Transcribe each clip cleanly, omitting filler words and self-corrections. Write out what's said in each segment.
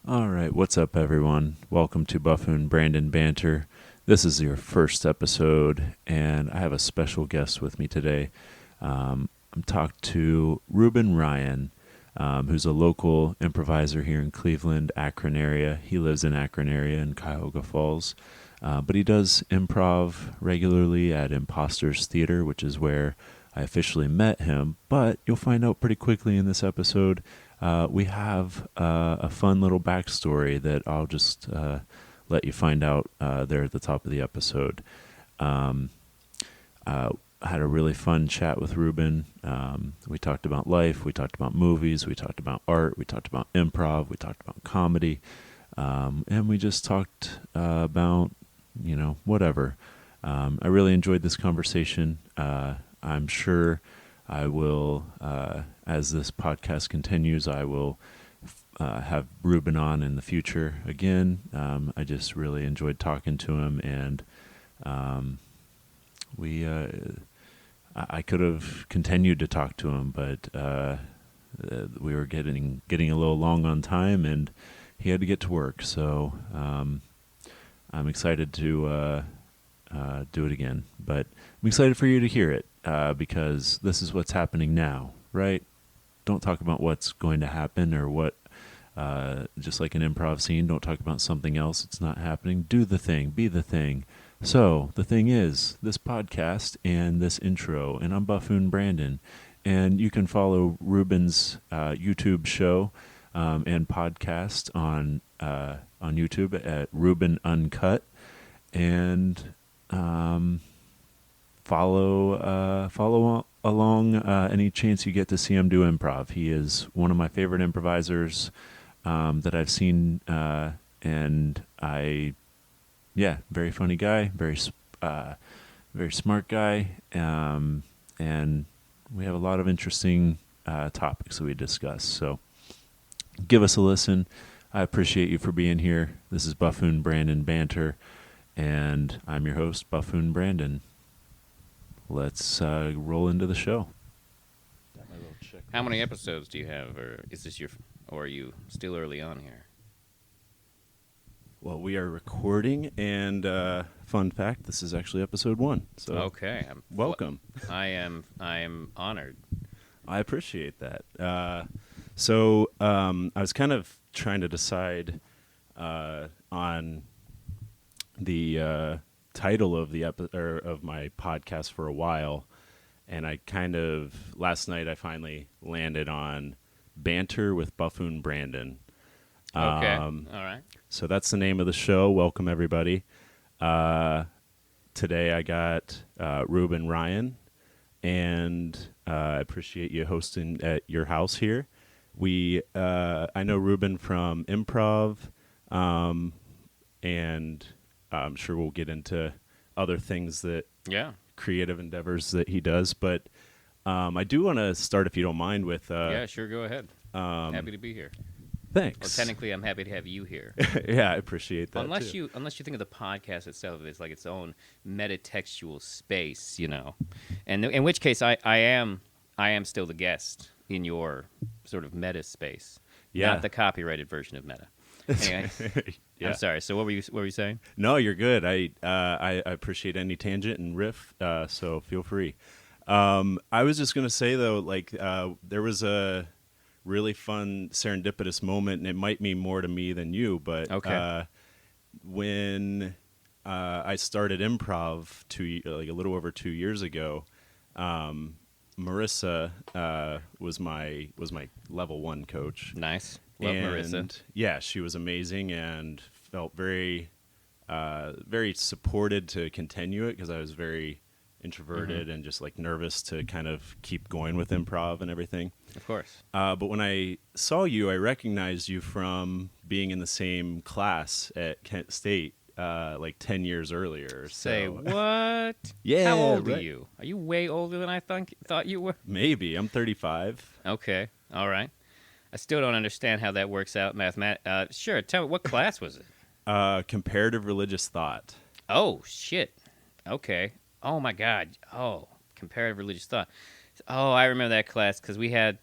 All right, what's up, everyone? Welcome to BUFFoonBrandon Banter. This is your first episode, and I have a special guest with me today. I'm talking to Ruben Ryan, who's a local improviser here in Cleveland, Akron area. He lives in Akron area in Cuyahoga Falls, but he does improv regularly at Imposters Theater, which is where I officially met him. But you'll find out pretty quickly in this episode. We have a fun little backstory that I'll just let you find out there at the top of the episode. I had a really fun chat with Ruben. We talked about life, we talked about movies, we talked about art, we talked about improv, we talked about comedy, and we just talked about, whatever. I really enjoyed this conversation. I'm sure I will, as this podcast continues, I will have Ruben on in the future again. I just really enjoyed talking to him, and I could have continued to talk to him, but we were getting a little long on time, and he had to get to work. So I'm excited to do it again, but I'm excited for you to hear it. Because this is what's happening now, right? Don't talk about what's going to happen or what, just like an improv scene, don't talk about something else. It's not happening. Do the thing. Be the thing. So the thing is, this podcast and this intro, and I'm BUFFoonBrandon, and you can follow Ruben's YouTube show and podcast on YouTube at Ruben Uncut, and follow along any chance you get to see him do improv. He is one of my favorite improvisers that I've seen, and very funny guy, very smart guy, and we have a lot of interesting topics that we discuss. So give us a listen. I appreciate you for being here. This is BUFFoonBrandon Banter, and I'm your host, BUFFoonBrandon. Let's roll into the show. How many episodes do you have, or are you still early on here? Well, we are recording, and fun fact, this is actually episode 1. So okay, welcome. I am honored. I appreciate that. So I was kind of trying to decide on the title of of my podcast for a while, and I last night I finally landed on Banter with BUFFoonBrandon. Okay, all right. So that's the name of the show. Welcome, everybody. Today I got Ruben Ryan, and I appreciate you hosting at your house here. I know Ruben from improv, and I'm sure we'll get into other things creative endeavors that he does. But I do want to start, if you don't mind, with... yeah, sure, go ahead. Happy to be here. Thanks. Well, technically, I'm happy to have you here. Yeah, I appreciate that, unless too. you think of the podcast itself as like its own metatextual space, and in which case I am still the guest in your sort of meta space, not the copyrighted version of meta. Anyway, yeah. I'm sorry. So what were you saying? No, you're good. I appreciate any tangent and riff, so feel free. I was just gonna say though, there was a really fun serendipitous moment, and it might mean more to me than you, but okay. When I started improv a little over 2 years ago, Marissa was my level 1 coach. Nice. Love Marissa. Yeah, she was amazing and felt very very supported to continue it, because I was very introverted and just nervous to kind of keep going with improv and everything. Of course. But when I saw you, I recognized you from being in the same class at Kent State 10 years earlier. Say what? Yeah. How old right. are you? Are you way older than I thought you were? Maybe. I'm 35. Okay. All right. I still don't understand how that works out Sure. Tell me, what class was it? Comparative religious thought. Oh, shit. Okay. Oh, my God. Oh, comparative religious thought. Oh, I remember that class because we had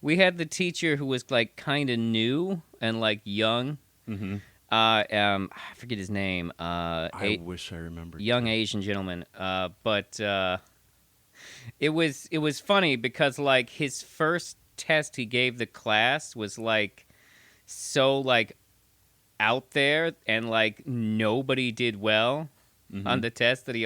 we had the teacher who was like kind of new and like young. Mm-hmm. I forget his name. I wish I remembered. Young too. Asian gentleman. But it was funny because like his first test he gave the class was like so like out there, and like nobody did well on the test that he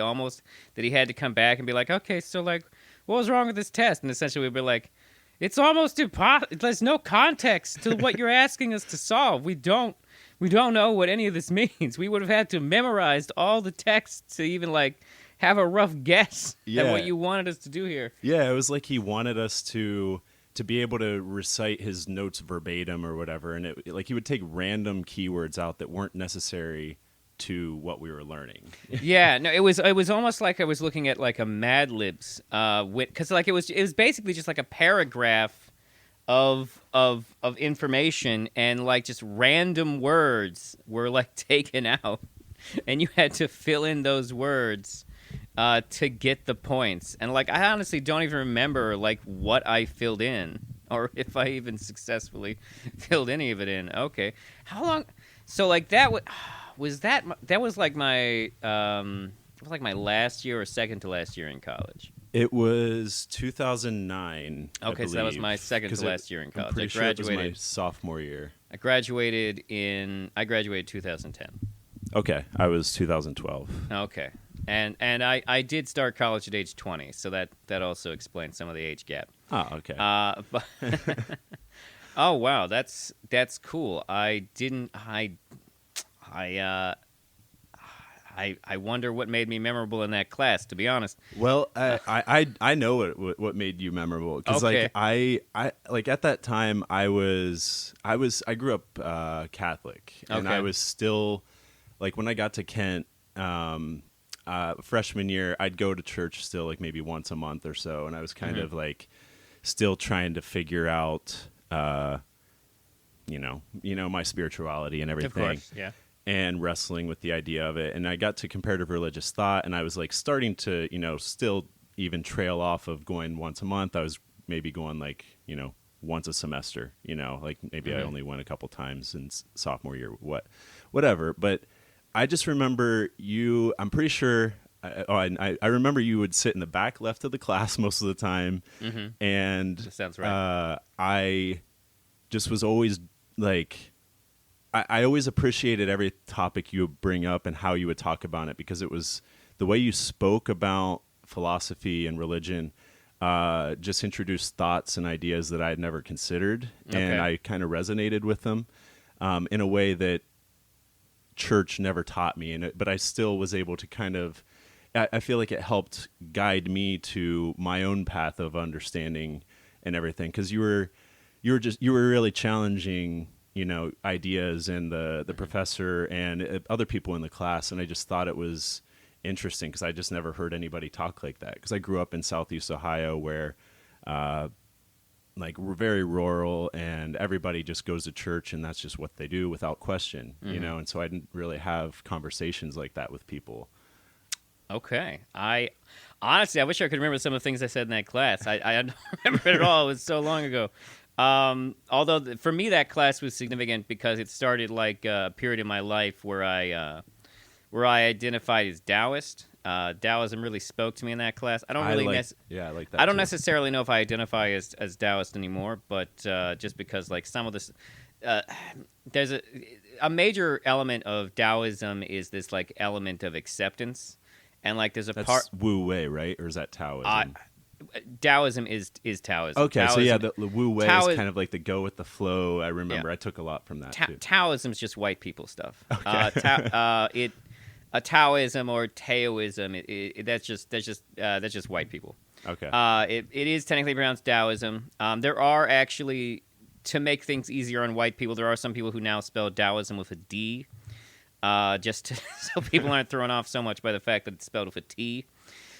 had to come back and be like, okay, so like what was wrong with this test? And essentially we'd be like, it's almost impossible. There's no context to what you're asking us to solve. We don't know what any of this means. We would have had to memorize all the text to even like have a rough guess at what you wanted us to do here. Yeah, it was like he wanted us to be able to recite his notes verbatim or whatever, and like he would take random keywords out that weren't necessary to what we were learning. Yeah, no, it was almost like I was looking at like a Mad Libs, because like it was basically just like a paragraph of information, and like just random words were like taken out, and you had to fill in those words to get the points. And like I honestly don't even remember like what I filled in, or if I even successfully filled any of it in. Okay, how long? So like that was like my my last year or second to last year in college. It was 2009. Okay, so that was my second to last year in college. I'm pretty sure it was my sophomore year. I graduated 2010. Okay, I was 2012. Okay. And I did start college at age 20, so that also explains some of the age gap. Oh, okay. But oh wow, that's cool. I wonder what made me memorable in that class, to be honest. Well, I know what made you memorable, because Okay. like I like at that time I grew up Catholic, and Okay. I was still like when I got to Kent freshman year, I'd go to church still like maybe once a month or so, and I was kind of like still trying to figure out you know my spirituality and everything. Of course, yeah. And wrestling with the idea of it. And I got to comparative religious thought, and I was like starting to, still even trail off of going once a month. I was maybe going like, once a semester, like maybe I only went a couple times in sophomore year, whatever. But I just remember I'm pretty sure, I remember you would sit in the back left of the class most of the time. And That sounds right. I just was always like, I always appreciated every topic you would bring up and how you would talk about it, because it was the way you spoke about philosophy and religion, just introduced thoughts and ideas that I had never considered. Okay. And I kind of resonated with them in a way that church never taught me. But I still was able to kind of, I feel like it helped guide me to my own path of understanding and everything. Because you were really challenging ideas, and the professor and other people in the class. And I just thought it was interesting, because I just never heard anybody talk like that. Because I grew up in Southeast Ohio, where like we're very rural, and everybody just goes to church, and that's just what they do without question, and so I didn't really have conversations like that with people. Okay. I honestly wish I could remember some of the things I said in that class. I don't remember it at all. It was so long ago. Although for me that class was significant because it started like a period in my life where I identified as Taoist. Taoism really spoke to me in that class. I don't really I like that. I don't too. necessarily know if I identify as Taoist anymore, but just because like some of this there's a major element of Taoism is this like element of acceptance, and like there's a That's part Wu Wei, right? Or is that Taoism? Taoism is Taoism. Okay, Taoism, so yeah, the Wu Wei Tao is is- kind of like the go with the flow. I remember Yeah. I took a lot from that too. Taoism's just white people stuff. Okay. A Taoism or Taoism, that's just white people. Okay. It is technically pronounced Taoism. There are actually, to make things easier on white people, there are some people who now spell Taoism with a D, so people aren't thrown off so much by the fact that it's spelled with a T.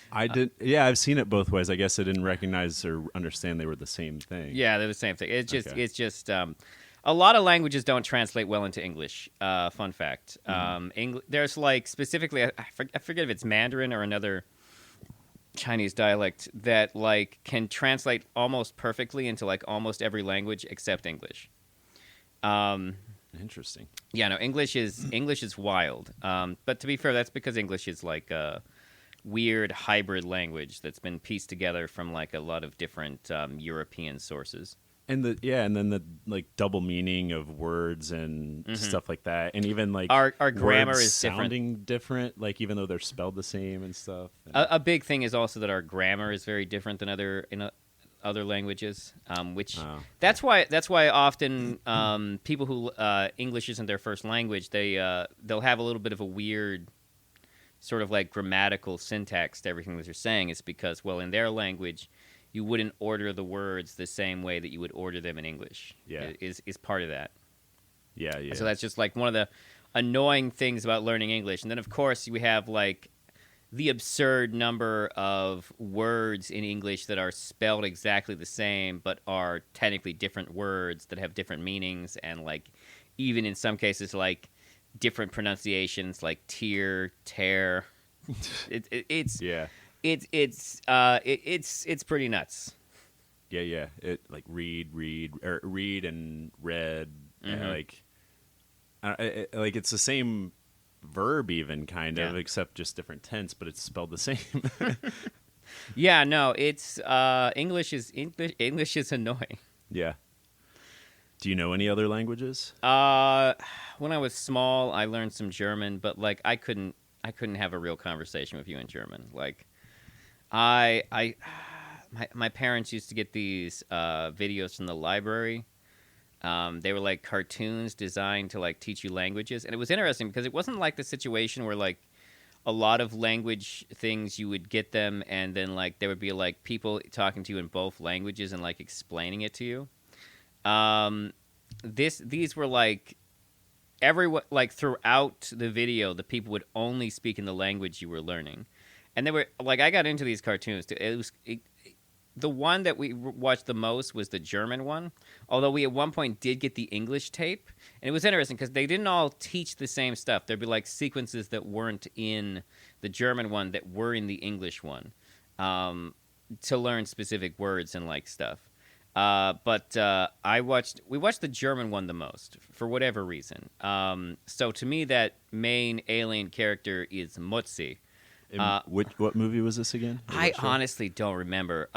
I did. Yeah, I've seen it both ways. I guess I didn't recognize or understand they were the same thing. Yeah, they're the same thing. It's just Okay. a lot of languages don't translate well into English. Fun fact. There's like specifically, I forget if it's Mandarin or another Chinese dialect that like can translate almost perfectly into like almost every language except English. Um, Interesting. yeah, no, English is wild. But to be fair, that's because English is like a weird hybrid language that's been pieced together from like a lot of different European sources. And then the like double meaning of words and stuff like that, and even like Our grammar words is different. sounding different, like even though they're spelled the same and stuff. A big thing is also that our grammar is very different than other languages, which Oh. that's why often people who English isn't their first language, they'll have a little bit of a weird sort of like grammatical syntax to everything that they're saying. Is because, well, in their language you wouldn't order the words the same way that you would order them in English. Yeah. Is part of that. Yeah, yeah. So that's just like one of the annoying things about learning English. And then of course we have like the absurd number of words in English that are spelled exactly the same but are technically different words that have different meanings, and like even in some cases like different pronunciations, like tear, tear. It's yeah, it's pretty nuts. yeah. It like read and read, and like it's the same verb even kind of, Yeah. except just different tense, but it's spelled the same. Yeah, no, it's English is annoying. Yeah. Do you know any other languages? When I was small, I learned some German, but like I couldn't have a real conversation with you in German. Like my parents used to get these videos from the library. They were like cartoons designed to like teach you languages, and it was interesting because it wasn't like the situation where like a lot of language things you would get them, and then like there would be like people talking to you in both languages and like explaining it to you. These were like everyone, like throughout the video, the people would only speak in the language you were learning, and they were like, I got into these cartoons. The one that we watched the most was the German one, although we at one point did get the English tape, and it was interesting because they didn't all teach the same stuff. There'd be like sequences that weren't in the German one that were in the English one, to learn specific words and like stuff. But we watched the German one the most for whatever reason. So to me, that main alien character is Mutzi. What movie was this again? I honestly don't remember.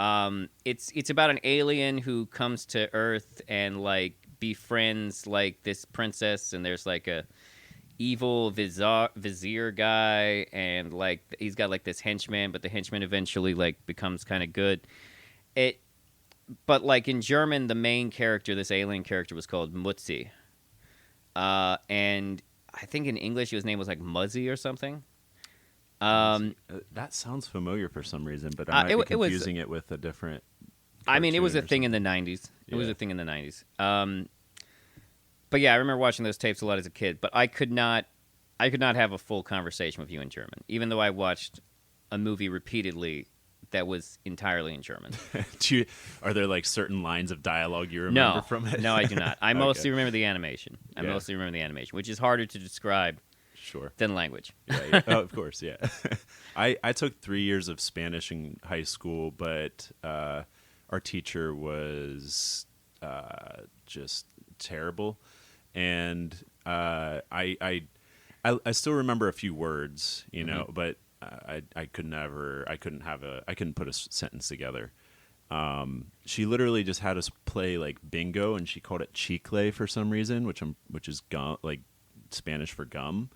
It's about an alien who comes to Earth and like befriends like this princess, and there's like a evil vizier guy, and like he's got like this henchman, but the henchman eventually like becomes kind of good. But like in German, the main character, this alien character, was called Mutzi, and I think in English his name was like Muzzy or something. That sounds familiar for some reason, but I might be confusing it with a different. I mean, it was a thing in the something. '90s. It Yeah. was a thing in the '90s. But yeah, I remember watching those tapes a lot as a kid. But I could not have a full conversation with you in German, even though I watched a movie repeatedly that was entirely in German. Are there like certain lines of dialogue you remember from it? No, I do not. I Okay. mostly remember the animation. Yeah. Which is harder to describe Sure. than language. Yeah. Oh, of course, yeah. I took 3 years of Spanish in high school, but our teacher was just terrible, and I still remember a few words, you know, but I couldn't put a sentence together. She literally just had us play like bingo, and she called it chicle for some reason, which is gum, like Spanish for gum.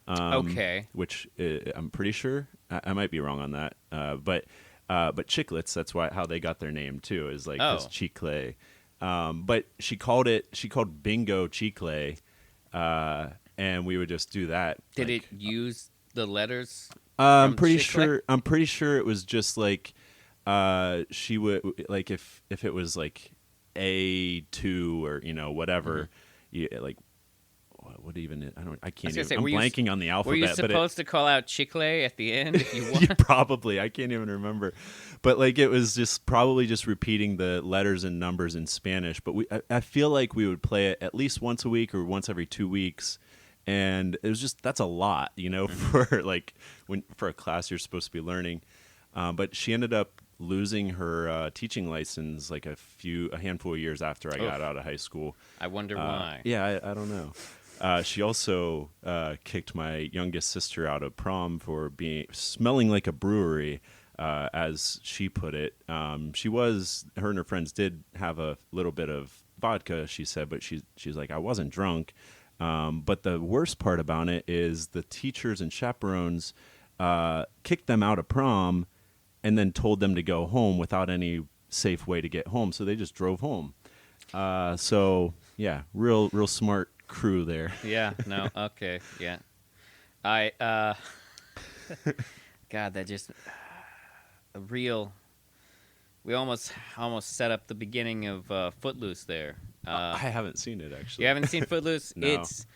Okay. Which I'm pretty sure I might be wrong on that. But chiclets, that's how they got their name too, is like this chicle. But she called bingo chicle, and we would just do that. Did like, it use the letters? I'm pretty chicle? sure. I'm pretty sure it was just like she would like if it was like A2 or whatever, like. What even? I can't even. Say, I'm blanking on the alphabet. Were you supposed to call out chicle at the end if you want? Yeah, probably. I can't even remember. But like it was just probably just repeating the letters and numbers in Spanish. But I feel like we would play it at least once a week or once every 2 weeks, and it was just that's a lot, for like for a class you're supposed to be learning. But she ended up losing her teaching license like a handful of years after I got out of high school. I wonder why. Yeah, I don't know. She also kicked my youngest sister out of prom for smelling like a brewery, as she put it. Her and her friends did have a little bit of vodka, she said, but she's like, I wasn't drunk. But the worst part about it is the teachers and chaperones kicked them out of prom and then told them to go home without any safe way to get home. So they just drove home. So yeah, real smart crew there. Yeah, no, okay, yeah. God, that just a real. We almost set up the beginning of Footloose there. I haven't seen it actually. You haven't seen Footloose? No. It's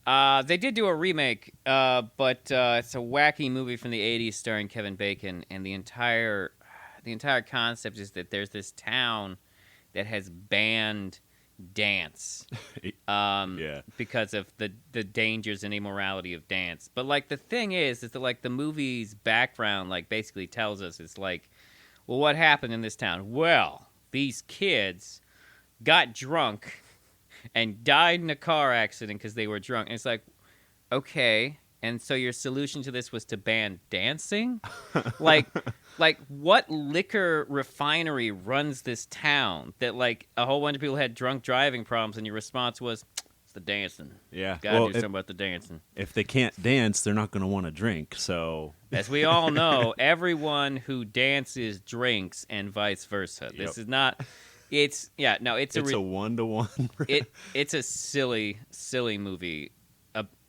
they did do a remake, but it's a wacky movie from the '80s starring Kevin Bacon, and the entire concept is that there's this town that has banned dance because of the dangers and immorality of dance. But like the thing is that like the movie's background like basically tells us it's like, well, what happened in this town? Well, these kids got drunk and died in a car accident because they were drunk. And it's like, okay, and so your solution to this was to ban dancing? like what liquor refinery runs this town that like a whole bunch of people had drunk driving problems and your response was, it's the dancing. Yeah. Gotta do something about the dancing. If they can't dance, they're not going to want to drink. So as we all know, everyone who dances drinks and vice versa. This is not... It's a 1-to-1. It's a silly movie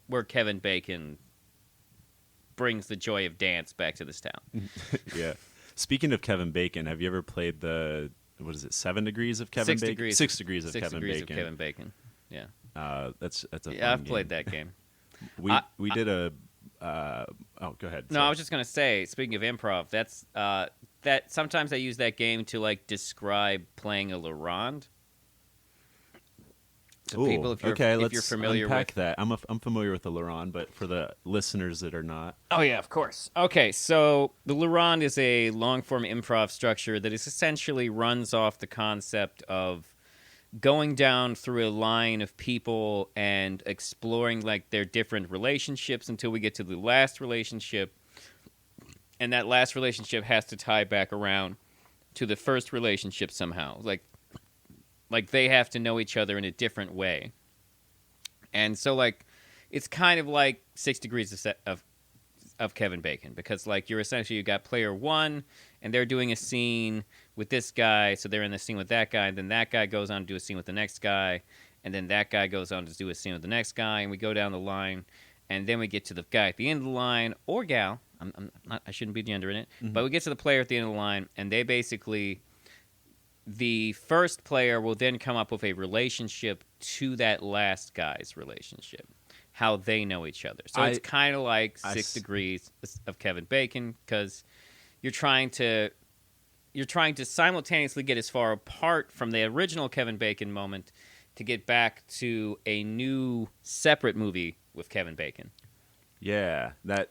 where Kevin Bacon brings the joy of dance back to this town. Yeah. Speaking of Kevin Bacon, have you ever played 7 Degrees of Kevin Bacon? 6 Degrees of Kevin Bacon. 6 Degrees of Kevin Bacon. Yeah. That's a fun I've game. played that game. We did a go ahead. No, I was just gonna say, speaking of improv, that's that sometimes I use that game to like describe playing a Laurent. To people, if you're familiar unpack with that. I'm familiar with the Laurent, but for the listeners that are not. Oh yeah, of course. Okay, so the Laurent is a long-form improv structure that is essentially runs off the concept of going down through a line of people and exploring like their different relationships until we get to the last relationship. And that last relationship has to tie back around to the first relationship somehow. Like they have to know each other in a different way. And so like it's kind of like 6 Degrees of Kevin Bacon, because like you got player one and they're doing a scene with this guy, so they're in the scene with that guy, and then that guy goes on to do a scene with the next guy, and then that guy goes on to do a scene with the next guy, and we go down the line, and then we get to the guy at the end of the line, or gal, I shouldn't be gendering it, but we get to the player at the end of the line, and they basically, the first player will then come up with a relationship to that last guy's relationship, how they know each other. So it's kind of like 6 Degrees of Kevin Bacon, because you're trying to simultaneously get as far apart from the original Kevin Bacon moment to get back to a new separate movie with Kevin Bacon. Yeah, that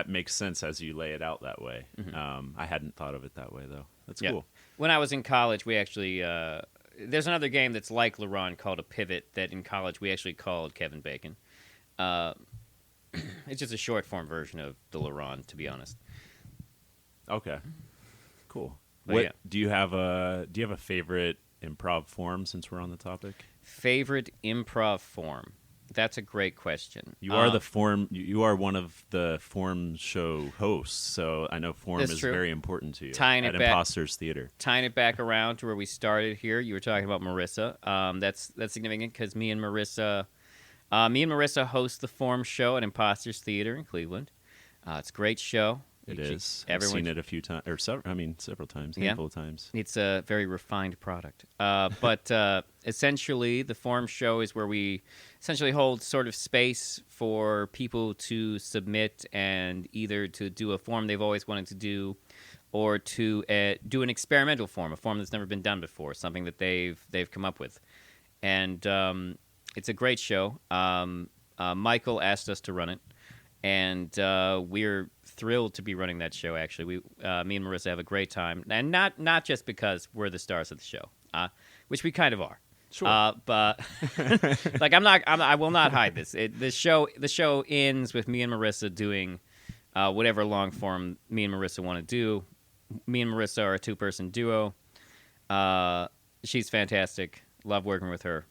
makes sense as you lay it out that way. Mm-hmm. I hadn't thought of it that way, though. That's cool. When I was in college, we actually... there's another game that's like Laurent called a Pivot that in college we actually called Kevin Bacon. It's just a short-form version of the Laurent, to be honest. Okay. Cool. But do you have a favorite improv form, since we're on the topic? Favorite improv form? That's a great question. You are you are one of the form show hosts, so I know form is true. Very important to you Tying at it back, Imposters Theater. Tying it back around to where we started here, you were talking about Marissa. That's significant because me and Marissa host the form show at Imposters Theater in Cleveland. It's a great show. It is. I've seen it a few times, or several times, handful of times. It's a very refined product. But essentially, the forum show is where we essentially hold sort of space for people to submit and either to do a form they've always wanted to do, or to do an experimental form, a form that's never been done before, something that they've come up with. And it's a great show. Michael asked us to run it. and we're thrilled to be running that show. Actually, me and Marissa have a great time, and not just because we're the stars of the show, which we kind of are. Sure. But like I will not hide this. The show ends with me and Marissa doing whatever long form me and Marissa want to do. Me and Marissa are a 2-person duo. She's fantastic. Love working with her.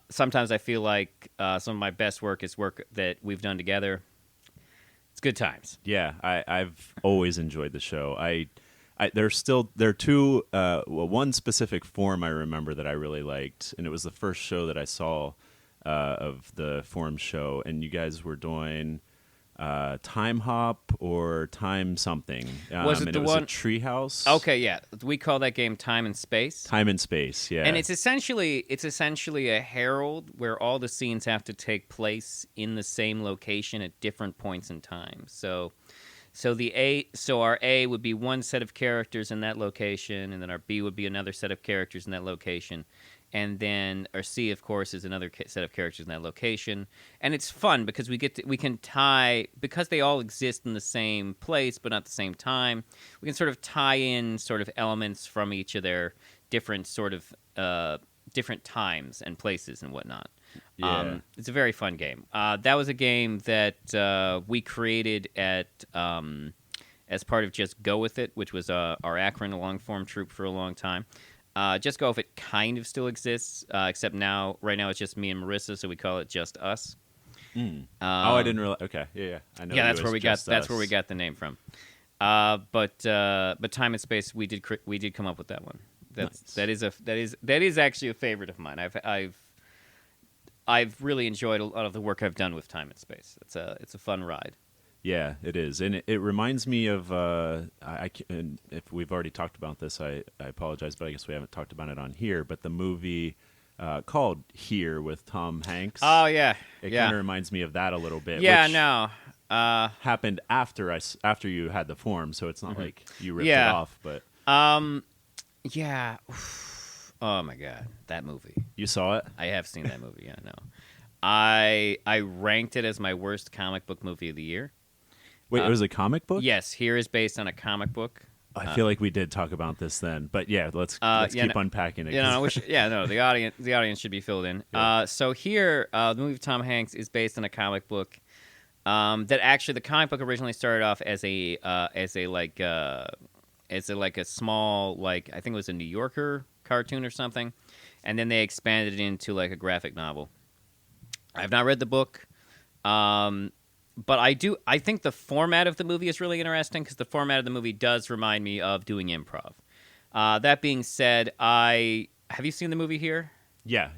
Sometimes I feel like some of my best work is work that we've done together. It's good times. Yeah, I've always enjoyed the show. There are two. One specific form I remember that I really liked, and it was the first show that I saw of the forum show. And you guys were doing Time Hop or Time something. Was it and the it was one? a treehouse? Okay, yeah. We call that game Time and Space. Time and Space. Yeah, And it's essentially a herald where all the scenes have to take place in the same location at different points in time. So our A would be one set of characters in that location, and then our B would be another set of characters in that location, and then our C, of course, is another set of characters in that location. And it's fun because we can tie, because they all exist in the same place but not the same time. We can sort of tie in sort of elements from each of their different sort of different times and places and whatnot. Yeah. It's a very fun game. That was a game that we created as part of Just Go With It, which was our Akron long-form troupe for a long time. Just Go With It kind of still exists, except right now it's just me and Marissa, so we call it Just Us. I didn't realize. Okay, yeah. I know. Yeah, that's where we got Us. the name from. But Time and Space, we did come up with that one. Nice. That is actually a favorite of mine. I've really enjoyed a lot of the work I've done with Time and Space. It's a fun ride. Yeah, it is, and it reminds me of. And if we've already talked about this, I apologize, but I guess we haven't talked about it on here. But the movie called Here with Tom Hanks. Oh yeah, It kind of reminds me of that a little bit. Yeah, which no. happened after you had the form, so it's not like you ripped it Yeah. off. But Yeah. Oh my god, that movie. you saw it. I have seen that movie. Yeah, no. I ranked it as my worst comic book movie of the year. Wait, it was a comic book? Yes, Here is based on a comic book. I feel like we did talk about this then, but yeah, let's keep unpacking it. The audience should be filled in. Yeah. So Here, the movie of Tom Hanks is based on a comic book. That actually, the comic book originally started off as a small, like, I think it was a New Yorker cartoon or something, and then they expanded it into like a graphic novel. I've not read the book, but I think the format of the movie is really interesting because the format of the movie does remind me of doing improv. That being said, have you seen the movie Here? Yeah.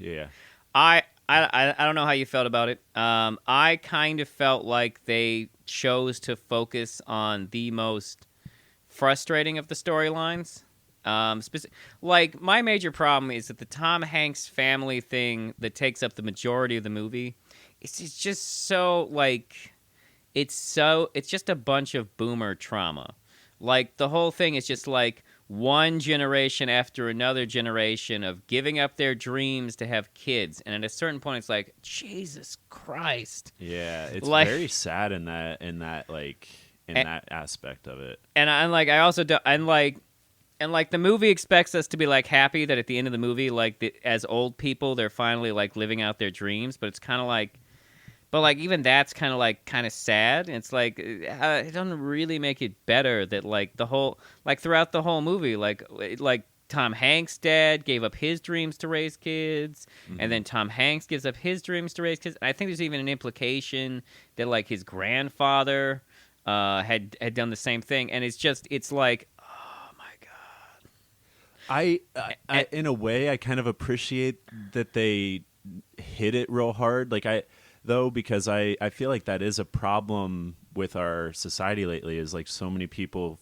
I don't know how you felt about it. I kind of felt like they chose to focus on the most frustrating of the storylines. Like, my major problem is that the Tom Hanks family thing that takes up the majority of the movie, it's just so, like, it's just a bunch of boomer trauma. Like, the whole thing is just like one generation after another generation of giving up their dreams to have kids, and at a certain point it's like, Jesus Christ. Yeah, it's Like, very sad in that that aspect of it. And like the movie expects us to be like happy that at the end of the movie, like as old people, they're finally like living out their dreams. But it's kind of like, even that's kind of sad. And it's like it doesn't really make it better that like throughout the whole movie, like Tom Hanks' dad gave up his dreams to raise kids, and then Tom Hanks gives up his dreams to raise kids. I think there's even an implication that like his grandfather had done the same thing, and it's like. I in a way I kind of appreciate that they hit it real hard, because I feel like that is a problem with our society lately, is like so many people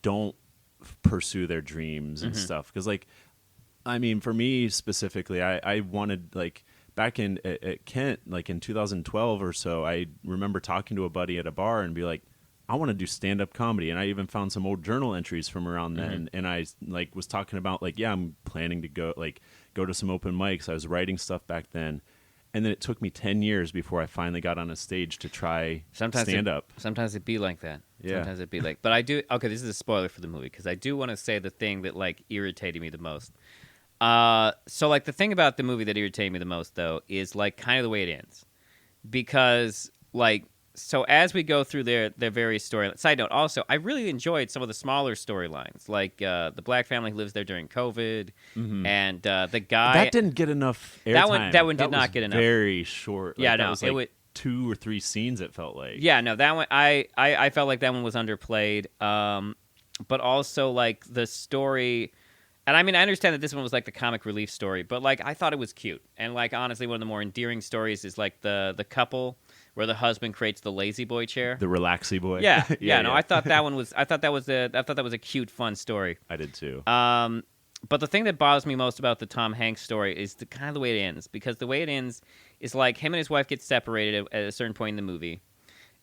don't pursue their dreams and stuff. Because for me specifically, I wanted, like, back at Kent, like in 2012 or so, I remember talking to a buddy at a bar and be like, I want to do stand-up comedy. And I even found some old journal entries from around then. And I was talking about I'm planning to go to some open mics. I was writing stuff back then. and then it took me 10 years before I finally got on a stage to try stand up. Sometimes it'd be like that. Yeah. Sometimes it'd be like, but I do. Okay, this is a spoiler for the movie because I do want to say the thing that like irritated me the most. So like the thing about the movie that irritated me the most though is like kind of the way it ends, because like so as we go through their various storylines. Side note, also I really enjoyed some of the smaller storylines, like the black family who lives there during COVID, and the guy that didn't get enough airtime. That one did not get enough. Very short. Like, Yeah, that no, was it like would. 2 or 3 scenes. It felt like. Yeah, no, that one I felt like that one was underplayed. But also like the story, and I mean I understand that this one was like the comic relief story, but like I thought it was cute, and like honestly one of the more endearing stories is like the couple where the husband creates the lazy boy chair, The relaxy boy. yeah. No, I thought that was a cute, fun story. I did too. But the thing that bothers me most about the Tom Hanks story is the kind of the way it ends, because the way it ends is like him and his wife get separated at a certain point in the movie.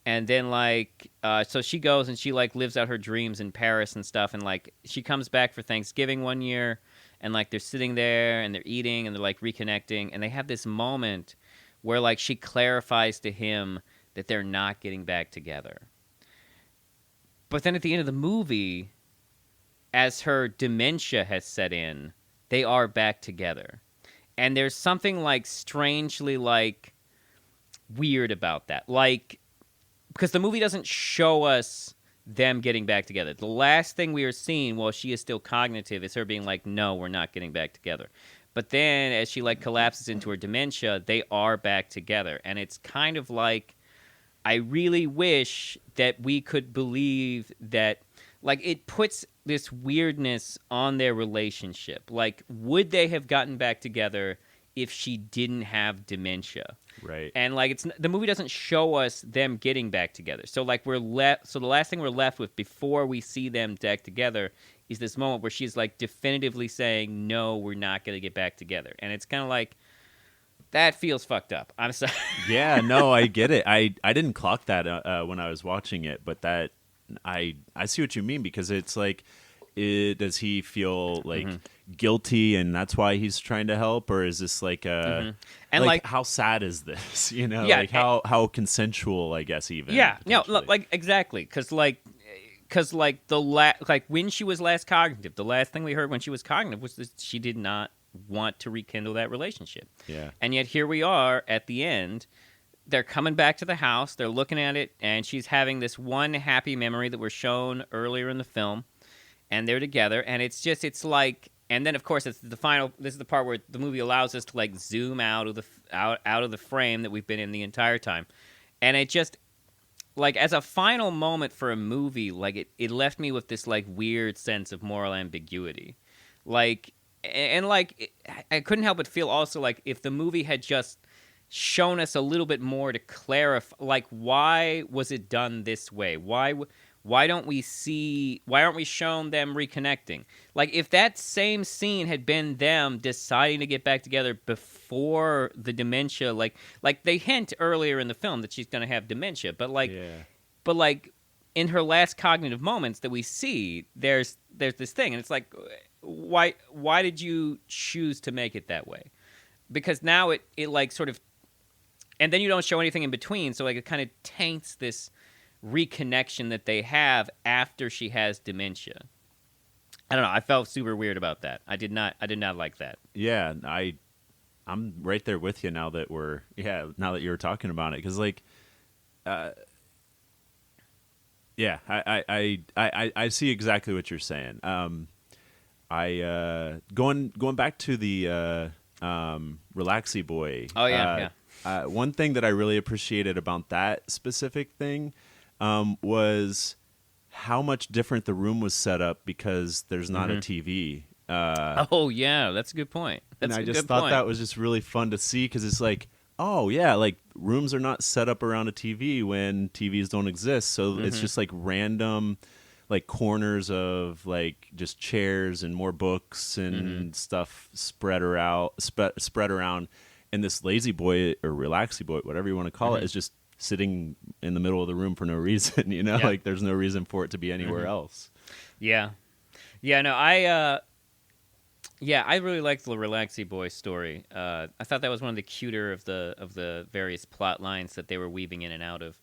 And then, like, so she goes and she, like, lives out her dreams in Paris and stuff. And, like, she comes back for Thanksgiving one year. And, like, they're sitting there and they're eating and they're, like, reconnecting. And they have this moment where, like, she clarifies to him that they're not getting back together. But then at the end of the movie, as her dementia has set in, they are back together. And there's something, like, strangely, like, weird about that. Like, because the movie doesn't show us them getting back together. The last thing we are seeing while she is still cognitive is her being like, no, we're not getting back together. But then as she like collapses into her dementia, they are back together. And it's kind of like, I really wish that we could believe that, like, it puts this weirdness on their relationship. Like, would they have gotten back together if she didn't have dementia? Right. And like the movie doesn't show us them getting back together. So like so the last thing we're left with before we see them back together is this moment where she's like definitively saying, no, we're not going to get back together. And it's kind of like, that feels fucked up. I'm sorry. Yeah, no, I get it. I didn't clock that when I was watching it, but that I see what you mean, because it's like, does he feel like guilty and that's why he's trying to help, or is this like a and like how sad is this? You know, Yeah, like how consensual, I guess, even. Yeah, no, potentially. like exactly, because like when she was last cognitive, the last thing we heard when she was cognitive was that she did not want to rekindle that relationship. Yeah. And yet here we are at the end. They're coming back to the house. They're looking at it, and she's having this one happy memory that was shown earlier in the film, and they're together, and it's like. And then, of course, it's the final. This is the part where the movie allows us to like zoom out of the frame that we've been in the entire time, and it just like as a final moment for a movie, like it left me with this like weird sense of moral ambiguity, like and like I couldn't help but feel also like if the movie had just shown us a little bit more to clarify, like why was it done this way? Why aren't we shown them reconnecting? Like, if that same scene had been them deciding to get back together before the dementia, like they hint earlier in the film that she's going to have dementia, but in her last cognitive moments that we see, there's this thing, and it's like, why did you choose to make it that way? Because now it like sort of, and then you don't show anything in between, so like it kind of taints this reconnection that they have after she has dementia. I don't know. I felt super weird about that. I did not like that. Yeah, I'm right there with you now that you're talking about it, because like, yeah, I see exactly what you're saying. Going back to the Relaxy Boy. Oh yeah, yeah. One thing that I really appreciated about that specific thing was how much different the room was set up, because there's not a TV. Oh yeah, that's a good point. And I just thought that was just really fun to see, because it's like, oh yeah, like rooms are not set up around a TV when TVs don't exist, so it's just like random like corners of like just chairs and more books and stuff spread around, and this lazy boy or relaxy boy, whatever you want to call it, is just sitting in the middle of the room for no reason, you know. Like there's no reason for it to be anywhere else. Yeah no, Yeah, I really liked the Relaxy Boy story. I thought that was one of the cuter of the various plot lines that they were weaving in and out of.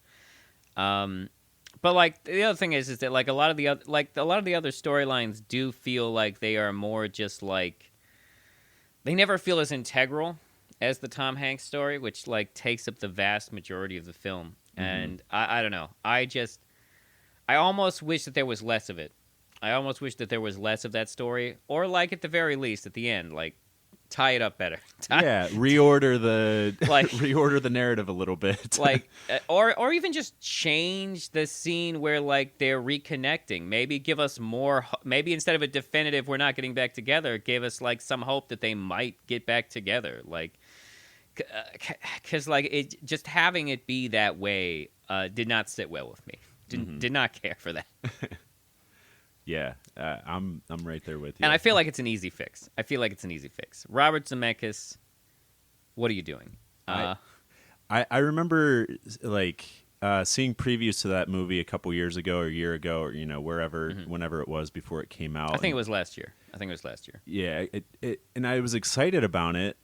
But like the other thing is that like a lot of the other storylines do feel like they are more just like they never feel as integral as the Tom Hanks story, which like takes up the vast majority of the film. And I don't know. I almost wish that there was less of it. I almost wish that there was less of that story, or like at the very least at the end, like tie it up better. Reorder the Like reorder the narrative a little bit. like or even just change the scene where like they're reconnecting. Maybe give us more. Maybe instead of a definitive "we're not getting back together," give us like some hope that they might get back together. Like, because like it just having it be that way did not sit well with me. Did not care for that. Yeah, I'm right there with you. And I feel like it's an easy fix. Robert Zemeckis, what are you doing? I remember like seeing previews to that movie a couple years ago or a year ago or wherever whenever it was before it came out. I think it was last year. Yeah, and I was excited about it.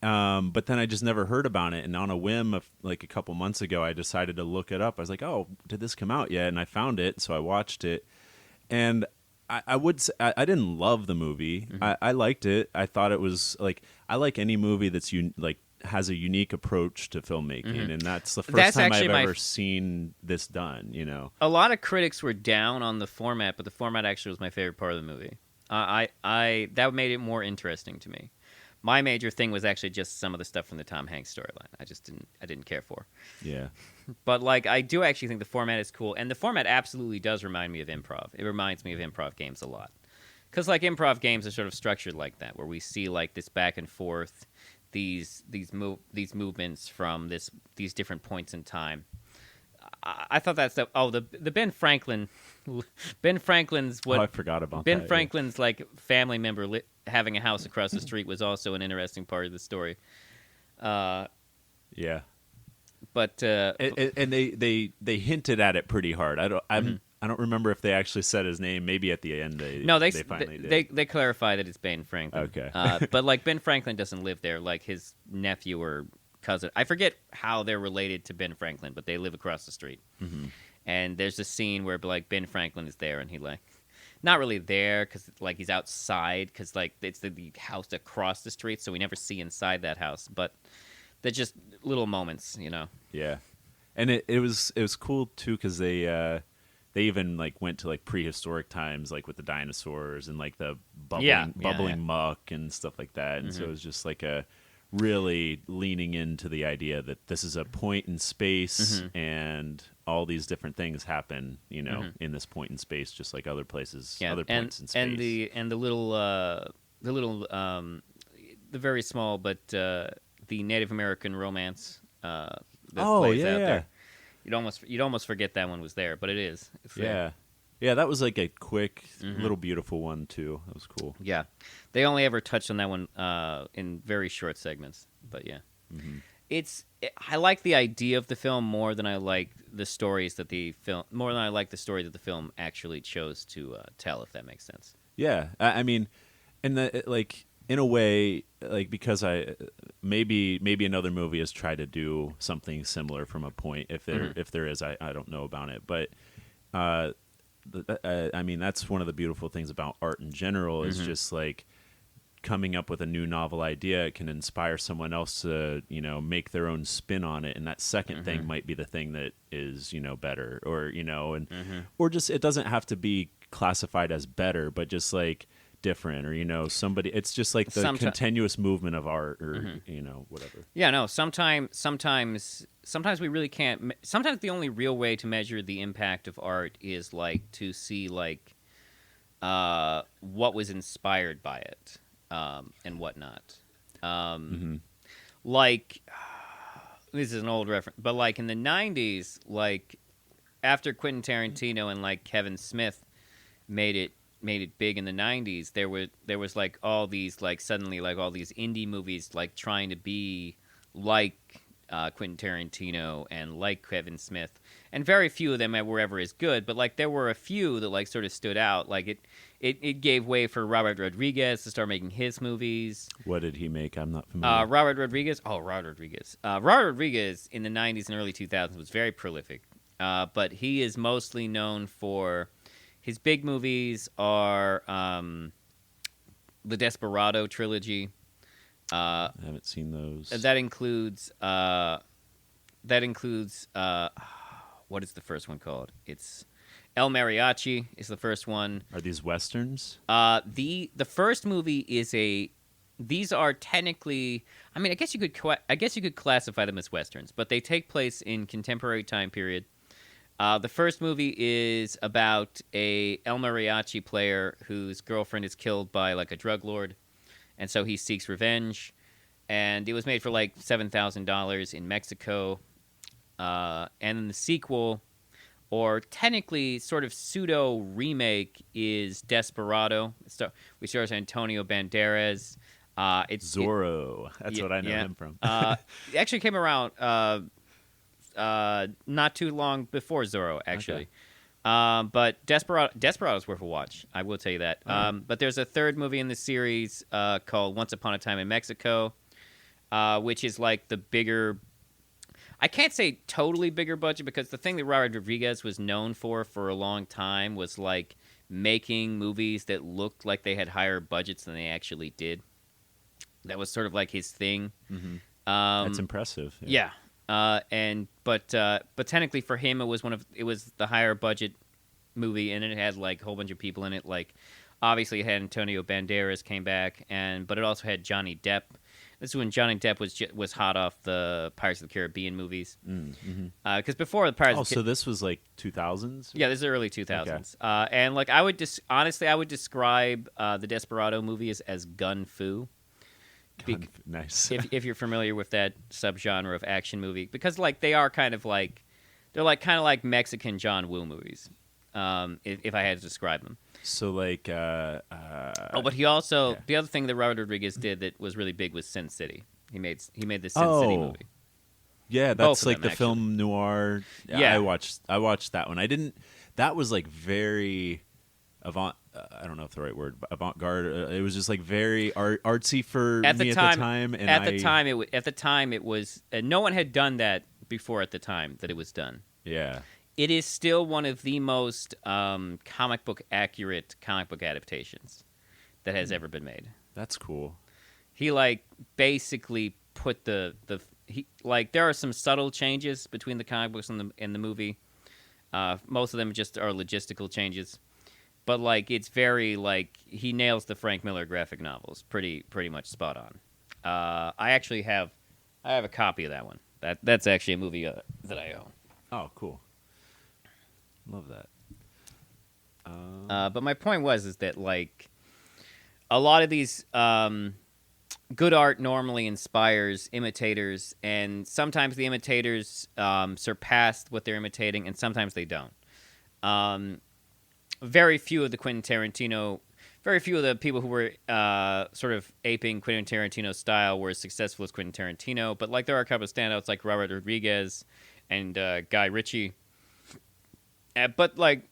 But then I just never heard about it, and on a whim of like a couple months ago, I decided to look it up. I was like, "Oh, did this come out yet?" And I found it, so I watched it. And I would say I didn't love the movie. I liked it. I thought it was like I like any movie that's like has a unique approach to filmmaking, and that's the first time I've ever seen this done. A lot of critics were down on the format, but the format actually was my favorite part of the movie. I that made it more interesting to me. My major thing was actually just some of the stuff from the Tom Hanks storyline. I didn't care for. Yeah. But like I do actually think the format is cool, and the format absolutely does remind me of improv. It reminds me of improv games a lot. Cuz like improv games are sort of structured like that, where we see like this back and forth, these movements from these different points in time. I thought that's the Ben Franklin's what I forgot about Ben that. Franklin's like family member having a house across the street was also an interesting part of the story. Yeah, but and they hinted at it pretty hard. I don't remember if they actually said his name. Maybe at the end they finally did. They clarify that it's Ben Franklin. Okay, but like Ben Franklin doesn't live there. Like his nephew or cousin. I forget how they're related to Ben Franklin, but they live across the street. And there's a scene where like Ben Franklin is there, and he like not really there because like he's outside because like it's the house across the street, so we never see inside that house. But they're just little moments, Yeah, and it was cool too because they even like went to like prehistoric times, like with the dinosaurs and like the bubbling muck and stuff like that. And so it was just like a really leaning into the idea that this is a point in space and all these different things happen, in this point in space, just like other places, other points in space. And the very small, but the Native American romance that plays out there. You'd almost forget that one was there, but it is. It's there. Yeah, that was like a quick, little beautiful one too. That was cool. Yeah, they only ever touched on that one in very short segments, but yeah, I like the idea of the film more than I like the stories that the story that the film actually chose to tell. If that makes sense. Yeah, I mean, and like in a way, like because maybe another movie has tried to do something similar from a point. If there is, I don't know about it, but. I mean, that's one of the beautiful things about art in general is just like coming up with a new novel idea. It can inspire someone else to, make their own spin on it. And that second thing might be the thing that is, better or, or just, it doesn't have to be classified as better, but just like different or, somebody, it's just like the continuous movement of art or, whatever. Yeah, no, sometimes we really can't. Sometimes the only real way to measure the impact of art is like to see like what was inspired by it and whatnot. Like this is an old reference, but like in the 90s, like after Quentin Tarantino and like Kevin Smith made it big in the 90s, there was like all these like suddenly like all these indie movies like trying to be like Quentin Tarantino and like Kevin Smith, and very few of them were ever as good. But like there were a few that like sort of stood out. Like it gave way for Robert Rodriguez to start making his movies. What did he make? I'm not familiar. Robert Rodriguez. Robert Rodriguez in the 90s and early 2000s was very prolific, but he is mostly known for his big movies are the Desperado trilogy. I haven't seen those. That includes what is the first one called? It's El Mariachi is the first one. Are these westerns? The first movie is these are technically, I mean, I guess you could classify them as westerns, but they take place in contemporary time period. The first movie is about a El Mariachi player whose girlfriend is killed by like a drug lord, and so he seeks revenge. And it was made for like $7,000 in Mexico. And then the sequel, or technically sort of pseudo remake, is Desperado, which stars Antonio Banderas. It's Zorro. That's what I know him from. It actually came around not too long before Zorro, actually. Okay. But Desperado's worth a watch. I will tell you that. But there's a third movie in the series called Once Upon a Time in Mexico, which is like the bigger. I can't say totally bigger budget, because the thing that Robert Rodriguez was known for a long time was like making movies that looked like they had higher budgets than they actually did. That was sort of like his thing. Mm-hmm. That's impressive. Yeah. But technically for him it was the higher budget movie, and it had like a whole bunch of people in it. Like obviously it had Antonio Banderas came back, but it also had Johnny Depp. This is when Johnny Depp was hot off the Pirates of the Caribbean movies. Because before the Pirates, so this was like 2000s. Yeah, this is early 2000s. Okay. And like I would describe the Desperado movie as gun fu. Nice. if you're familiar with that subgenre of action movie, because like they're kind of like Mexican John Woo movies, if I had to describe them. So like, but he also the other thing that Robert Rodriguez did that was really big was Sin City. He made the Sin City movie. Yeah, that's like them, the actually. film noir. Yeah, I watched that one. I didn't. That was like very avant. I don't know if the right word, but avant-garde. It was just like very artsy for me at the time. And at the time, it was no one had done that before. At the time that it was done, yeah, it is still one of the most comic book accurate comic book adaptations that has ever been made. That's cool. He like basically put there are some subtle changes between the comic books and the movie. Most of them just are logistical changes. But like it's very like he nails the Frank Miller graphic novels pretty much spot on. I have a copy of that one. That's actually a movie that I own. Oh, cool. Love that. But my point is that like a lot of these good art normally inspires imitators, and sometimes the imitators surpass what they're imitating, and sometimes they don't. Very few of the people who were sort of aping Quentin Tarantino's style were as successful as Quentin Tarantino. But like there are a couple of standouts like Robert Rodriguez and Guy Ritchie. But like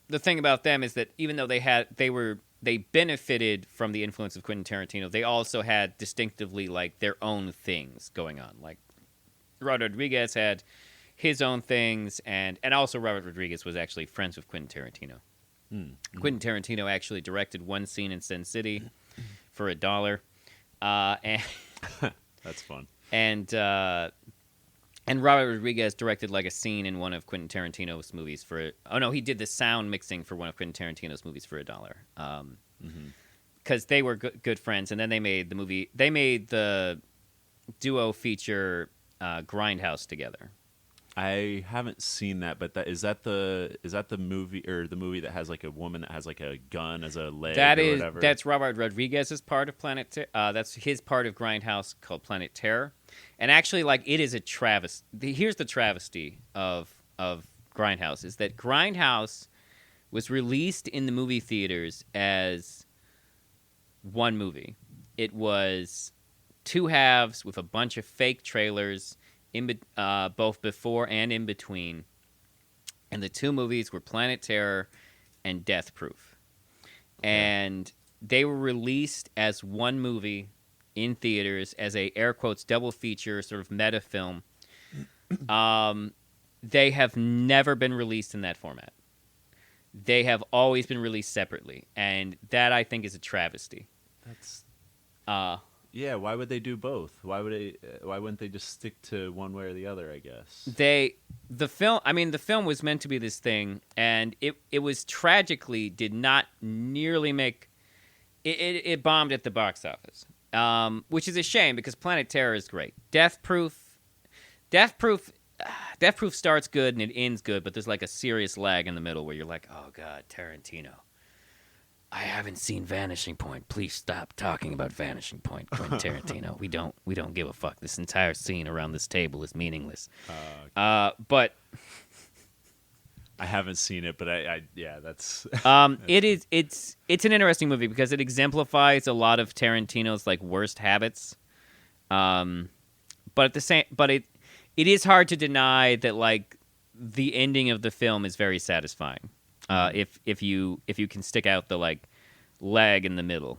the thing about them is that even though they benefited from the influence of Quentin Tarantino, they also had distinctively like their own things going on. Like Robert Rodriguez had his own things, and also Robert Rodriguez was actually friends with Quentin Tarantino. Mm-hmm. Quentin Tarantino actually directed one scene in Sin City for $1. And that's fun. And Robert Rodriguez directed like a scene in one of Quentin Tarantino's movies he did the sound mixing for one of Quentin Tarantino's movies for $1. Because they were good friends, and then they made the movie. They made the duo feature Grindhouse together. I haven't seen that, but is that the movie, or the movie that has like a woman that has like a gun as a leg or whatever? That's Robert Rodriguez's part of that's his part of Grindhouse called Planet Terror. And actually, like, it is a travesty. Here's the travesty of Grindhouse, is that Grindhouse was released in the movie theaters as one movie. It was two halves with a bunch of fake trailers both before and in between. And the two movies were Planet Terror and Death Proof. Okay. And they were released as one movie in theaters as a air quotes double feature sort of meta film. They have never been released in that format. They have always been released separately, and that I think is a travesty. That's Uh, yeah. Why would they do both? Why wouldn't they just stick to one way or the other? I guess. The film was meant to be this thing, and it was tragically did not nearly make it bombed at the box office, which is a shame because Planet Terror is great. Death Proof starts good and it ends good, but there's like a serious lag in the middle where you're like, oh god, Tarantino, I haven't seen Vanishing Point. Please stop talking about Vanishing Point, Quentin Tarantino. We don't give a fuck. This entire scene around this table is meaningless. But I haven't seen it, but yeah, that's. it's an interesting movie because it exemplifies a lot of Tarantino's like worst habits. But it is hard to deny that like the ending of the film is very satisfying. If you can stick out the like lag in the middle.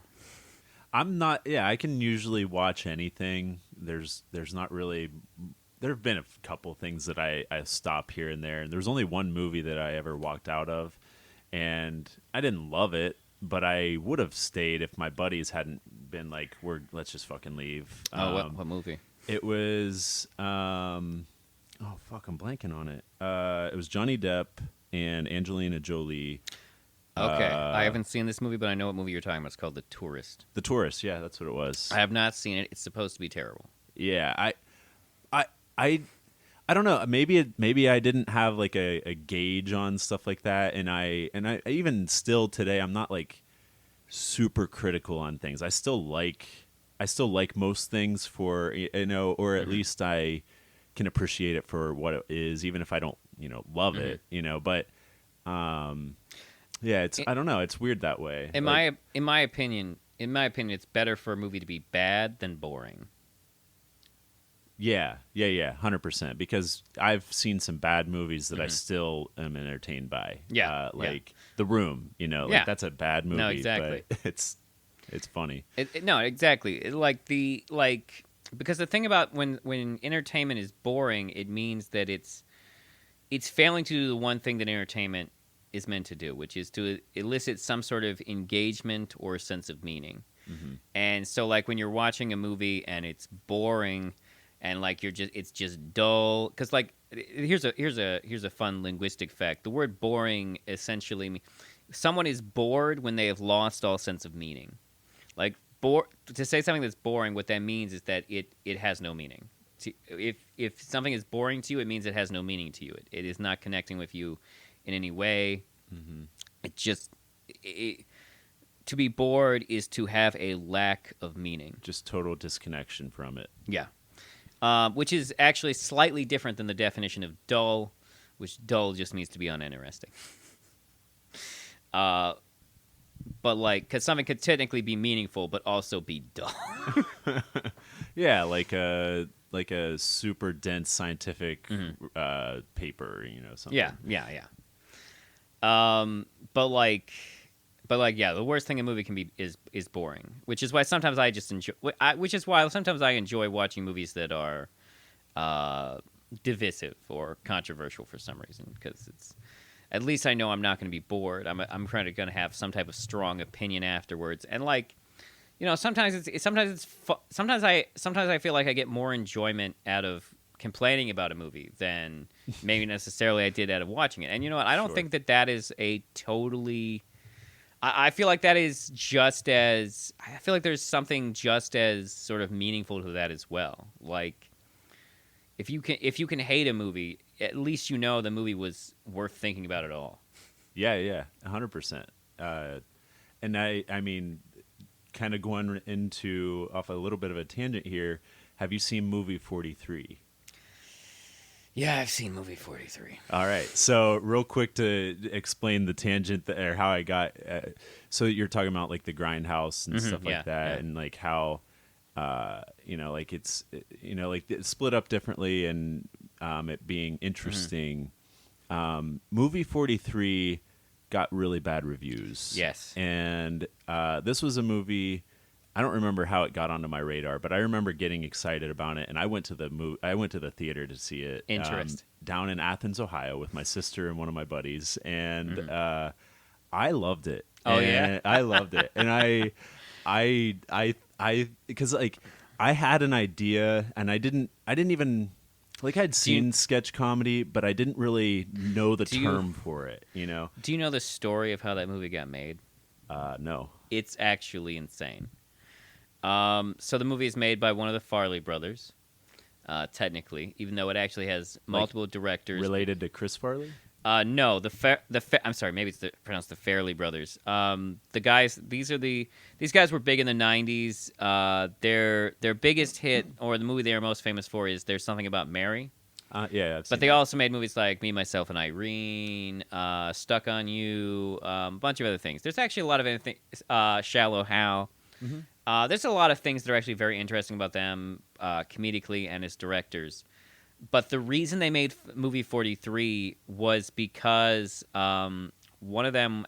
I'm not. Yeah, I can usually watch anything. There's not really. There have been a couple things that I stop here and there, and there's only one movie that I ever walked out of, and I didn't love it, but I would have stayed if my buddies hadn't been like, let's just fucking leave. What movie? It was I'm blanking on it. It was Johnny Depp and Angelina Jolie. Okay, I haven't seen this movie, but I know what movie you're talking about. It's called The Tourist. The Tourist, yeah, that's what it was. I have not seen it. It's supposed to be terrible. Yeah, I don't know. Maybe I didn't have like a gauge on stuff like that, and I even still today I'm not like super critical on things. I still like most things for or at least I can appreciate it for what it is, even if I don't love it. But yeah, it's I don't know. It's weird that way. In my opinion, it's better for a movie to be bad than boring. Yeah, 100%. Because I've seen some bad movies that I still am entertained by. Yeah, like The Room. That's a bad movie. No, exactly. But it's funny. No, exactly. Because the thing about when entertainment is boring, it means that it's failing to do the one thing that entertainment is meant to do, which is to elicit some sort of engagement or sense of meaning. Mm-hmm. And so, like when you're watching a movie and it's boring. And like it's just dull. Because like here's a fun linguistic fact. The word boring essentially means someone is bored when they have lost all sense of meaning. Like to say something that's boring, what that means is that it has no meaning. If something is boring to you, it means it has no meaning to you. It is not connecting with you in any way. Mm-hmm. To be bored is to have a lack of meaning. Just total disconnection from it. Yeah. Which is actually slightly different than the definition of dull, which dull just means to be uninteresting. But like, because something could technically be meaningful, but also be dull. Yeah, like a super dense scientific paper, something. Yeah. But yeah, the worst thing a movie can be is boring, which is why sometimes I just enjoy. Sometimes I enjoy watching movies that are divisive or controversial for some reason, because it's at least I know I'm not going to be bored. I'm kind of going to have some type of strong opinion afterwards, and like sometimes I feel like I get more enjoyment out of complaining about a movie than maybe necessarily I did out of watching it. And you know what? I don't think that is a totally. I feel like that is just as. I feel like there's something just as sort of meaningful to that as well. Like, if you can hate a movie, at least the movie was worth thinking about at all. Yeah, 100%. And I mean, kind of going into off a little bit of a tangent here. Have you seen movie 43? Yeah, I've seen movie 43. All right. So real quick to explain the tangent or how I got. So you're talking about like the grindhouse and stuff like that, and like how like it's like it's split up differently, and it being interesting. Movie 43 got really bad reviews. Yes. And this was a movie. I don't remember how it got onto my radar, but I remember getting excited about it, and I went to the theater to see it. Down in Athens, Ohio, with my sister and one of my buddies, and I loved it. Oh, and yeah? I loved it, and I because like I had an idea, and I didn't even like I'd seen sketch comedy, but I didn't really know the term for it. Do you know the story of how that movie got made? No. It's actually insane. So the movie is made by one of the Farley brothers, technically, even though it actually has multiple directors. Related to Chris Farley? No, I'm sorry, maybe it's pronounced the Fairley brothers. The guys, these guys were big in the '90s. Their biggest hit, or the movie they are most famous for, is "There's Something About Mary." Yeah, but they also made movies like Me, Myself, and Irene, Stuck on You, a bunch of other things. There's actually a lot of anything, Shallow Hal. There's a lot of things that are actually very interesting about them, comedically and as directors. But the reason they made movie 43 was because one of them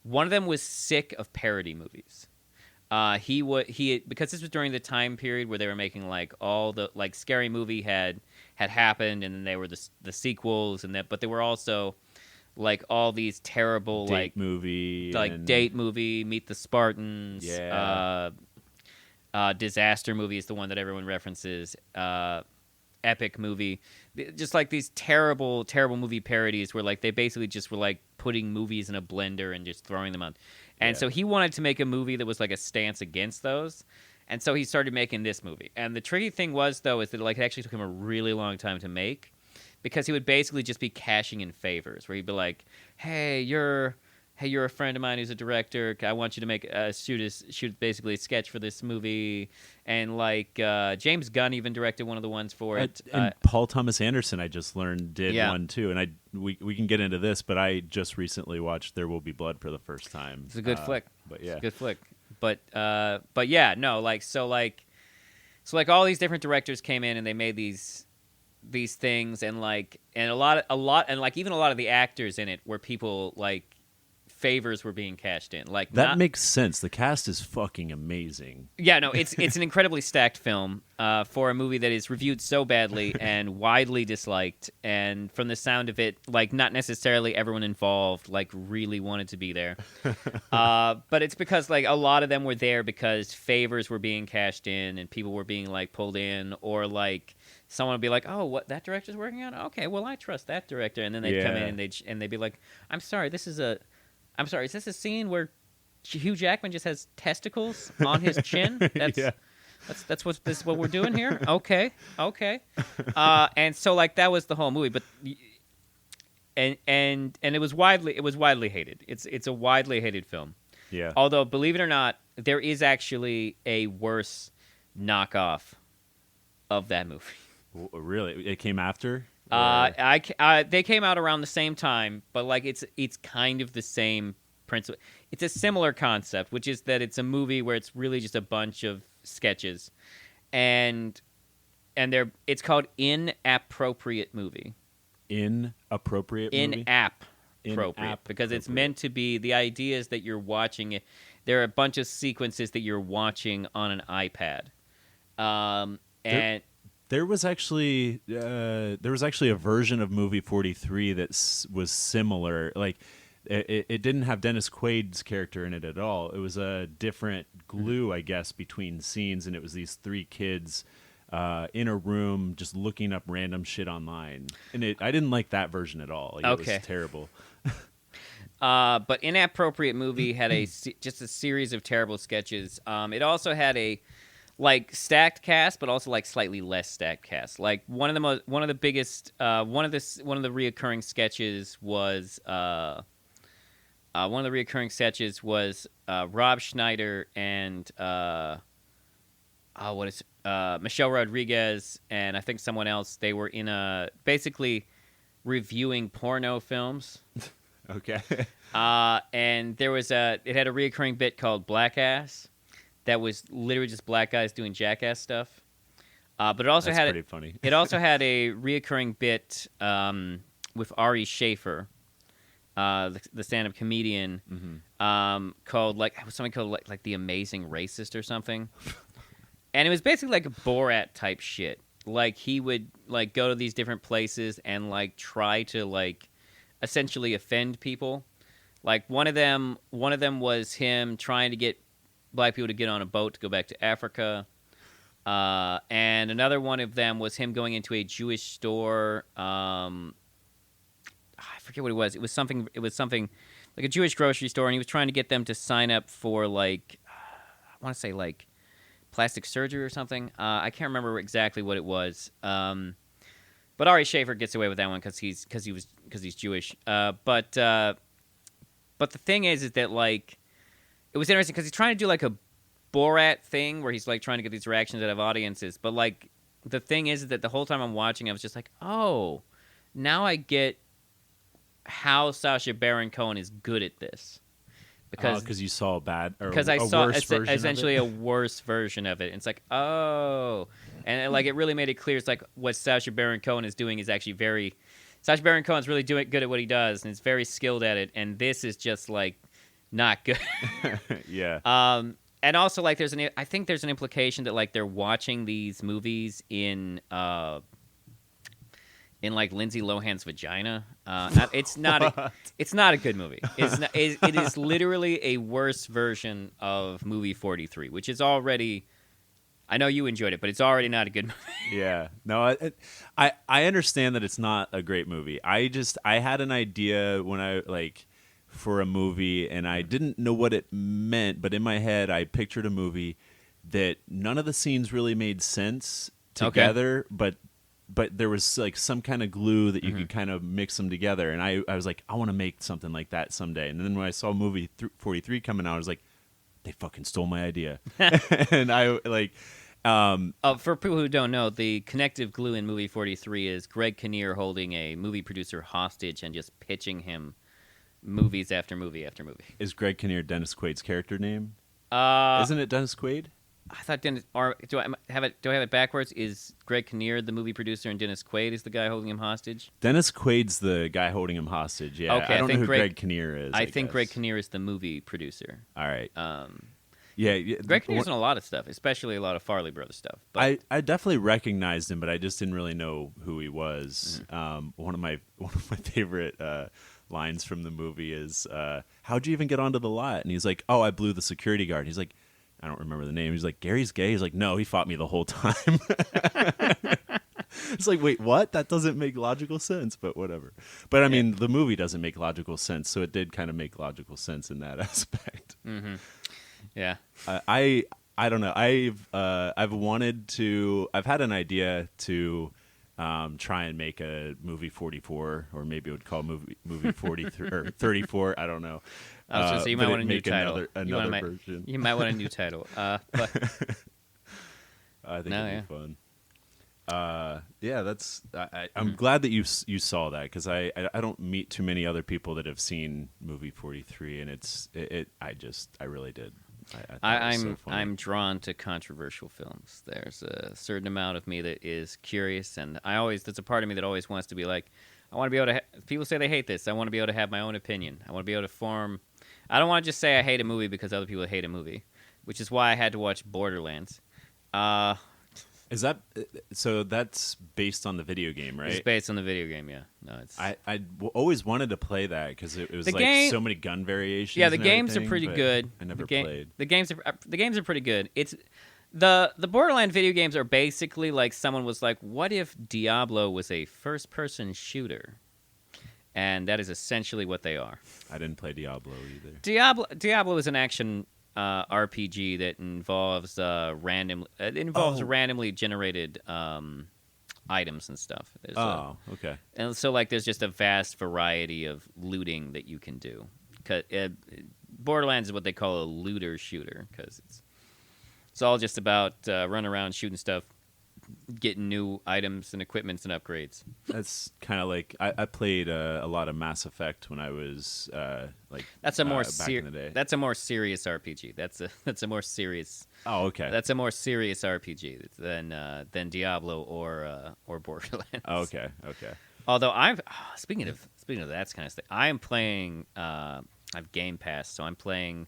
was sick of parody movies. Because this was during the time period where they were making like all the like Scary Movie had happened, and then they were the sequels, but they were also like all these terrible Date movie, Meet the Spartans, Disaster Movie is the one that everyone references. Epic Movie, just like these terrible movie parodies where like they basically just were like putting movies in a blender and just throwing them on. And so he wanted to make a movie that was like a stance against those. And so he started making this movie. And the tricky thing was, though, is that like it actually took him a really long time to make, because he would basically just be cashing in favors, where he'd be like, hey, you're a friend of mine who's a director. I want you to make shoot basically a sketch for this movie. And like James Gunn even directed one of the ones for it. And Paul Thomas Anderson, I just learned, did one too. And we can get into this, but I just recently watched There Will Be Blood for the first time. It's a good flick. But yeah, it's a good flick. But yeah, no, so all these different directors came in and they made these things, and a lot and like even a lot of the actors in it were people like favors were being cashed in. Like that makes sense. The cast is fucking amazing. Yeah, no, it's an incredibly stacked film for a movie that is reviewed so badly and widely disliked. And from the sound of it, like not necessarily everyone involved like really wanted to be there. But it's because like a lot of them were there because favors were being cashed in and people were being like pulled in, or like someone would be like, "Oh, what, that director's working on? Okay, well I trust that director." And then they'd come in and they'd be like, "I'm sorry, is this a scene where Hugh Jackman just has testicles on his chin? That's what we're doing here? Okay. And so like that was the whole movie, but and it was widely hated. It's a widely hated film. Yeah. Although, believe it or not, there is actually a worse knockoff of that movie. Really? It came after? They came out around the same time, but like it's kind of the same principle. It's a similar concept, which is that it's a movie where it's really just a bunch of sketches, and it's called Inappropriate Movie. Inappropriate movie? Inappropriate, because it's meant to be. The idea is that you're watching it. There are a bunch of sequences that you're watching on an iPad, and. There was actually a version of movie 43 that was similar. Like it didn't have Dennis Quaid's character in it at all. It was a different glue, I guess, between scenes, and it was these three kids in a room just looking up random shit online. And I didn't like that version at all. Like, okay. It was terrible. But Inappropriate Movie had just a series of terrible sketches. It also had a like stacked cast, but also like slightly less stacked cast. Like one of the reoccurring sketches was Rob Schneider and Michelle Rodriguez and I think someone else. They were in basically reviewing porno films. Okay. And it had a reoccurring bit called Black Ass. that was literally just black guys doing jackass stuff. But it also That's had pretty funny. it also had a reoccurring bit with Ari Schaefer, the stand-up comedian, called something called like the Amazing Racist or something, and it was basically like a Borat type shit. Like he would like go to these different places and like try to like essentially offend people. Like one of them was him trying to get black people to get on a boat to go back to Africa. And another one of them was him going into a Jewish store. I forget what it was. It was something like a Jewish grocery store, and he was trying to get them to sign up for like, I want to say like plastic surgery or something. I can't remember exactly what it was. But Ari Schaefer gets away with that one because he's Jewish. But the thing is that like it was interesting because he's trying to do like a Borat thing where he's like trying to get these reactions out of audiences, but like the thing is that the whole time I'm watching I was just like, oh, now I get how Sacha Baron Cohen is good at this Because you saw because I saw essentially a worse version of it. And it's like, oh, and like it really made it clear it's like what Sacha Baron Cohen is doing is actually Sacha Baron Cohen's really doing good at what he does and is very skilled at it, and this is just like not good. Yeah. And also, like, I think there's an implication that like they're watching these movies in like Lindsay Lohan's vagina. It's not a good movie. It is literally a worse version of movie 43, which is already. I know you enjoyed it, but it's already not a good movie. Yeah. No, I understand that it's not a great movie. I had an idea when I like. For a movie, and I didn't know what it meant, but in my head I pictured a movie that none of the scenes really made sense together, but there was like some kind of glue that you could kind of mix them together, and I was like, I want to make something like that someday. And then when I saw movie 43 coming out, I was like, they fucking stole my idea. And I like for people who don't know, the connective glue in movie 43 is Greg Kinnear holding a movie producer hostage and just pitching him movies after movie after movie. Is Greg Kinnear Dennis Quaid's character name? Isn't it Dennis Quaid? I thought Dennis. Or do I have it backwards? Is Greg Kinnear the movie producer and Dennis Quaid is the guy holding him hostage? Dennis Quaid's the guy holding him hostage. Yeah. Okay, I don't know who Greg Kinnear is. I think Greg Kinnear is the movie producer. All right. Yeah. Greg Kinnear's in a lot of stuff, especially a lot of Farley Brothers stuff. But I definitely recognized him, but I just didn't really know who he was. One of my favorite lines from the movie is, how'd you even get onto the lot? And he's like, oh, I blew the security guard. He's like, I don't remember the name. He's like, Gary's gay? He's like, no, he fought me the whole time. It's like, wait, what? That doesn't make logical sense, but whatever. But I mean, the movie doesn't make logical sense, so it did kind of make logical sense in that aspect. Mm-hmm. Yeah. I don't know. I've had an idea to try and make a movie 44, or maybe it would call movie 43 or 34. I don't know. So you might want a new title. Another version. You might want a new title. But I think it'd be fun. Yeah, that's. I'm glad that you saw that, because I don't meet too many other people that have seen movie 43, and I really did. I'm drawn to controversial films. There's a certain amount of me that is curious, and there's a part of me that always wants to be like, I want to be able to. People say they hate this. I want to be able to have my own opinion. I want to be able to form. I don't want to just say I hate a movie because other people hate a movie, which is why I had to watch Borderlands. Is that so? That's based on the video game, right? It's based on the video game, yeah. No, it's. I always wanted to play that because it was so many gun variations. Yeah, the games are pretty good. I never played. The games are pretty good. It's the Borderlands video games are basically like someone was like, what if Diablo was a first-person shooter? And that is essentially what they are. I didn't play Diablo either. Diablo is an action RPG that involves randomly generated items and stuff. Okay. And so like there's just a vast variety of looting that you can do. Borderlands is what they call a looter shooter because it's all just about running around shooting stuff getting new items and equipments and upgrades. That's kind of like I played a lot of Mass Effect when I was That's a more back in the day. That's a more serious RPG. That's a more serious. Oh, okay. That's a more serious RPG than Diablo or Borderlands. Oh, okay. Okay. Although speaking of that kind of stuff, I am playing. I've Game Pass, so I'm playing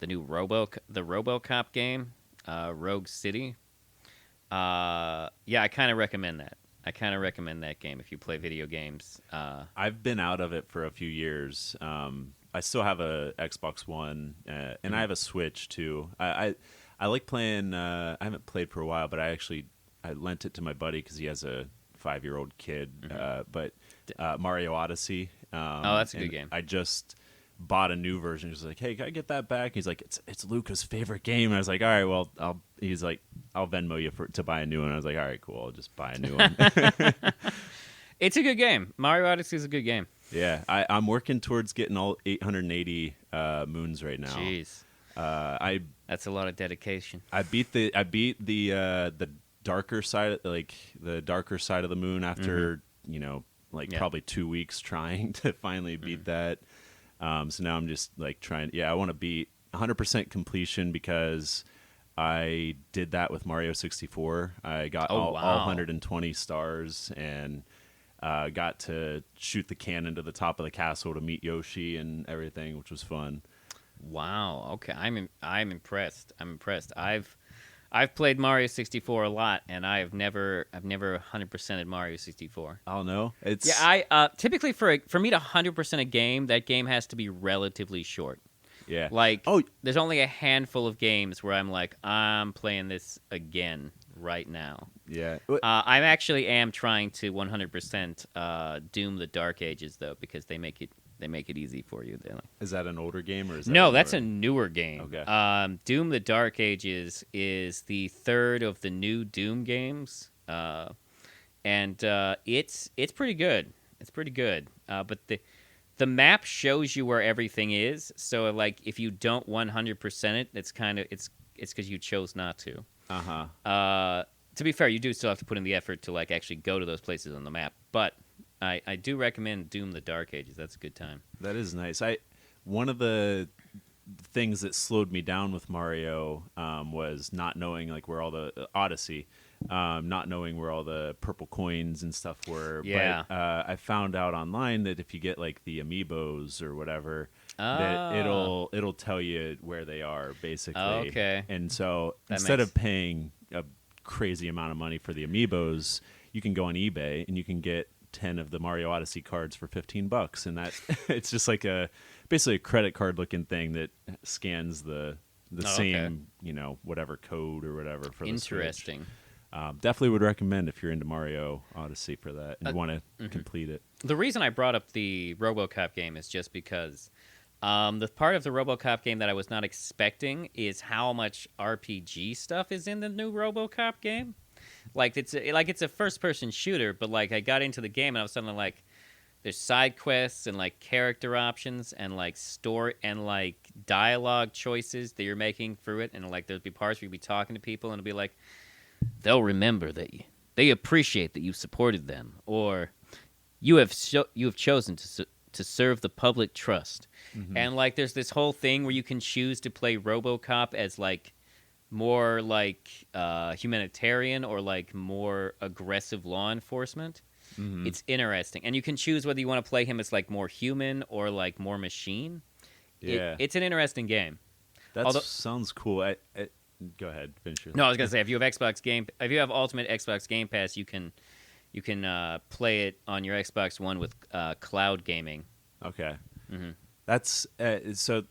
the new RoboCop game, Rogue City. Yeah, I kind of recommend that. I kind of recommend that game if you play video games. I've been out of it for a few years. I still have a Xbox One, and I have a Switch too. I like playing. I haven't played for a while, but I lent it to my buddy because he has a 5-year-old kid. But Mario Odyssey. Oh, that's a good game. I just bought a new version. He's like, "Hey, can I get that back?" He's like, "It's Luca's favorite game." And I was like, "All right, well, He's like, "I'll Venmo you to buy a new one." I was like, "All right, cool. I'll just buy a new one." It's a good game. Mario Odyssey is a good game. Yeah, I'm working towards getting all 880 moons right now. Jeez, that's a lot of dedication. I beat the darker side, like the darker side of the moon after probably 2 weeks trying to finally beat that. So now I'm just like trying. Yeah, I want to beat 100% completion because I did that with Mario 64. I got all 120 stars and got to shoot the cannon to the top of the castle to meet Yoshi and everything, which was fun. Wow. Okay, I'm impressed. I'm impressed. I've played Mario 64 a lot, and I've never 100%ed Mario 64. Oh no, it's I typically for me to 100% a game, that game has to be relatively short. Yeah. Like, there's only a handful of games where I'm like, I'm playing this again right now. Yeah. I actually am trying to 100% Doom the Dark Ages though, because they make it easy for you. Is that an older game or is that No, that's a newer game. Okay. Doom the Dark Ages is the third of the new Doom games, and it's pretty good. It's pretty good. But the map shows you where everything is. So like if you don't 100% it, it's because you chose not to. To be fair, you do still have to put in the effort to like actually go to those places on the map. But I do recommend Doom the Dark Ages. That's a good time. That is nice. One of the things that slowed me down with Mario was not knowing like where all the Odyssey, not knowing where all the purple coins and stuff were. Yeah. But I found out online that if you get like the amiibos or whatever, that it'll tell you where they are basically. Okay. And so instead of paying a crazy amount of money for the amiibos, you can go on eBay and you can get 10 of the Mario Odyssey cards for $15, and that it's just like basically a credit card looking thing that scans the same whatever code or whatever for the Switch. Interesting. Definitely would recommend if you're into Mario Odyssey for that and want to complete it. The reason I brought up the RoboCop game is just because the part of the RoboCop game that I was not expecting is how much RPG stuff is in the new RoboCop game. Like it's a first-person shooter, but like I got into the game and I was suddenly like, there's side quests and like character options and like story and like dialogue choices that you're making through it, and like there'll be parts where you'll be talking to people and it'll be like, they'll remember that they appreciate that you supported them, or you have chosen to serve the public trust, and like there's this whole thing where you can choose to play RoboCop as like more like humanitarian or like more aggressive law enforcement. It's interesting, and you can choose whether you want to play him as like more human or like more machine. Yeah, it's an interesting game. Sounds cool. Go ahead, finish your. No, I was gonna say if you have Ultimate Xbox Game Pass, you can play it on your Xbox One with cloud gaming. Okay, that's so.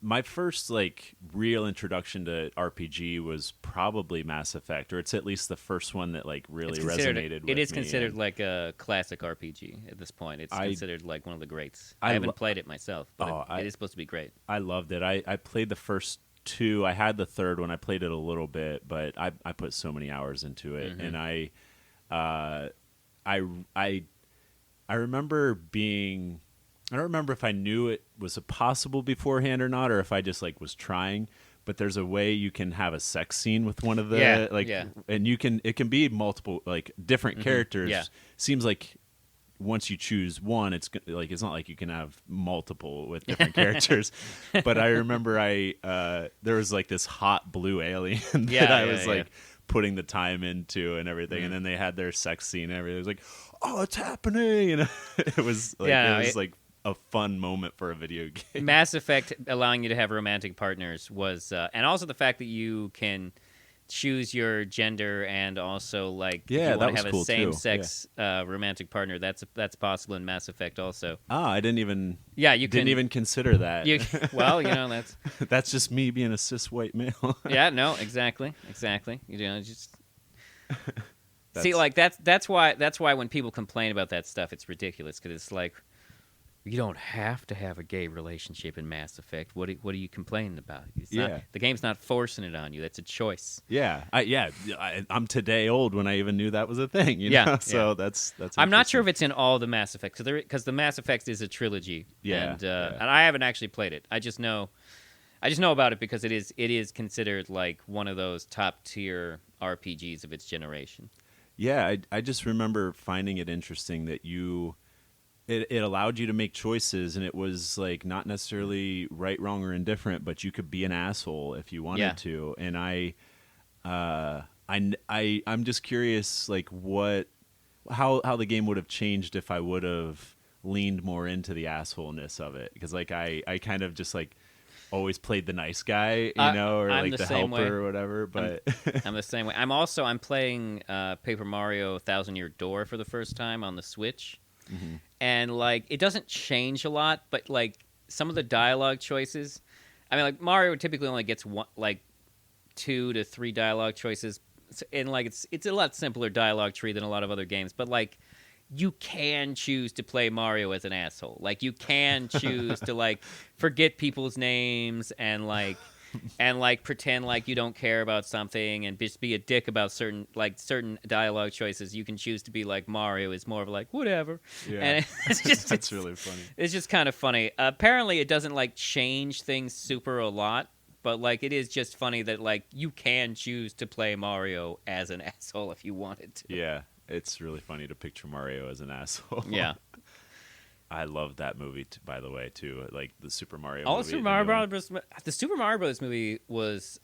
My first like real introduction to RPG was probably Mass Effect, or it's at least the first one that like really resonated with me. It is considered like a classic RPG at this point. It's considered like one of the greats. I haven't played it myself, but it is supposed to be great. I loved it. I played the first two. I had the third one. I played it a little bit, but I put so many hours into it, and I remember being. I don't remember if I knew it was possible beforehand or not, or if I just like was trying. but there's a way you can have a sex scene with one of the and it can be multiple like different characters. Yeah. Seems like once you choose one, it's like it's not like you can have multiple with different characters. But I remember there was like this hot blue alien that I was like putting the time into and everything, and then they had their sex scene and everything. It was like, oh, it's happening, and it was like like a fun moment for a video game. Mass Effect allowing you to have romantic partners was, and also the fact that you can choose your gender and also like if you want to have cool a same-sex romantic partner. That's possible in Mass Effect also. I didn't even you didn't even consider that. Well, that's that's just me being a cis white male. Yeah, no, exactly. Just see, like that's why when people complain about that stuff, it's ridiculous because it's like, you don't have to have a gay relationship in Mass Effect. What are you complaining about? The game's not forcing it on you. That's a choice. Yeah, I'm today old when I even knew that was a thing. You know? So that's. I'm not sure if it's in all the Mass Effects because the Mass Effect is a trilogy. And I haven't actually played it. I just know about it because it is considered like one of those top tier RPGs of its generation. Yeah, I just remember finding it interesting that it allowed you to make choices, and it was like not necessarily right, wrong, or indifferent, but you could be an asshole if you wanted to. And I'm just curious, like how the game would have changed if I would have leaned more into the assholeness of it, because like I kind of just like always played the nice guy, or I'm like the helper or whatever. But I'm the same way. I'm playing Paper Mario Thousand Year Door for the first time on the Switch. Mm-hmm. And like it doesn't change a lot, but like some of the dialogue choices, I mean, like Mario typically only gets 2 to 3 dialogue choices, and like it's a lot simpler dialogue tree than a lot of other games. But like you can choose to play Mario as an asshole. Like you can choose to like forget people's names and like pretend like you don't care about something and just be a dick about certain dialogue choices. You can choose to be like Mario is more of like whatever. Yeah. And it's just that's really funny. It's just kind of funny. Apparently it doesn't like change things super a lot, but like it is just funny that like you can choose to play Mario as an asshole if you wanted to. Yeah, it's really funny to picture Mario as an asshole. Yeah. I love that movie, by the way, too. Like the Super Mario movie. The Super Mario Brothers movie was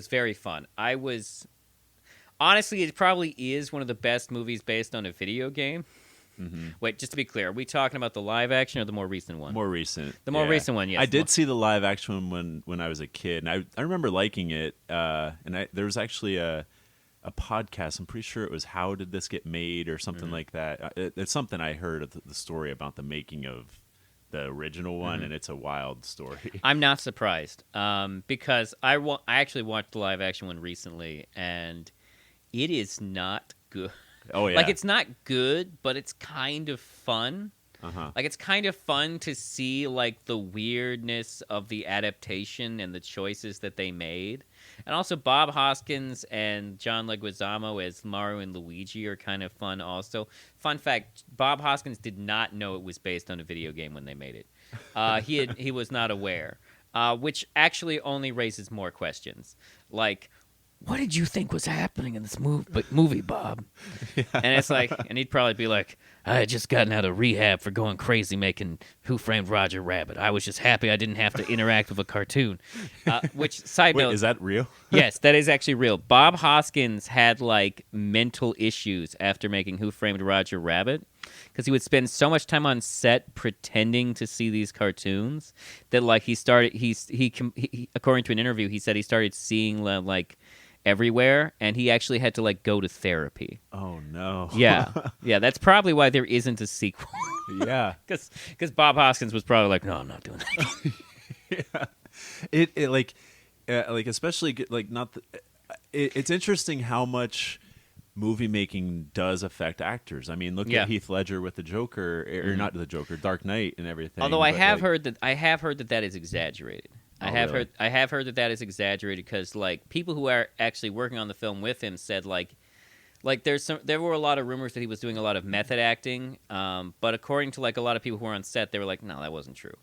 very fun. Honestly, it probably is one of the best movies based on a video game. Mm-hmm. Wait, just to be clear, are we talking about the live action or the more recent one? More recent. The more recent one, yes. I did see the live action one when I was a kid, and I remember liking it. And there was actually a podcast. I'm pretty sure it was How Did This Get Made or something like that. It's something I heard of the story about the making of the original one, and it's a wild story. I'm not surprised because I actually watched the live action one recently, and it is not good. Oh yeah, like it's not good, but it's kind of fun. Uh-huh. Like it's kind of fun to see like the weirdness of the adaptation and the choices that they made. And also Bob Hoskins and John Leguizamo as Mario and Luigi are kind of fun also. Fun fact, Bob Hoskins did not know it was based on a video game when they made it. He was not aware, which actually only raises more questions. Like, what did you think was happening in this movie, Bob? Yeah. And it's like, and he'd probably be like, I had just gotten out of rehab for going crazy making Who Framed Roger Rabbit. I was just happy I didn't have to interact with a cartoon. Which, side note... is that real? Yes, that is actually real. Bob Hoskins had, like, mental issues after making Who Framed Roger Rabbit because he would spend so much time on set pretending to see these cartoons that, like, he according to an interview, he said he started seeing, like... everywhere, and he actually had to like go to therapy. Oh no. Yeah, that's probably why there isn't a sequel. Yeah, because Bob Hoskins was probably like, no, I'm not doing that. Yeah, it like especially like not. It's interesting how much movie making does affect actors. I mean, look at Heath Ledger with the Joker, or not the Joker, Dark Knight, and everything. Although I have heard that is exaggerated. I have heard that is exaggerated because like people who are actually working on the film with him said like there were a lot of rumors that he was doing a lot of method acting, but according to like a lot of people who were on set, they were like, no, that wasn't true.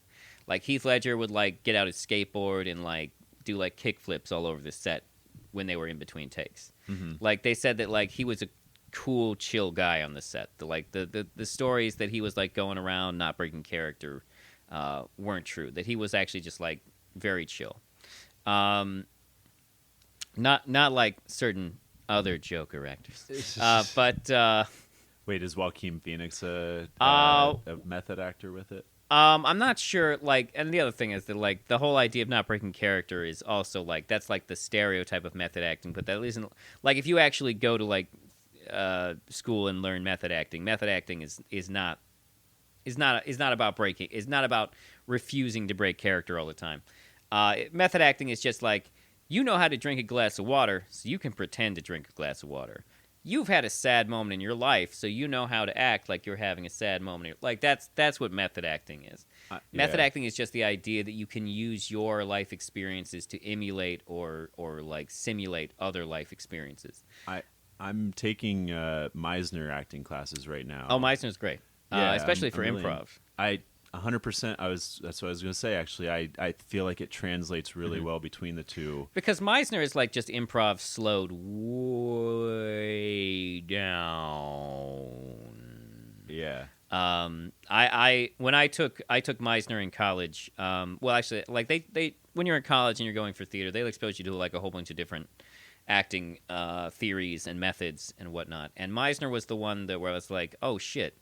Like Heath Ledger would like get out his skateboard and like do like kick flips all over the set when they were in between takes. Mm-hmm. Like they said that like he was a cool, chill guy on the set. The stories that he was like going around not breaking character weren't true. That he was actually just like very chill. Not like certain other Joker actors. But wait, is Joaquin Phoenix a method actor with it? I'm not sure. Like, and the other thing is that like the whole idea of not breaking character is also like that's like the stereotype of method acting. But that isn't like if you actually go to like school and learn method acting. Method acting is not about breaking. Is not about refusing to break character all the time. Method acting is just like you know how to drink a glass of water, so you can pretend to drink a glass of water. You've had a sad moment in your life, so you know how to act like you're having a sad moment. Like that's what method acting is. Method acting is just the idea that you can use your life experiences to emulate or like simulate other life experiences. I'm taking Meisner acting classes right now. Oh, Meisner's great, especially for improv. 100%. That's what I was going to say. Actually, I feel like it translates really well between the two. Because Meisner is like just improv slowed way down. Yeah. I when I took Meisner in college. Well, actually, like they when you're in college and you're going for theater, they'll expose you to like a whole bunch of different acting theories and methods and whatnot. And Meisner was the one where I was like, oh shit.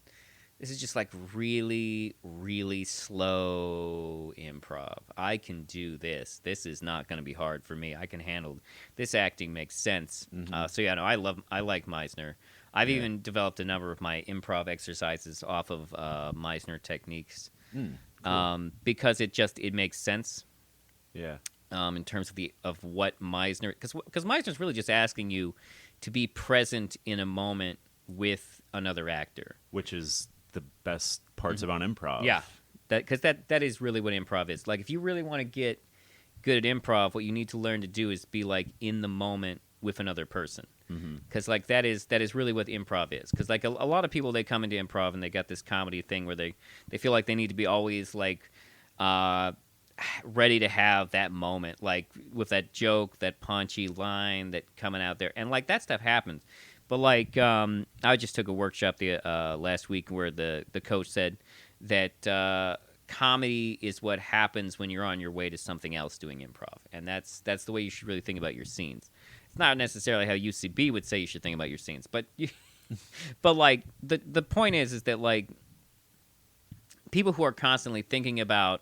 This is just like really, really slow improv. I can do this. This is not going to be hard for me. I can handle this. Acting makes sense. Mm-hmm. So yeah, no, I like Meisner. I've even developed a number of my improv exercises off of Meisner techniques Cool. because it makes sense. Yeah. In terms of what Meisner, because Meisner's really just asking you to be present in a moment with another actor, which is the best parts about improv. Yeah, because that is really what improv is. Like, if you really want to get good at improv, what you need to learn to do is be like in the moment with another person. Because like that is really what improv is. Because like a lot of people, they come into improv and they got this comedy thing where they feel like they need to be always like ready to have that moment, like with that joke, that punchy line that coming out there, and like that stuff happens. But like, I just took a workshop last week where the coach said that comedy is what happens when you're on your way to something else doing improv, and that's the way you should really think about your scenes. It's not necessarily how UCB would say you should think about your scenes, but but like the point is that like people who are constantly thinking about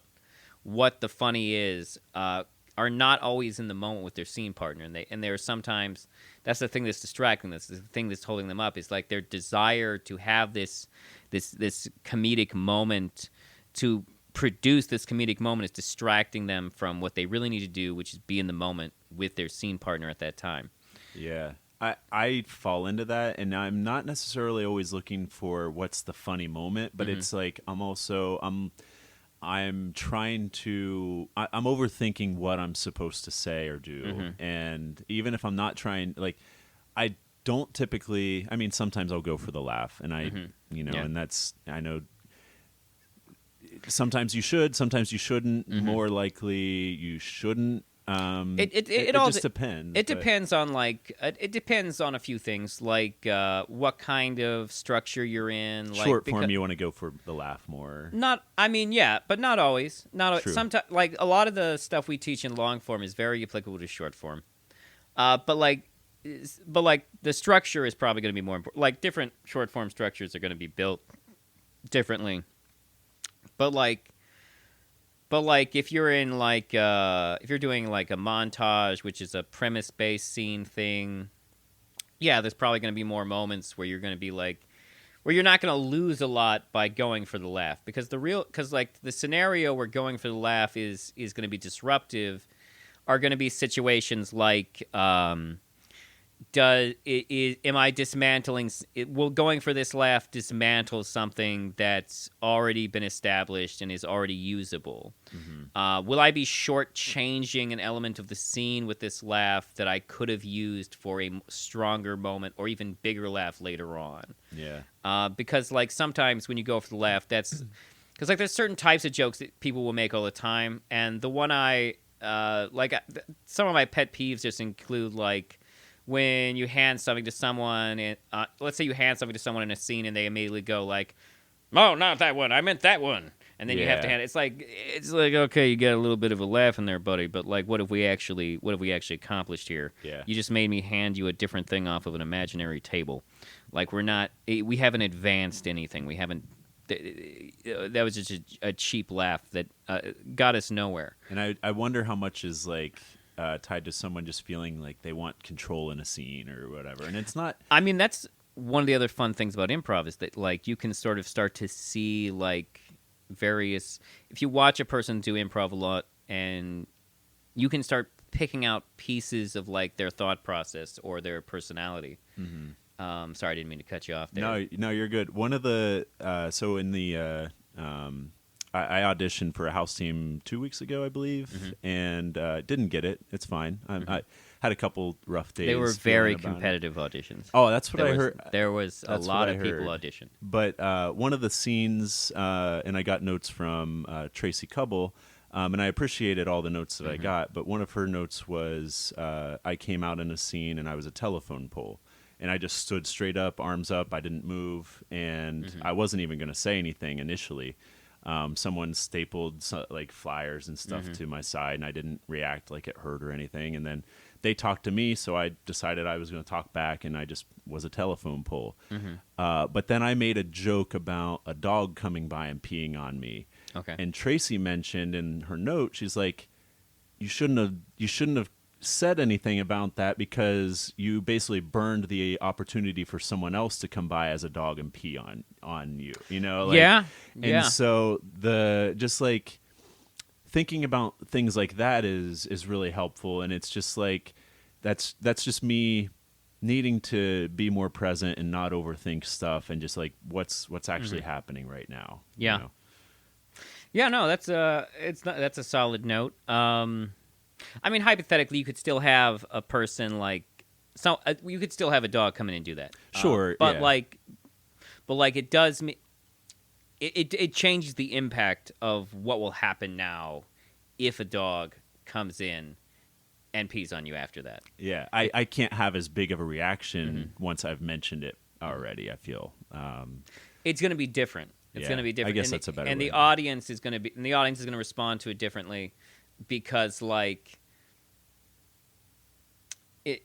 what the funny is are not always in the moment with their scene partner, and there are sometimes that's the thing that's distracting. That's the thing that's holding them up. Is like their desire to have this comedic moment, to produce this comedic moment, is distracting them from what they really need to do, which is be in the moment with their scene partner at that time. Yeah. I fall into that, and I'm not necessarily always looking for what's the funny moment, but it's like I'm trying to I'm overthinking what I'm supposed to say or do. And even if I'm not trying, like, I don't typically, I mean, sometimes I'll go for the laugh, and and that's, I know sometimes you should, sometimes you shouldn't. More likely you shouldn't. It all just depends. It depends on like it depends on a few things, like what kind of structure you're in. Short form, you want to go for the laugh more. Not, I mean, yeah, but not always. Not sometimes. Like a lot of the stuff we teach in long form is very applicable to short form. But like the structure is probably going to be more important. Like different short form structures are going to be built differently. But like if you're in like if you're doing like a montage, which is a premise-based scene thing, yeah, there's probably going to be more moments where you're going to be like, where you're not going to lose a lot by going for the laugh, because like the scenario where going for the laugh is going to be disruptive are going to be situations like am I dismantling? Will going for this laugh dismantle something that's already been established and is already usable? Will I be shortchanging an element of the scene with this laugh that I could have used for a stronger moment or even bigger laugh later on? Yeah. Because like sometimes when you go for the laugh, that's because like there's certain types of jokes that people will make all the time, and the one I some of my pet peeves just include like when you hand something to someone, and let's say you hand something to someone in a scene, and they immediately go like, "Oh, not that one. I meant that one." And then you have to hand it. It's like okay, you get a little bit of a laugh in there, buddy. But like, what have we actually accomplished here? Yeah. You just made me hand you a different thing off of an imaginary table. Like we haven't advanced anything. We haven't. That was just a cheap laugh that got us nowhere. And I wonder how much is like tied to someone just feeling like they want control in a scene or whatever. And it's not. I mean, that's one of the other fun things about improv is that like you can sort of start to see like various. If you watch a person do improv a lot, and you can start picking out pieces of like their thought process or their personality. Mm-hmm. Sorry, I didn't mean to cut you off there. No, you're good. One of the so in the I auditioned for a house team 2 weeks ago, I believe, Mm-hmm. and didn't get it. It's fine. I had a couple rough days. They were very feeling about competitive auditions. Oh, that's what I heard. There was a That's lot what of I people heard. audition. But one of the scenes, and I got notes from Tracy Cubble, and I appreciated all the notes that I got. But one of her notes was I came out in a scene and I was a telephone pole. And I just stood straight up, arms up. I didn't move, and I wasn't even going to say anything initially. Someone stapled like flyers and stuff to my side, and I didn't react like it hurt or anything. And then they talked to me, so I decided I was going to talk back, and I just was a telephone pole. But then I made a joke about a dog coming by and peeing on me. Okay. And Tracy mentioned in her note, she's like, you shouldn't have said anything about that because you basically burned the opportunity for someone else to come by as a dog and pee on you, you know? Like, yeah. And so just like thinking about things like that is really helpful. And it's just like, that's just me needing to be more present and not overthink stuff and just like what's actually happening right now. Yeah. You know? Yeah, no, that's a solid note. I mean, hypothetically, you could still have a person like you could still have a dog come in and do that. Sure, but yeah. like it does it changes the impact of what will happen now if a dog comes in and pees on you after that. Yeah, I can't have as big of a reaction once I've mentioned it already, I feel. It's going to be different. It's Yeah, going to be different. I guess that's a better and way. the audience is going to respond to it differently because like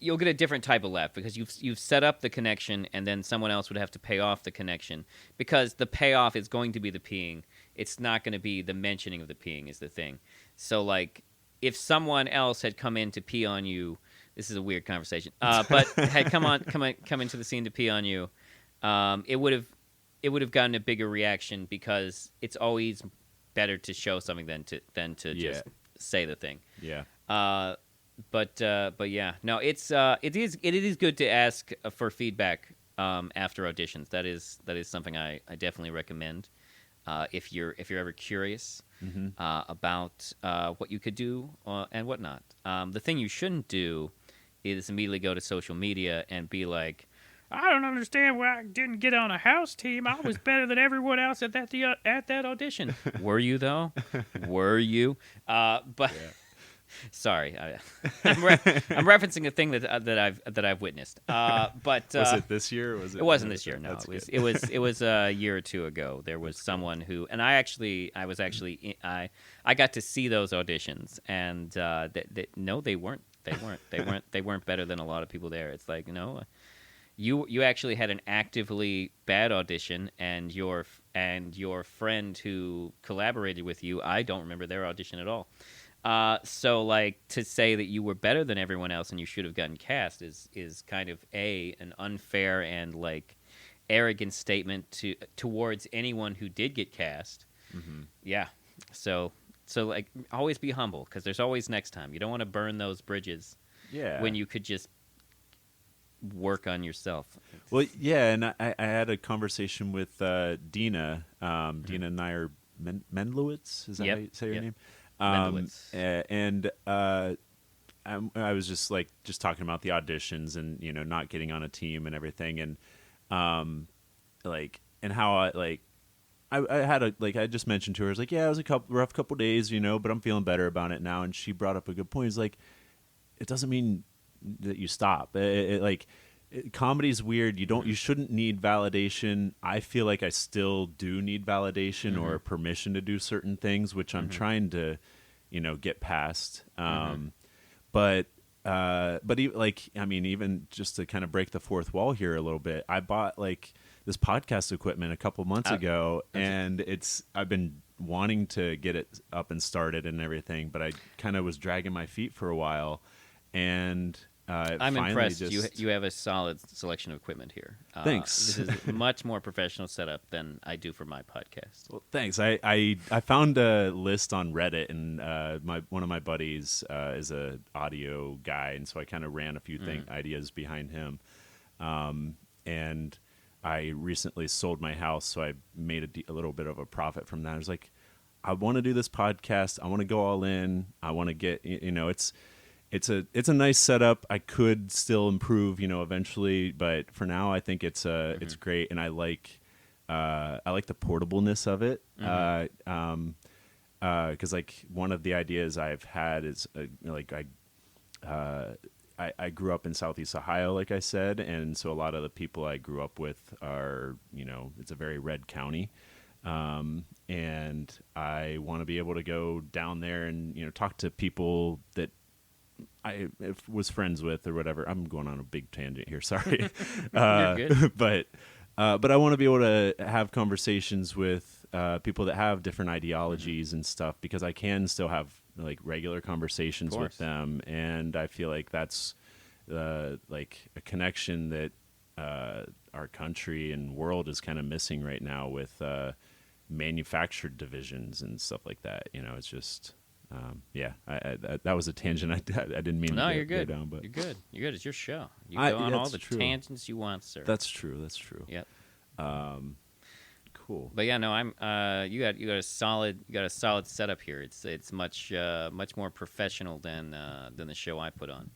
you'll get a different type of laugh because you've set up the connection and then someone else would have to pay off the connection because the payoff is going to be the peeing. It's not going to be the mentioning of the peeing is the thing. So like if someone else had come in to pee on you, this is a weird conversation, but had come into the scene to pee on you, it would have gotten a bigger reaction because it's always better to show something than to just say the thing. Yeah. But yeah, no, it is good to ask for feedback after auditions. That is something I definitely recommend if you're ever curious about what you could do and whatnot. The thing you shouldn't do is immediately go to social media and be like, I don't understand why I didn't get on a house team. I was better than everyone else at that audition. Were you though? Were you? But. Yeah. Sorry, I'm referencing a thing that I've witnessed. But was it this year? Or was it? It wasn't this year. No, That's it was a year or two ago. There was someone who, and I got to see those auditions, and no, they weren't better than a lot of people there. It's like you actually had an actively bad audition, and your friend who collaborated with you, I don't remember their audition at all. So like to say that you were better than everyone else and you should have gotten cast is kind of an unfair and like arrogant statement towards anyone who did get cast. Mm-hmm. Yeah. So like always be humble because there's always next time. You don't want to burn those bridges. Yeah. When you could just work on yourself. Well, yeah, and I had a conversation with Dina. Dina Nair Mendlowitz. Is that how you say your name? And I was just talking about the auditions and not getting on a team and everything and and how I had I just mentioned to her, I was like, yeah, it was a rough couple days, but I'm feeling better about it now. And she brought up a good point. It's like, it doesn't mean that you stop. Comedy's weird. You shouldn't need validation. I feel like I still do need validation or permission to do certain things, which I'm trying to, get past. Even just to kind of break the fourth wall here a little bit, I bought this podcast equipment a couple months ago, and I've been wanting to get it up and started and everything, but I kind of was dragging my feet for a while, and I'm impressed. You have a solid selection of equipment here. Thanks. This is a much more professional setup than I do for my podcast. Well, thanks. I found a list on Reddit, and one of my buddies is a audio guy, and so I kind of ran a few ideas behind him. And I recently sold my house, so I made a little bit of a profit from that. I was like, I want to do this podcast. I want to go all in. I want to get, it's a nice setup. I could still improve, eventually, but for now, I think it's great, and I like the portableness of it. Because one of the ideas I've had is I grew up in Southeast Ohio, like I said, and so a lot of the people I grew up with are, it's a very red county. And I want to be able to go down there and, talk to people that I was friends with or whatever. I'm going on a big tangent here. Sorry. You're good. But I want to be able to have conversations with people that have different ideologies and stuff, because I can still have regular conversations with them. And I feel like that's a connection that our country and world is kind of missing right now with manufactured divisions and stuff like that. It's just... that was a tangent. I didn't mean to go down, but you're good. You're good. It's your show. You go on all the tangents you want, sir. That's true. Yep. Cool. But yeah, no, I'm. You got a solid setup here. It's much more professional than the show I put on.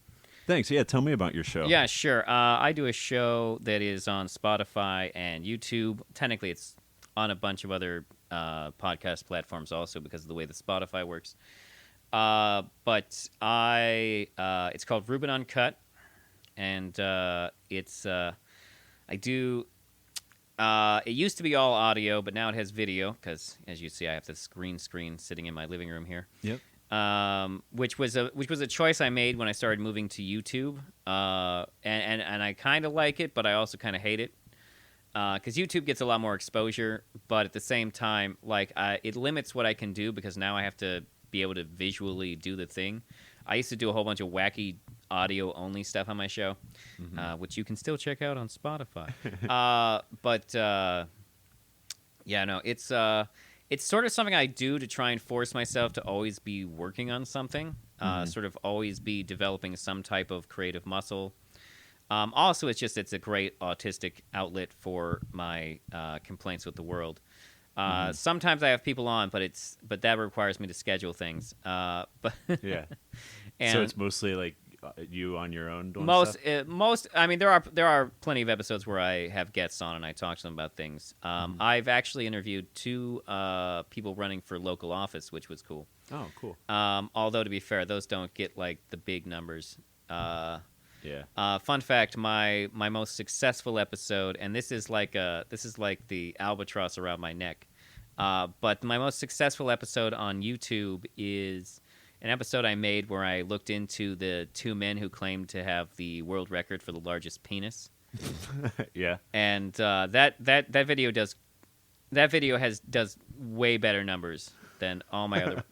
Thanks. Yeah, tell me about your show. Yeah, sure. I do a show that is on Spotify and YouTube. Technically, it's on a bunch of other podcast platforms also, because of the way the Spotify works. But it's called Ruben Uncut, and I do. It used to be all audio, but now it has video, because as you see, I have this green screen sitting in my living room here. Yep. Which was a choice I made when I started moving to YouTube. And I kind of like it, but I also kind of hate it. Because YouTube gets a lot more exposure, but at the same time, it limits what I can do, because now I have to be able to visually do the thing. I used to do a whole bunch of wacky audio-only stuff on my show, which you can still check out on Spotify. It's sort of something I do to try and force myself to always be working on something, sort of always be developing some type of creative muscle. Also, it's a great autistic outlet for my complaints with the world. Sometimes I have people on, but that requires me to schedule things. Yeah. So it's mostly you on your own doing stuff? I mean, there are plenty of episodes where I have guests on and I talk to them about things. I've actually interviewed 2 people running for local office, which was cool. Oh, cool. Although, to be fair, those don't get the big numbers. Yeah. Fun fact: my most successful episode, and this is like the albatross around my neck. But my most successful episode on YouTube is an episode I made where I looked into the 2 men who claimed to have the world record for the largest penis. Yeah. And that video does way better numbers than all my other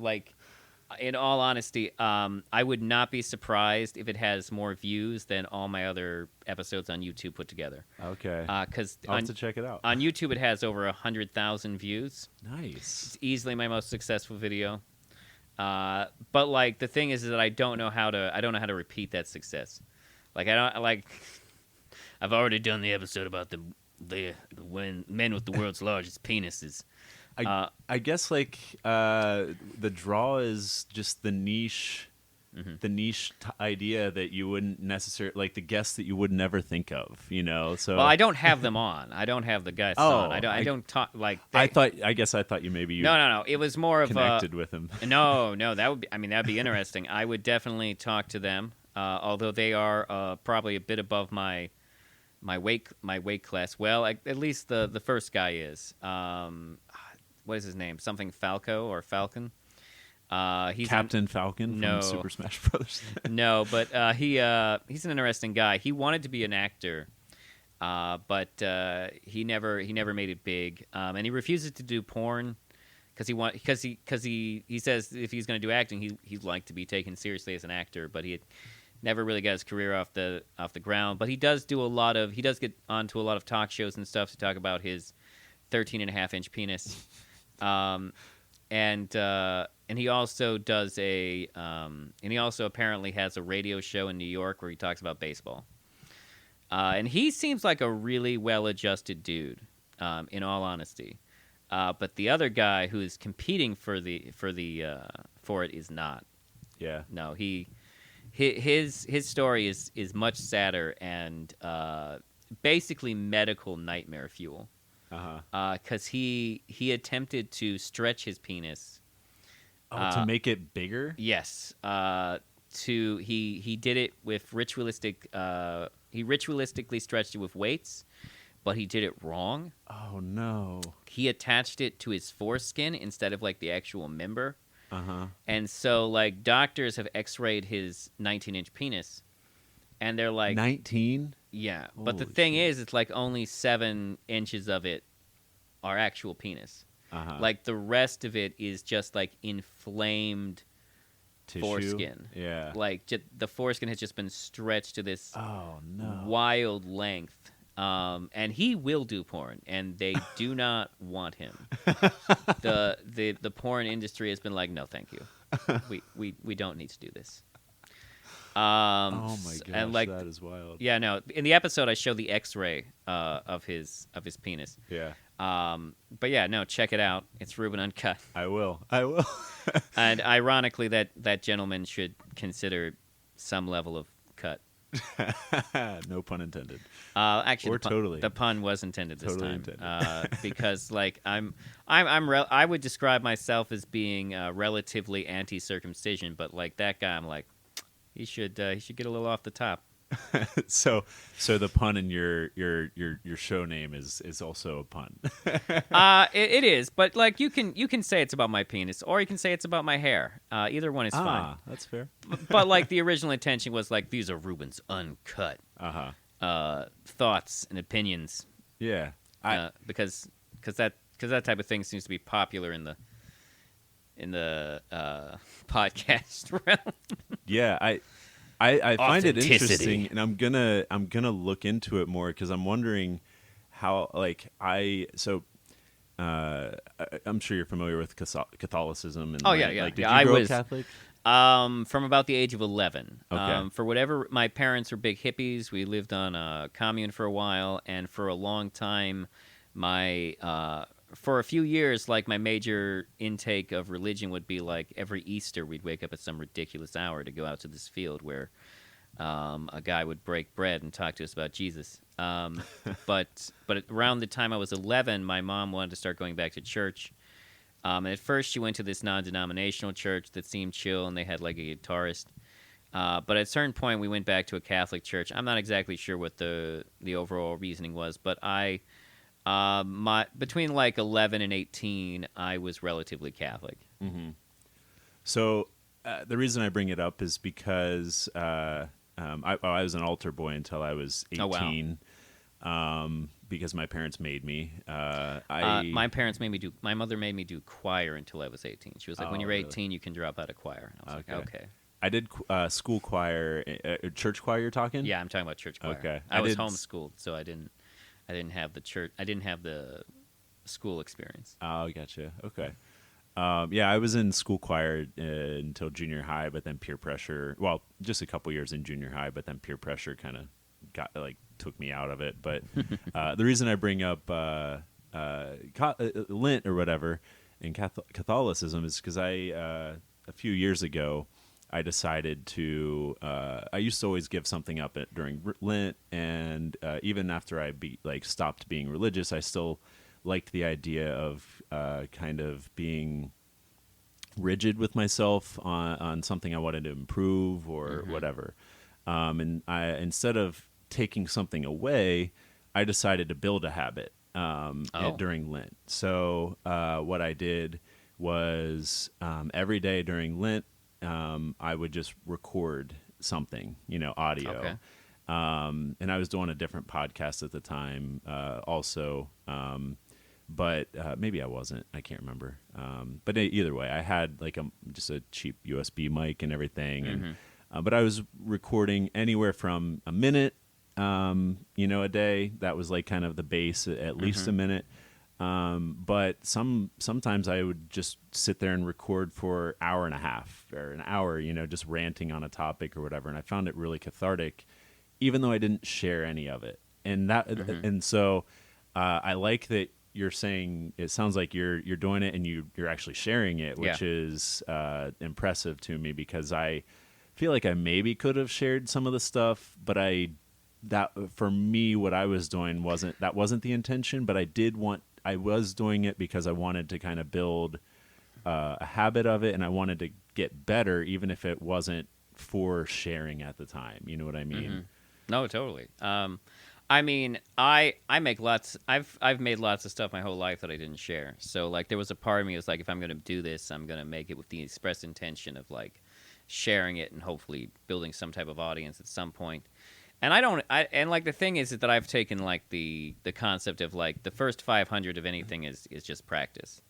in all honesty, I would not be surprised if it has more views than all my other episodes on YouTube put together. Okay. Because I'll have to check it out. On YouTube, it has over 100,000 views. Nice. It's easily my most successful video. But the thing is that I don't know how to repeat that success. I've already done the episode about the men with the world's largest penises. I guess the draw is just the niche the niche idea that you wouldn't necessarily like the guests that you would never think of, So Well, I don't have them on. I don't have the guests on. I don't talk like I guess I thought you maybe you No. It was more of connected with them. No, that would be. I mean, that'd be interesting. I would definitely talk to them, although they are probably a bit above my weight class. Well, at least the first guy is. What is his name? Something Falco or Falcon. He's Captain Falcon from Super Smash Brothers. No, but he's an interesting guy. He wanted to be an actor, but he never made it big, and he refuses to do porn because he says if he's going to do acting, he'd like to be taken seriously as an actor, but he never really got his career off the ground. But he does get onto a lot of talk shows and stuff to talk about his 13.5-inch penis. And he also does and he also apparently has a radio show in New York where he talks about baseball. And he seems like a really well-adjusted dude, in all honesty. But the other guy who is competing for it is not. Yeah. No, his story is much sadder and basically medical nightmare fuel. Because he attempted to stretch his penis. To make it bigger? Yes. He did it with ritualistic. He ritualistically stretched it with weights, but he did it wrong. Oh no! He attached it to his foreskin instead of like the actual member. And so like doctors have X-rayed his 19-inch penis, and they're like 19. Yeah, but the thing is, it's like only 7 inches of it are actual penis. Like the rest of it is just like inflamed Tissue? Foreskin. Yeah. Like the foreskin has just been stretched to this no wild length. And he will do porn, and they do not want him. The porn industry has been like, no, thank you. We don't need to do this. Oh my gosh, and like, that is wild. Yeah, no. In the episode, I show the X-ray of his penis. Yeah. But yeah, no, check it out. It's Ruben Uncut. I will. And ironically, that gentleman should consider some level of cut. No pun intended. Actually, totally. The pun was intended this Totally time. intended. Because like I would describe myself as being relatively anti-circumcision, but like that guy, I'm like, he should get a little off the top. So the pun in your show name is also a pun. It is, but like you can say it's about my penis, or you can say it's about my hair. Either one is fine. That's fair. But like the original intention was like, these are Ruben's uncut thoughts and opinions. Yeah, because that type of thing seems to be popular in the podcast realm. Yeah, I find it interesting, and I'm gonna look into it more because I'm wondering how I'm sure you're familiar with Catholicism. And yeah. Like, did I you grow was up Catholic? From about the age of 11. Okay. For whatever, my parents were big hippies. We lived on a commune for a while, and for a long time, for a few years, like my major intake of religion would be like every Easter we'd wake up at some ridiculous hour to go out to this field where a guy would break bread and talk to us about Jesus. But around the time I was 11, my mom wanted to start going back to church. And at first, she went to this non-denominational church that seemed chill, and they had like a guitarist. But at a certain point, we went back to a Catholic church. I'm not exactly sure what the overall reasoning was, but between like 11 and 18, I was relatively Catholic. Mm-hmm. So the reason I bring it up is because I was an altar boy until I was 18. Oh, wow. Because my parents made me. My mother made me do choir until I was 18. She was like, when you're 18, really? you can drop out of choir. And I was like, okay. I did school choir, church choir. You're talking? Yeah, I'm talking about church choir. Okay. I was homeschooled, so I didn't have the church. I didn't have the school experience. Oh, gotcha. Okay. Yeah, I was in school choir until junior high, but then peer pressure. Well, just a couple years in junior high, but then peer pressure kind of took me out of it. But the reason I bring up Lent or whatever in Catholicism is because a few years ago I decided to. I used to always give something up during Lent, and even after I stopped being religious, I still liked the idea of kind of being rigid with myself on something I wanted to improve or whatever. And I, instead of taking something away, I decided to build a habit during Lent. So what I did was every day during Lent, I would just record something, audio. Okay. And I was doing a different podcast at the time also. But maybe I wasn't. I can't remember. But either way, I had like just a cheap USB mic and everything. And but I was recording anywhere from a minute, a day. That was like kind of the base, at least a minute. But sometimes I would just sit there and record for an hour and a half or an hour, just ranting on a topic or whatever. And I found it really cathartic, even though I didn't share any of it. And and so I like that you're saying. It sounds like you're doing it and you're actually sharing it, which is impressive to me, because I feel like I maybe could have shared some of the stuff, but that for me, what I was doing wasn't the intention. But I was doing it because I wanted to kind of build a habit of it, and I wanted to get better, even if it wasn't for sharing at the time. You know what I mean? No, totally. I mean, I make lots. I've made lots of stuff my whole life that I didn't share. So like, there was a part of me that was like, if I'm going to do this, I'm going to make it with the express intention of like sharing it and hopefully building some type of audience at some point. And and like the thing is that I've taken like the concept of like the first 500 of anything is just practice.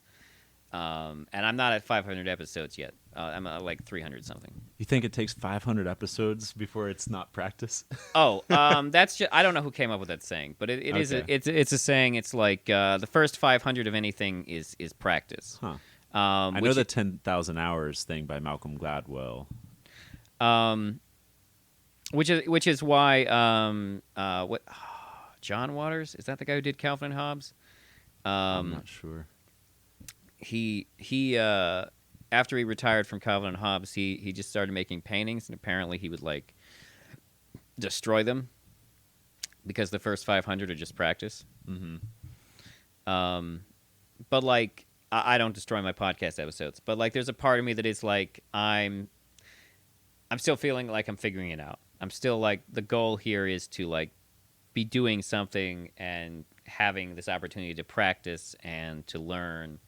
And I'm not at 500 episodes yet. I'm at like 300 something. You think it takes 500 episodes before it's not practice? Oh, that's just, I don't know who came up with that saying, but it is it's a saying. It's like the first 500 of anything is practice. Huh. I know the 10,000 hours thing by Malcolm Gladwell. Which is why John Waters, is that the guy who did Calvin and Hobbes? I'm not sure. He after he retired from Calvin and Hobbes, he just started making paintings, and apparently he would like destroy them because the first 500 are just practice. But like, I don't destroy my podcast episodes, but like, there's a part of me that is like, I'm still feeling like I'm figuring it out. I'm still like, the goal here is to like be doing something and having this opportunity to practice and to learn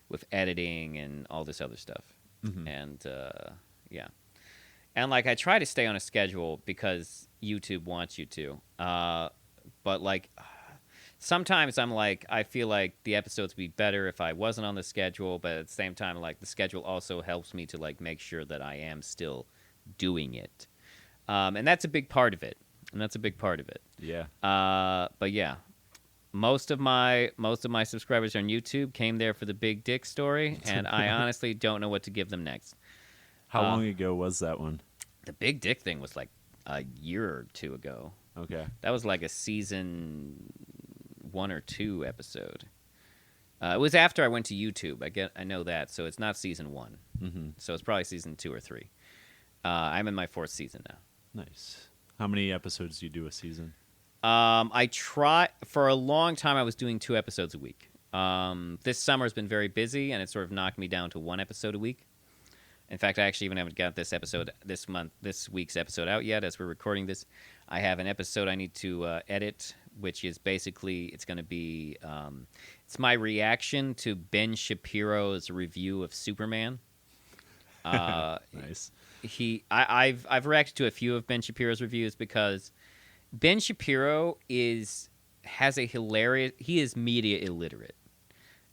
with editing and all this other stuff. And yeah. And like, I try to stay on a schedule because YouTube wants you to. But like, sometimes I'm like, I feel like the episodes would be better if I wasn't on the schedule, but at the same time, like, the schedule also helps me to like make sure that I am still doing it. And that's a big part of it. Yeah. But yeah, most of my subscribers on YouTube came there for the big dick story, and I honestly don't know what to give them next. How long ago was that one? The big dick thing was like a year or two ago. Okay. That was like a season 1 or 2 episode. It was after I went to YouTube. I know that, so it's not season 1. So it's probably season 2 or 3. I'm in my 4th season now. Nice. How many episodes do you do a season? I try for a long time. I was doing 2 episodes a week. This summer has been very busy, and it sort of knocked me down to 1 episode a week. In fact, I actually even haven't got this week's episode out yet. As we're recording this, I have an episode I need to edit, which is basically, it's going to be it's my reaction to Ben Shapiro's review of Superman. Nice. I've reacted to a few of Ben Shapiro's reviews because Ben Shapiro has a hilarious. He is media illiterate.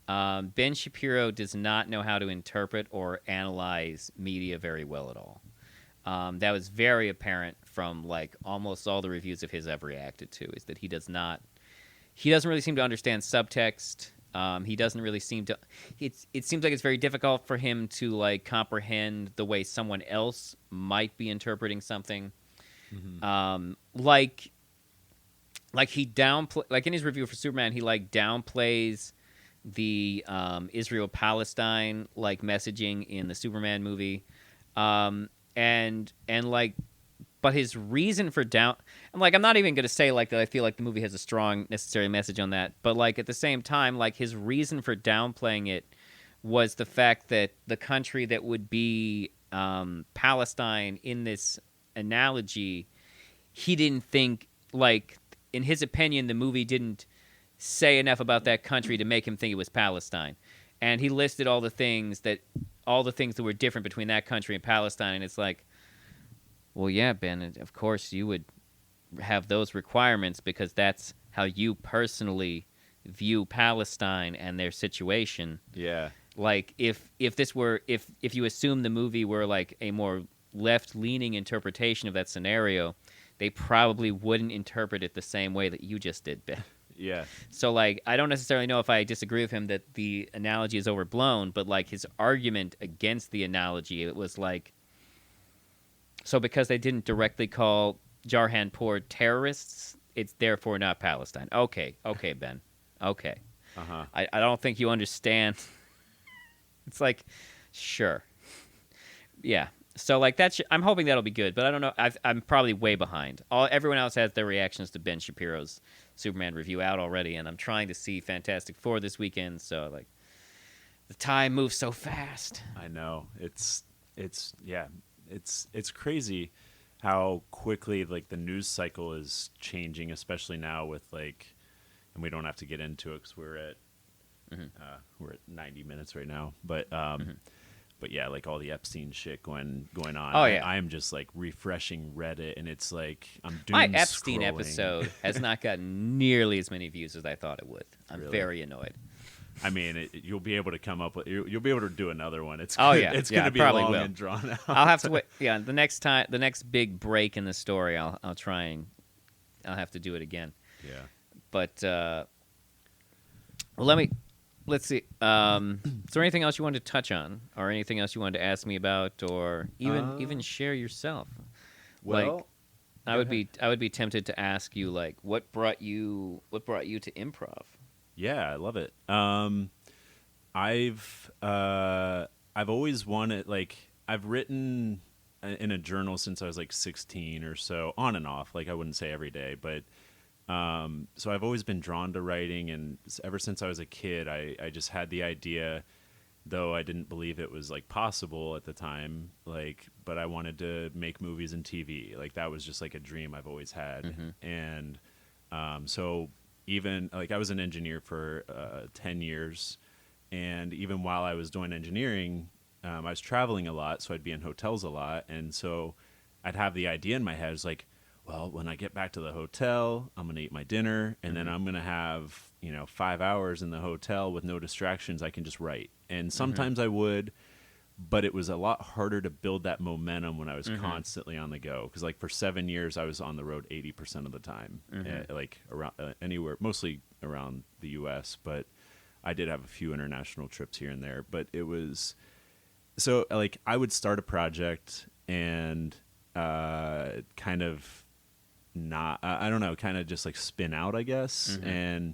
Ben Shapiro does not know how to interpret or analyze media very well at all. That was very apparent from like almost all the reviews of his I've reacted to, is that he doesn't really seem to understand subtext. He doesn't really seem to. It seems like it's very difficult for him to like comprehend the way someone else might be interpreting something. Like he like in his review for Superman, he like downplays the Israel-Palestine like messaging in the Superman movie. and like, but his reason for down, and like, I'm not even gonna say like that I feel like the movie has a strong necessary message on that, but like at the same time, like his reason for downplaying it was the fact that the country that would be Palestine in this analogy, he didn't think, like, in his opinion, the movie didn't say enough about that country to make him think it was Palestine. And he listed all the things that were different between that country and Palestine. And it's like, well, yeah, Ben, of course you would have those requirements because that's how you personally view Palestine and their situation. Yeah. Like if you assume the movie were like a more left-leaning interpretation of that scenario, they probably wouldn't interpret it the same way that you just did, Ben. Yeah. So, like, I don't necessarily know if I disagree with him that the analogy is overblown, but, like, his argument against the analogy, it was like, so because they didn't directly call Jarhanpur terrorists, it's therefore not Palestine. Okay, Ben. Okay. Uh-huh. I don't think you understand. It's like, sure. Yeah. So, like, I'm hoping that'll be good, but I don't know. I'm probably way behind. Everyone else has their reactions to Ben Shapiro's Superman review out already, and I'm trying to see Fantastic Four this weekend, so, like, the time moves so fast. I know. It's crazy how quickly, like, the news cycle is changing, especially now with, like, and we don't have to get into it because we're at 90 minutes right now, but But yeah, like all the Epstein shit going on. Oh, yeah. I am just like refreshing Reddit, and it's like I'm doing My Epstein scrolling. episode has not gotten nearly as many views as I thought it would. I'm Really? very annoyed. I mean, you'll be able to come up with. You'll be able to do another one. It's Oh yeah, it's yeah, going to be probably long will. and drawn out. I'll have to wait. Yeah, the next big break in the story, I'll try and I'll have to do it again. Yeah. But well, let's see. Is there anything else you wanted to touch on, or anything else you wanted to ask me about, or even share yourself? Well, like, I would be tempted to ask you, like, what brought you to improv? Yeah, I love it. I've always wanted, like, I've written in a journal since I was like 16 or so, on and off. Like, I wouldn't say every day, but so I've always been drawn to writing, and ever since I was a kid, I just had the idea, though I didn't believe it was like possible at the time, like, but I wanted to make movies and TV. Like, that was just like a dream I've always had. Mm-hmm. And so even like I was an engineer for 10 years, and even while I was doing engineering, I was traveling a lot, so I'd be in hotels a lot, and so I'd have the idea in my head, it's like, well, when I get back to the hotel, I'm going to eat my dinner, and then I'm going to have, 5 hours in the hotel with no distractions. I can just write. And sometimes I would, but it was a lot harder to build that momentum when I was constantly on the go. Because, like, for 7 years, I was on the road 80% of the time, like, around anywhere, mostly around the U.S., but I did have a few international trips here and there. But it was, so, like, I would start a project and kind of, not I don't know, kind of just like spin out, I guess, and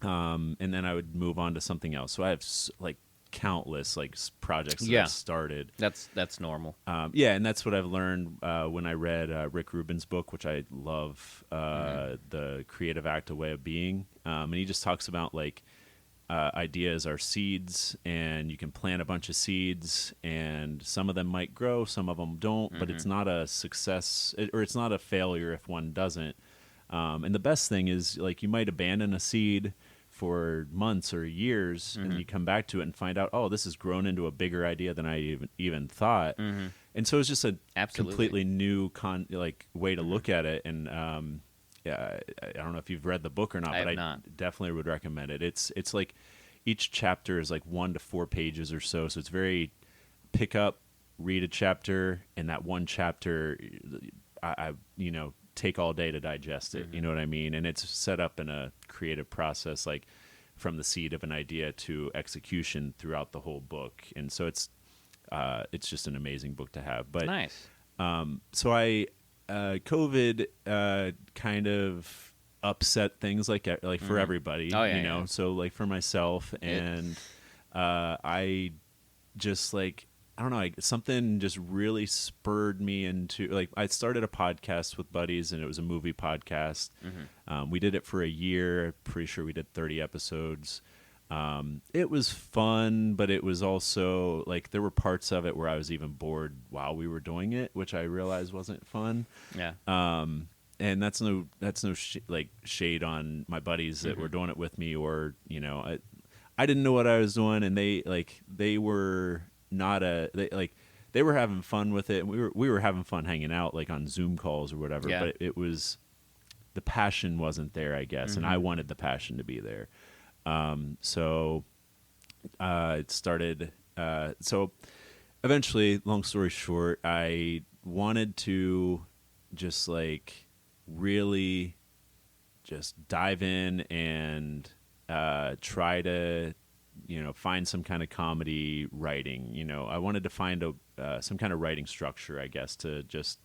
then I would move on to something else. So I have like countless like projects that I've started. That's normal. And that's what I've learned when I read Rick Rubin's book, which I love, The Creative Act, A Way of Being, and he just talks about like ideas are seeds, and you can plant a bunch of seeds, and some of them might grow, some of them don't, but it's not a success, or it's not a failure if one doesn't. And the best thing is, like, you might abandon a seed for months or years, and you come back to it and find out, oh, this has grown into a bigger idea than I even thought. And so it's just a completely new way to look at it. And yeah, I don't know if you've read the book or not, but I definitely would recommend it. It's like each chapter is like 1 to 4 pages or so. So it's very pick up, read a chapter, and that one chapter, I take all day to digest it. You know what I mean? And it's set up in a creative process, like from the seed of an idea to execution throughout the whole book. And so it's just an amazing book to have. But nice. So COVID kind of upset things like for everybody, so like for myself, and I just like I don't know, something just really spurred me into, like, I started a podcast with buddies, and it was a movie podcast. We did it for a year. Pretty sure we did 30 episodes. It was fun, but it was also like there were parts of it where I was even bored while we were doing it, which I realized wasn't fun. Yeah. And that's no like shade on my buddies that were doing it with me, or I didn't know what I was doing, and they were not they were having fun with it, and we were having fun hanging out like on Zoom calls or whatever. Yeah. But it was, the passion wasn't there, I guess, and I wanted the passion to be there. So it started. So eventually, long story short, I wanted to just like really just dive in and try to find some kind of comedy writing. I wanted to find some kind of writing structure, I guess, to just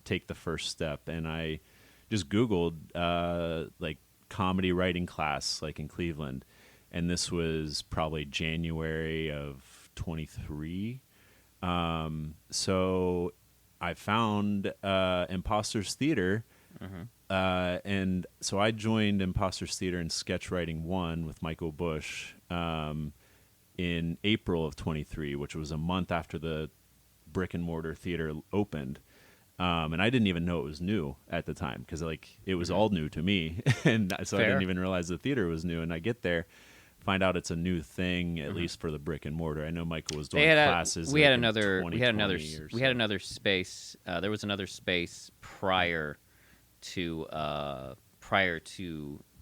take the first step. And I just Googled like comedy writing class like in Cleveland, and this was probably January of 23. So I found Imposters Theater. And so I joined Imposters Theater in Sketch Writing 1 with Michael Bush in April of 23, which was a month after the brick and mortar theater opened. And I didn't even know it was new at the time, because like it was all new to me. And so I didn't even realize the theater was new. And I get there, find out it's a new thing, at least for the brick and mortar. I know Michael was doing classes. We had another space. There was another space prior to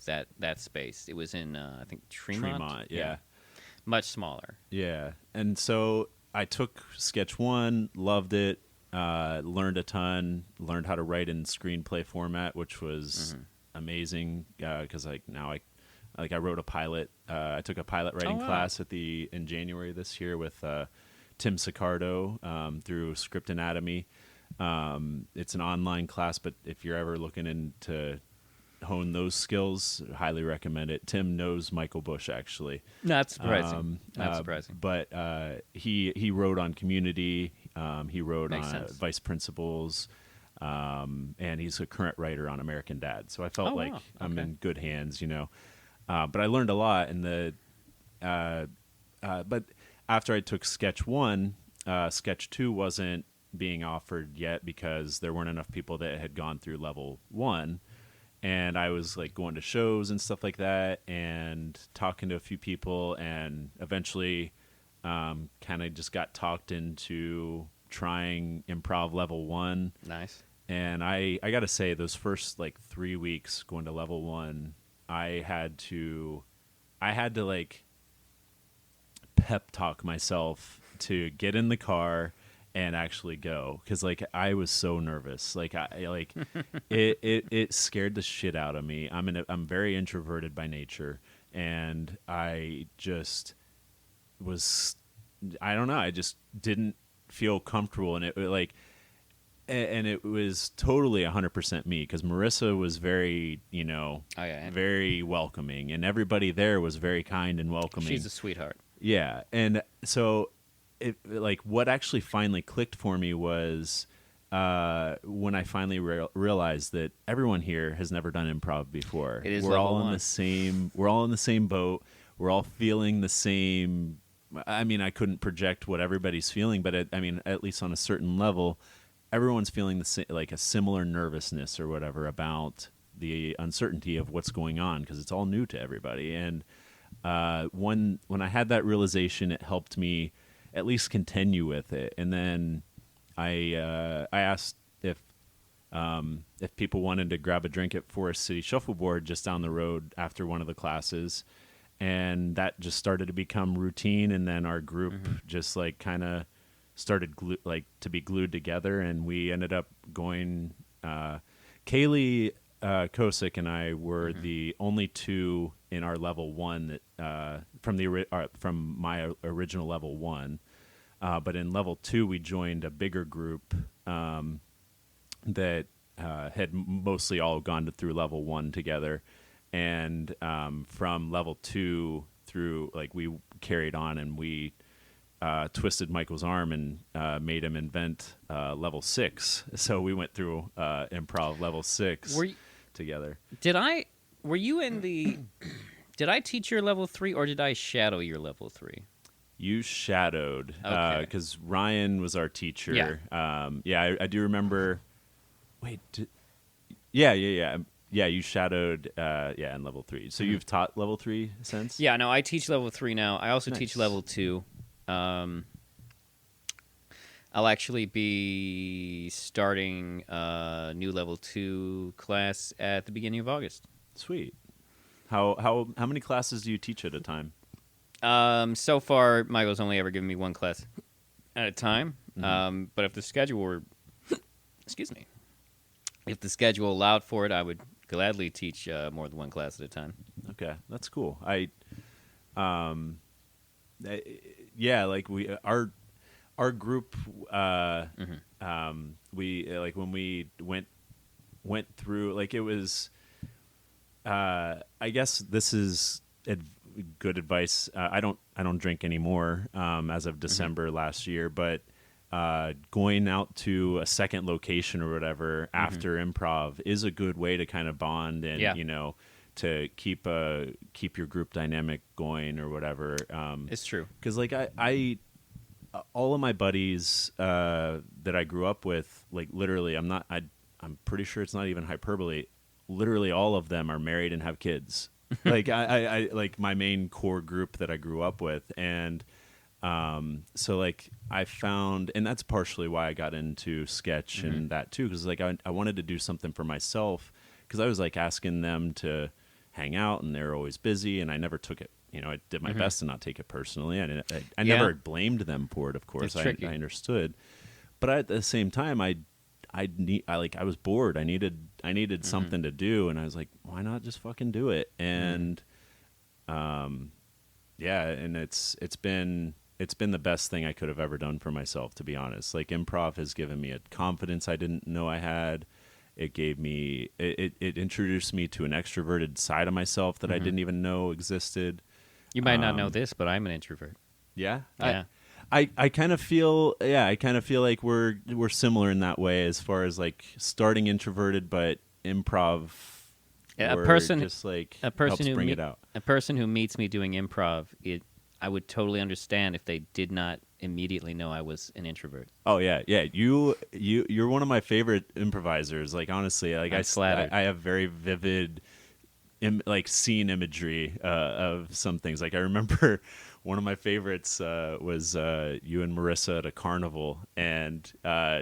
that space. It was in I think Tremont. Yeah. Much smaller. Yeah. And so I took Sketch 1, loved it, learned a ton, learned how to write in screenplay format, which was amazing, because like now I wrote a pilot. I took a pilot writing class in January this year with Tim Sicardo through Script Anatomy. It's an online class, but if you're ever looking into hone those skills, highly recommend it. Tim knows Michael Bush, actually. Not surprising. Not surprising. But he wrote on Community. He wrote Makes on sense. Vice Principals. And he's a current writer on American Dad. So I felt like I'm in good hands, But I learned a lot. But after I took Sketch 1, Sketch 2 wasn't being offered yet, because there weren't enough people that had gone through level 1. And I was like going to shows and stuff like that, and talking to a few people, and eventually kind of just got talked into trying improv level 1. Nice. And I got to say, those first like 3 weeks going to level 1, I had to like pep talk myself to get in the car and actually go, because like I was so nervous. Like it scared the shit out of me. I'm very introverted by nature, and I just was, I don't know, I just didn't feel comfortable, and it was totally 100% me, because Marissa was very, very welcoming, and everybody there was very kind and welcoming. She's a sweetheart. Yeah, and so what actually finally clicked for me was when I finally realized that everyone here has never done improv before. It is we're all level in 1. the same. We're all in the same boat. We're all feeling the same. I mean, I couldn't project what everybody's feeling, but at least on a certain level, everyone's feeling like a similar nervousness or whatever about the uncertainty of what's going on, because it's all new to everybody. And when I had that realization, it helped me at least continue with it. And then I asked if people wanted to grab a drink at Forest City Shuffleboard just down the road after one of the classes, and that just started to become routine. And then our group just like kind of started to be glued together, and we ended up going. Kaylee Kosick and I were the only two in our level 1 that from my original level 1. But in level 2, we joined a bigger group that had mostly all gone through level 1 together. And from level 2 through, like, we carried on, and we twisted Michael's arm and made him invent level 6. So we went through improv level 6 together. Were you in the? Did I teach your level 3 or did I shadow your level 3? You shadowed because Okay. Ryan was our teacher. Yeah. I do remember. Wait, yeah. You shadowed, in level 3. So you've taught level 3 since? Yeah, no, I teach level 3 now. I also Nice. teach level 2. I'll actually be starting a new level 2 class at the beginning of August. Sweet. How many classes do you teach at a time? So far, Michael's only ever given me one class at a time. But if the schedule were, excuse me, if the schedule allowed for it, I would gladly teach more than one class at a time. Okay, that's cool. Like our group, we like when we went through, like, it was. I guess this is good advice. I don't drink anymore as of December last year, but going out to a second location or whatever after improv is a good way to kind of bond and to keep your group dynamic going or whatever. It's true. Because like I all of my buddies that I grew up with, like, literally, I'm pretty sure it's not even hyperbole. Literally all of them are married and have kids. Like I like my main core group that I grew up with. And so like I found, and that's partially why I got into sketch and that too. Cause like I wanted to do something for myself, cause I was like asking them to hang out and they're always busy. And I never took it, I did my best to not take it personally. I never blamed them for it. Of course, I understood, but at the same time, I was bored. I needed something to do, and I was like, why not just fucking do it? And and it's been the best thing I could have ever done for myself, to be honest. Like, improv has given me a confidence I didn't know I had. It gave me it introduced me to an extroverted side of myself that I didn't even know existed. You might not know this, but I'm an introvert. Yeah. Yeah. I kind of feel like we're similar in that way, as far as like starting introverted, but improv. A person helps bring it out. A person who meets me doing improv, I would totally understand if they did not immediately know I was an introvert. Oh yeah. You're one of my favorite improvisers. Like, honestly, like I have very vivid scene imagery of some things. Like, I remember one of my favorites was you and Marissa at a carnival, and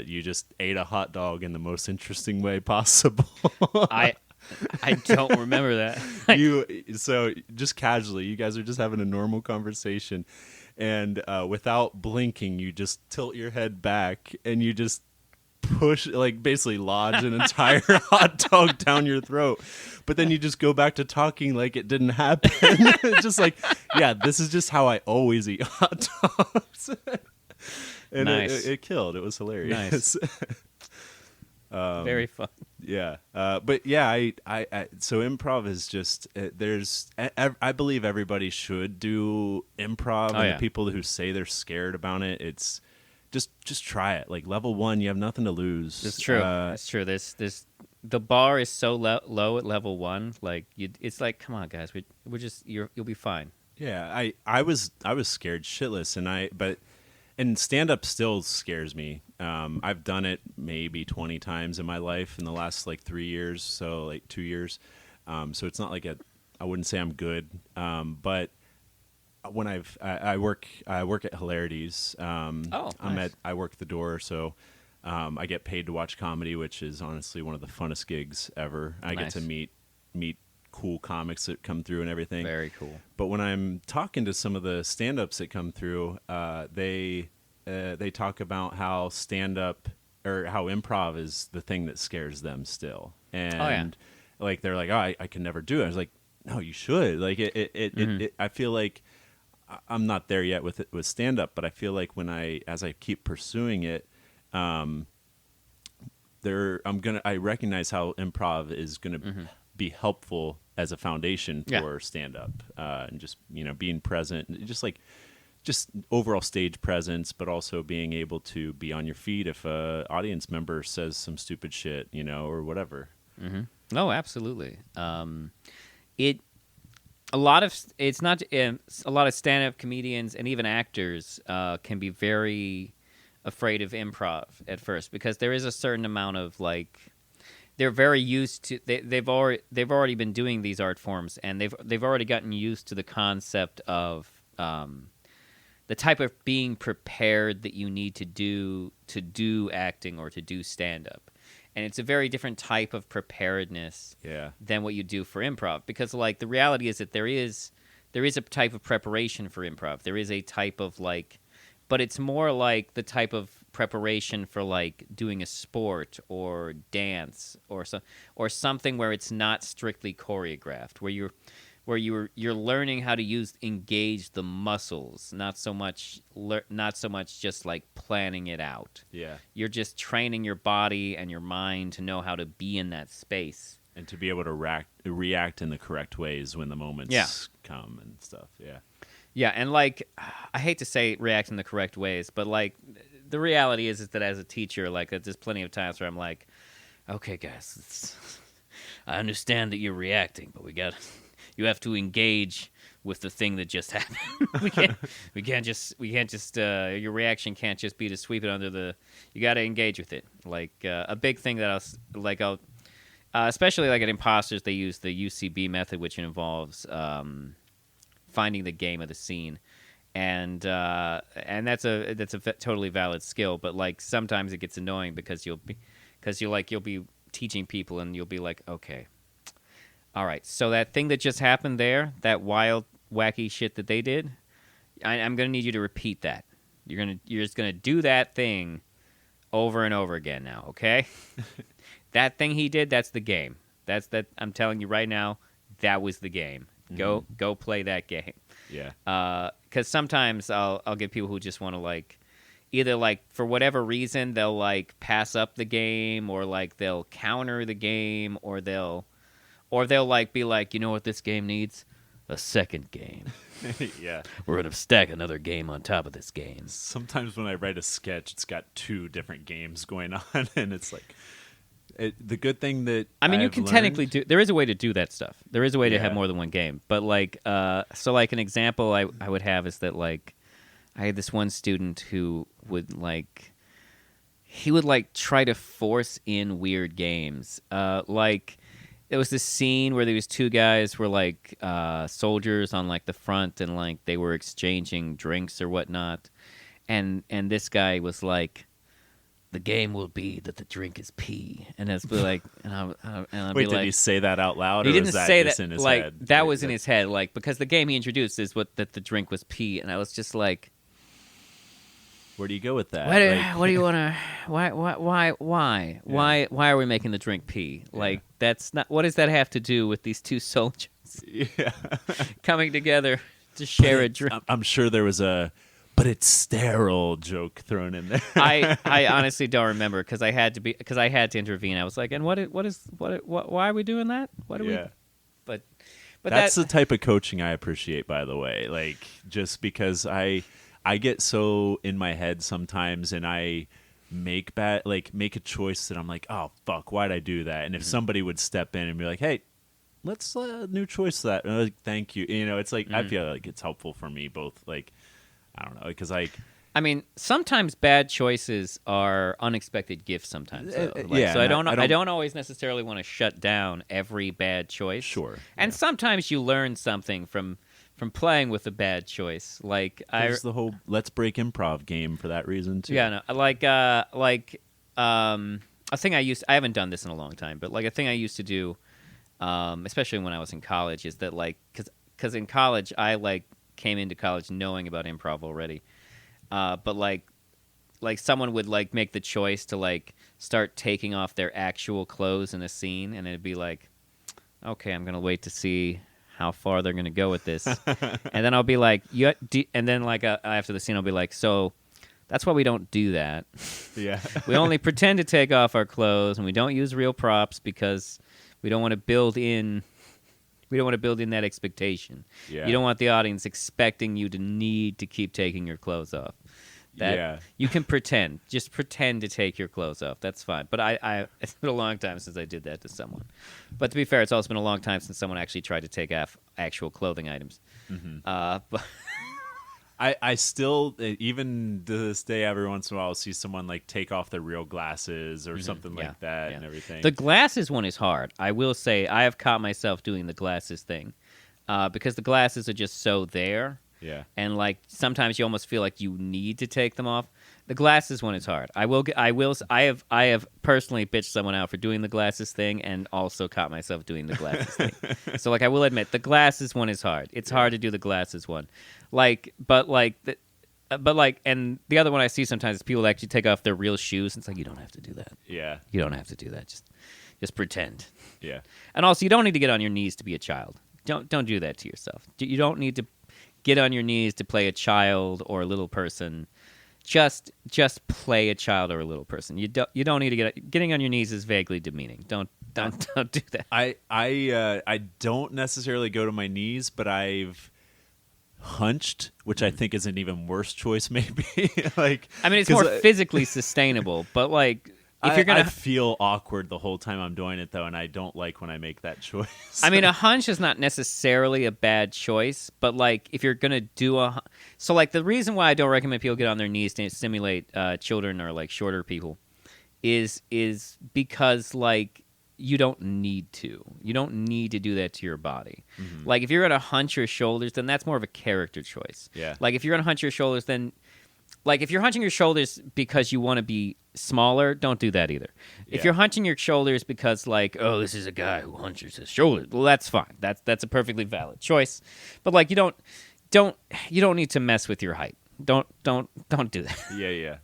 you just ate a hot dog in the most interesting way possible. I don't remember that. So just casually, you guys are just having a normal conversation, and without blinking, you just tilt your head back and you just push, like, basically lodge an entire hot dog down your throat, but then you just go back to talking like it didn't happen. Just like, yeah, this is just how I always eat hot dogs. And nice. it killed. It was hilarious. Nice. Very fun. Yeah. But yeah, I so improv is just, I believe everybody should do improv. The people who say they're scared about it, it's just try it. Like, level 1, you have nothing to lose. It's true. It's true. The bar is so low at level 1. Like, it's like, come on, guys, we're just you'll be fine. Yeah, I was scared shitless, and stand up still scares me. I've done it maybe 20 times in my life in the last like 3 years, so like 2 years. So it's not like I wouldn't say I'm good, but when I work at Hilarities. Nice. I work the door, so I get paid to watch comedy, which is honestly one of the funnest gigs ever. I get to meet cool comics that come through and everything. Very cool. But when I'm talking to some of the stand-ups that come through, they talk about how stand-up or how improv is the thing that scares them still. And like, they're like, oh, I can never do it. I was like, no, you should. Like, it I feel like I'm not there yet with stand-up, but I feel like as I keep pursuing it, I recognize how improv is gonna be helpful as a foundation for stand-up, and just being present, just like just overall stage presence, but also being able to be on your feet if a audience member says some stupid shit, or whatever. Mm-hmm. Oh, absolutely. It a lot of it's not a lot of stand-up comedians and even actors can be very afraid of improv at first because there is a certain amount of like they're very used to they've already been doing these art forms and they've already gotten used to the concept of the type of being prepared that you need to do acting or to do stand-up. And it's a very different type of preparedness than what you do for improv. Because, like, the reality is that there is a type of preparation for improv. There is a type of, like... But it's more like the type of preparation for, like, doing a sport or dance or something where it's not strictly choreographed, where you're learning how to engage the muscles, not so much just like planning it out. Yeah. You're just training your body and your mind to know how to be in that space and to be able to react in the correct ways when the moments come and stuff. Yeah. Yeah, and like I hate to say react in the correct ways, but like the reality is that as a teacher, like there's plenty of times where I'm like, okay, guys, I understand that you're reacting, but you have to engage with the thing that just happened. we can't just your reaction can't just be to sweep it under the. You got to engage with it. Like a big thing that I'll especially like at Imposters, they use the UCB method, which involves finding the game of the scene, and that's a totally valid skill. But like sometimes it gets annoying because you'll be teaching people and you'll be like, okay. All right, so that thing that just happened there, that wild, wacky shit that they did, I'm going to need you to repeat that. You're just going to do that thing over and over again now, okay? That thing he did, that's the game. I'm telling you right now, that was the game. Mm-hmm. Go play that game. Yeah. Because sometimes I'll get people who just want to like, either like for whatever reason they'll like pass up the game, or like they'll counter the game, or they'll like be like, you know what this game needs? A second game. Yeah. We're going to stack another game on top of this game. Sometimes when I write a sketch, it's got 2 different games going on, and it's like... the good thing that you can technically do... There is a way to do that stuff. There is a way to have more than one game. But like... so like an example I would have is that like... I had this one student who would like... He would like try to force in weird games. Like... There was this scene where there was 2 guys were like soldiers on like the front, and like they were exchanging drinks or whatnot, and this guy was like, "The game will be that the drink is pee," and it's like, and wait, did he say that out loud? He or didn't was that say just that. In his like head? that was in his head, like because the game he introduced is that the drink was pee, and I was just like. Where do you go with that? What do you want to? Why are we making the drink pee? Like that's not. What does that have to do with these 2 soldiers coming together to share a drink? I'm sure there was but it's sterile joke thrown in there. I honestly don't remember because I had to intervene. I was like, and why are we doing that? What do we? But that's the type of coaching I appreciate. By the way, like just because I get so in my head sometimes, and I make a choice that I'm like, oh fuck, why'd I do that? And if somebody would step in and be like, hey, let's new choice that, and I'm like, thank you. It's like I feel like it's helpful for me both. Like I don't know, because like. I mean, sometimes bad choices are unexpected gifts. Sometimes, so I don't always necessarily want to shut down every bad choice. Sure, and sometimes you learn something from playing with a bad choice. Like there's the whole Let's Break Improv game for that reason too. Yeah, no, a thing I haven't done this in a long time, but like a thing I used to do, especially when I was in college, is that like because in college I like came into college knowing about improv already. But like someone would like make the choice to like start taking off their actual clothes in a scene, and it'd be like, okay, I'm gonna wait to see how far they're gonna go with this, and then I'll be like, and then like after the scene, I'll be like, so that's why we don't do that. Yeah, we only pretend to take off our clothes, and we don't use real props because we don't want to build in We don't want to build in that expectation. Yeah. You don't want the audience expecting you to need to keep taking your clothes off. That you can pretend. Just pretend to take your clothes off. That's fine. But it's been a long time since I did that to someone. But to be fair, it's also been a long time since someone actually tried to take off actual clothing items. Mm-hmm. But I still, even to this day, every once in a while, I'll see someone like take off their real glasses or something like that and everything. The glasses one is hard. I will say I have caught myself doing the glasses thing because the glasses are just so there. Yeah. And like sometimes you almost feel like you need to take them off. The glasses one is hard. I have personally bitched someone out for doing the glasses thing and also caught myself doing the glasses thing. So like I will admit the glasses one is hard. It's hard to do the glasses one. But and the other one I see sometimes is people actually take off their real shoes. It's like you don't have to do that. Yeah. You don't have to do that. Just pretend. Yeah. And also you don't need to get on your knees to be a child. Don't do that to yourself. You don't need to get on your knees to play a child or a little person. Just play a child or a little person. You don't need to getting on your knees is vaguely demeaning. Don't do that. I don't necessarily go to my knees, but I've hunched, which I think is an even worse choice maybe. Like I mean it's more physically sustainable, but like if you're gonna I feel awkward the whole time I'm doing it though, and I don't like when I make that choice. I mean, a hunch is not necessarily a bad choice, but like if you're gonna do so like the reason why I don't recommend people get on their knees to stimulate children or like shorter people is because like you don't need to. You don't need to do that to your body. Mm-hmm. Like if you're gonna hunch your shoulders, then that's more of a character choice. Yeah. Like if you're gonna hunch your shoulders, then like if you're hunching your shoulders because you want to be smaller, don't do that either. Yeah. If you're hunching your shoulders because like, oh, this is a guy who hunches his shoulders, well, that's fine. That's a perfectly valid choice. But like you don't need to mess with your height. Don't do that. Yeah.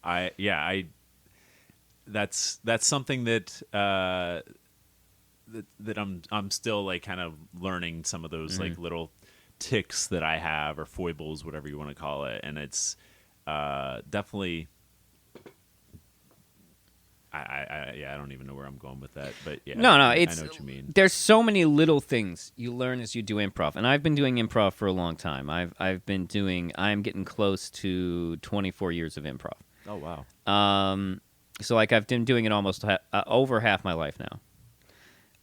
I that's something that that I'm still like kind of learning some of those like little ticks that I have or foibles, whatever you want to call it, and it's definitely I don't even know where I'm going with that, but yeah, no, I know what you mean. There's so many little things you learn as you do improv, and I've been doing improv for a long time. I'm getting close to 24 years of improv. Oh wow. So like I've been doing it almost over half my life now.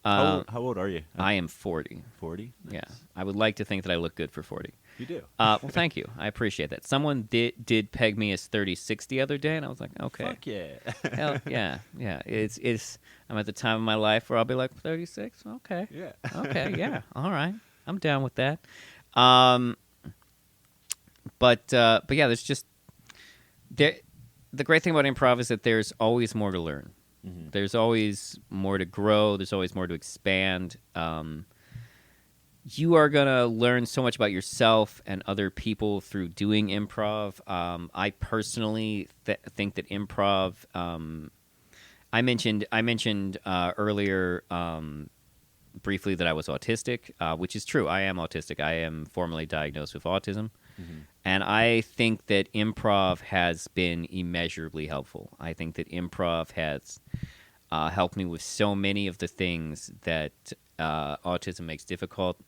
How old are you? I am 40. 40? Nice. Yeah. I would like to think that I look good for 40. You do. Well, thank you. I appreciate that. Someone did peg me as 36 the other day, and I was like, okay. Fuck yeah. Hell, yeah. It's. I'm at the time of my life where I'll be like 36. Okay. Yeah. Okay. Yeah. All right. I'm down with that. But yeah, there's just there. The great thing about improv is that there's always more to learn. Mm-hmm. There's always more to grow. There's always more to expand. You are going to learn so much about yourself and other people through doing improv. I personally think that improv... I mentioned earlier briefly that I was autistic, which is true. I am autistic. I am formally diagnosed with autism. Mm-hmm. And I think that improv has been immeasurably helpful. I think that improv has helped me with so many of the things that autism makes difficult.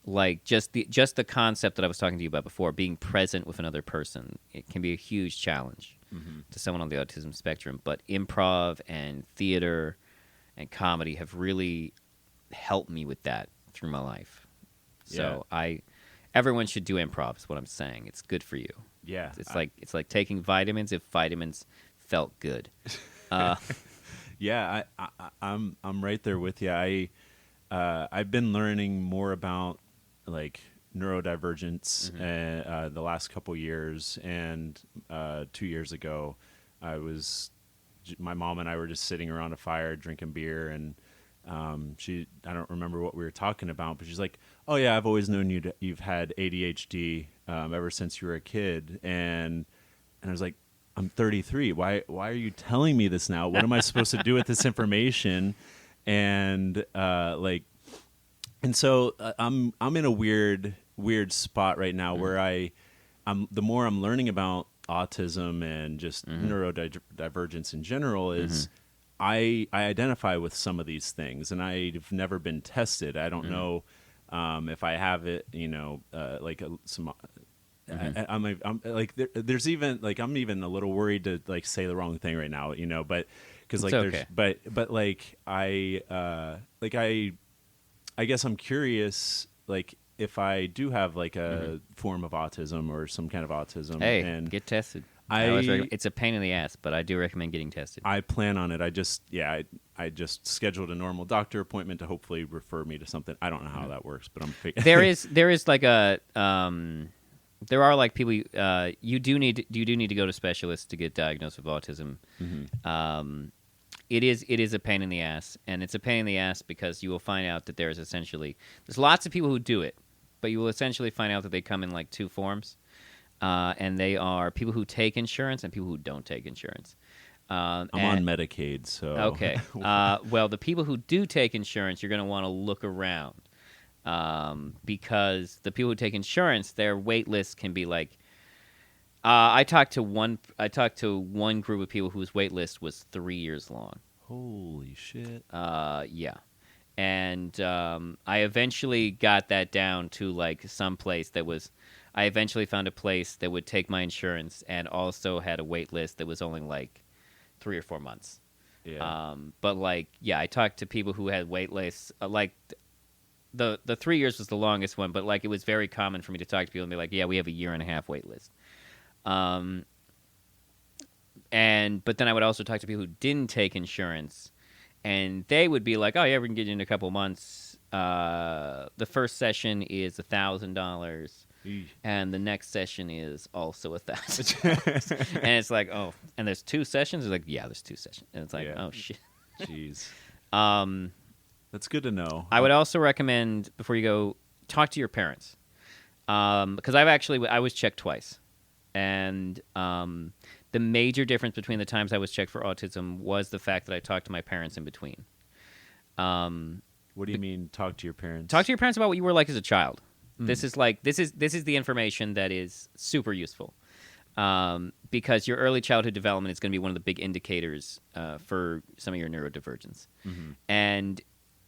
Like just the concept that I was talking to you about before, being present with another person. It can be a huge challenge to someone on the autism spectrum. But improv and theater and comedy have really helped me with that through my life. So everyone should do improv is what I'm saying. It's good for you. Yeah. It's like taking vitamins if vitamins felt good. Yeah, I'm right there with you. I've been learning more about like neurodivergence the last couple years, and 2 years ago, my mom and I were just sitting around a fire drinking beer, and I don't remember what we were talking about, but she's like, "Oh yeah, I've always known you've had ADHD ever since you were a kid," and I was like, "I'm 33. Why are you telling me this now? What am I supposed to do with this information?" And so I'm in a weird spot right now where I'm the more I'm learning about autism and just neurodivergence in general is I identify with some of these things, and I've never been tested. I don't know if I have it. Like some. I'm like there's even like I'm even a little worried to like say the wrong thing right now. But because It's like there's okay. but like I guess I'm curious like if I do have like a form of autism or some kind of autism, Hey, and get tested. I always I recommend. It's a pain in the ass, but I do recommend getting tested. I plan on it. I just scheduled a normal doctor appointment to hopefully refer me to something. I don't know how that works, but I'm There is like a there are like people you do need to go to specialists to get diagnosed with autism. It is a pain in the ass, and it's a pain in the ass because you will find out that there's lots of people who do it, but you will essentially find out that they come in like two forms, and they are people who take insurance and people who don't take insurance. I'm on Medicaid, so Okay. Well, the people who do take insurance, you're going to want to look around, because the people who take insurance, their wait list can be like. I talked to one group of people whose wait list was 3 years long. holy shit. Yeah, and I eventually got that down to like some place that was. I eventually found a place that would take my insurance and also had a wait list that was only like 3 or 4 months. Yeah. But like, yeah, I talked to people who had wait lists. Like the 3 years was the longest one, but like it was very common for me to talk to people and be like, yeah, we have a year and a half wait list. But then I would also talk to people who didn't take insurance, and they would be like, oh yeah, we can get you in a couple months. The first session is $1,000. And the next session is also $1,000, and it's like, oh, and there's 2 sessions. It's like, yeah, there's 2 sessions, and it's like, Yeah. oh shit. Jeez. Um, That's good to know. I would also recommend before you go, talk to your parents, because I was checked twice, and the major difference between the times I was checked for autism was the fact that I talked to my parents in between. What do you mean talk to your parents? Talk to your parents about what you were like as a child. This is the information that is super useful, because your early childhood development is going to be one of the big indicators for some of your neurodivergence. And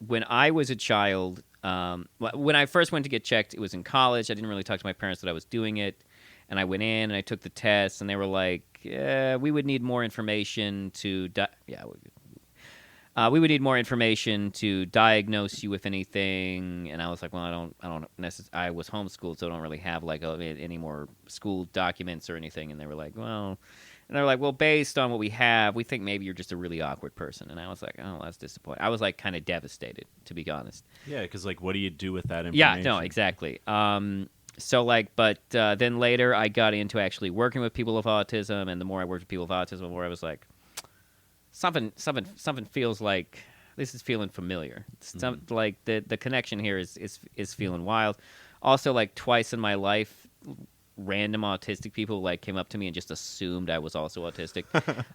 when I was a child, when I first went to get checked, it was in college. I didn't really talk to my parents that I was doing it, and I went in and I took the test, and they were like, "We would need more information to we would need more information to diagnose you with anything." And I was like, well, I don't necessarily. I was homeschooled, so I don't really have like any more school documents or anything. And they were like, well, based on what we have, we think maybe you're just a really awkward person. And I was like, oh, that's disappointing. I was like kind of devastated, to be honest. Yeah, because like, what do you do with that Yeah, information? no, exactly. So like, but then later I got into actually working with people with autism, and the more I worked with people with autism, the more I was like, something feels like this is feeling familiar. Like the connection here is feeling wild. Also, like twice in my life, random autistic people like came up to me and just assumed I was also autistic.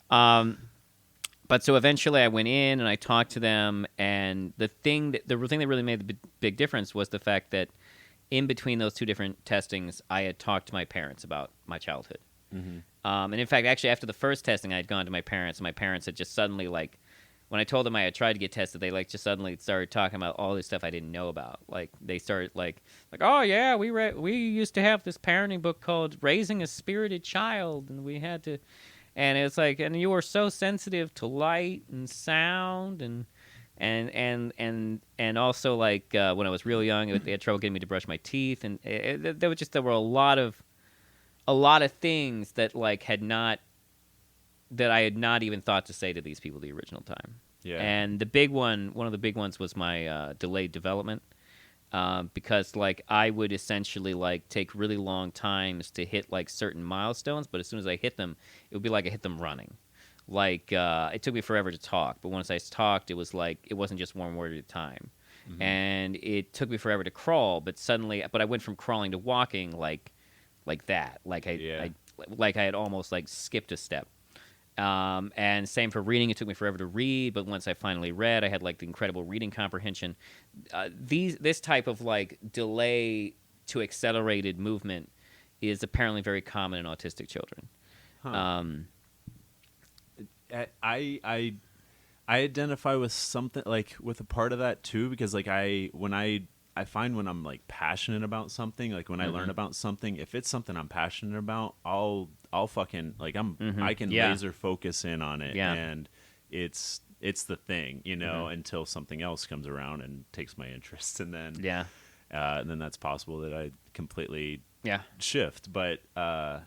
But so eventually I went in and I talked to them, and the thing that really made the big difference was the fact that in between those 2 different testings, I had talked to my parents about my childhood. And in fact, actually, after the first testing, I had gone to my parents, and my parents had just suddenly, like, when I told them I had tried to get tested, they, like, just suddenly started talking about all this stuff I didn't know about. Like, they started, like, oh, yeah, we used to have this parenting book called Raising a Spirited Child, and we had to, and it's like, and you were so sensitive to light and sound, and also, like, when I was real young, they had trouble getting me to brush my teeth, and there were a lot of things that like that I had not even thought to say to these people the original time. Yeah. And one of the big ones was my delayed development, because like I would essentially like take really long times to hit like certain milestones, but as soon as I hit them, it would be like I hit them running. Like it took me forever to talk, but once I talked, it was like it wasn't just one word at a time. And it took me forever to crawl, but I went from crawling to walking like that. Like I had almost like skipped a step. And same for reading. It took me forever to read, but once I finally read, I had like the incredible reading comprehension. This type of like delay to accelerated movement is apparently very common in autistic children. Huh. I identify with something like with a part of that too, because like I find when I'm like passionate about something, like when I learn about something, if it's something I'm passionate about, I'll fucking like I can Yeah. laser focus in on it, Yeah. and it's the thing, until something else comes around and takes my interest, Yeah. and then that's possible that I completely Yeah. shift. But yeah,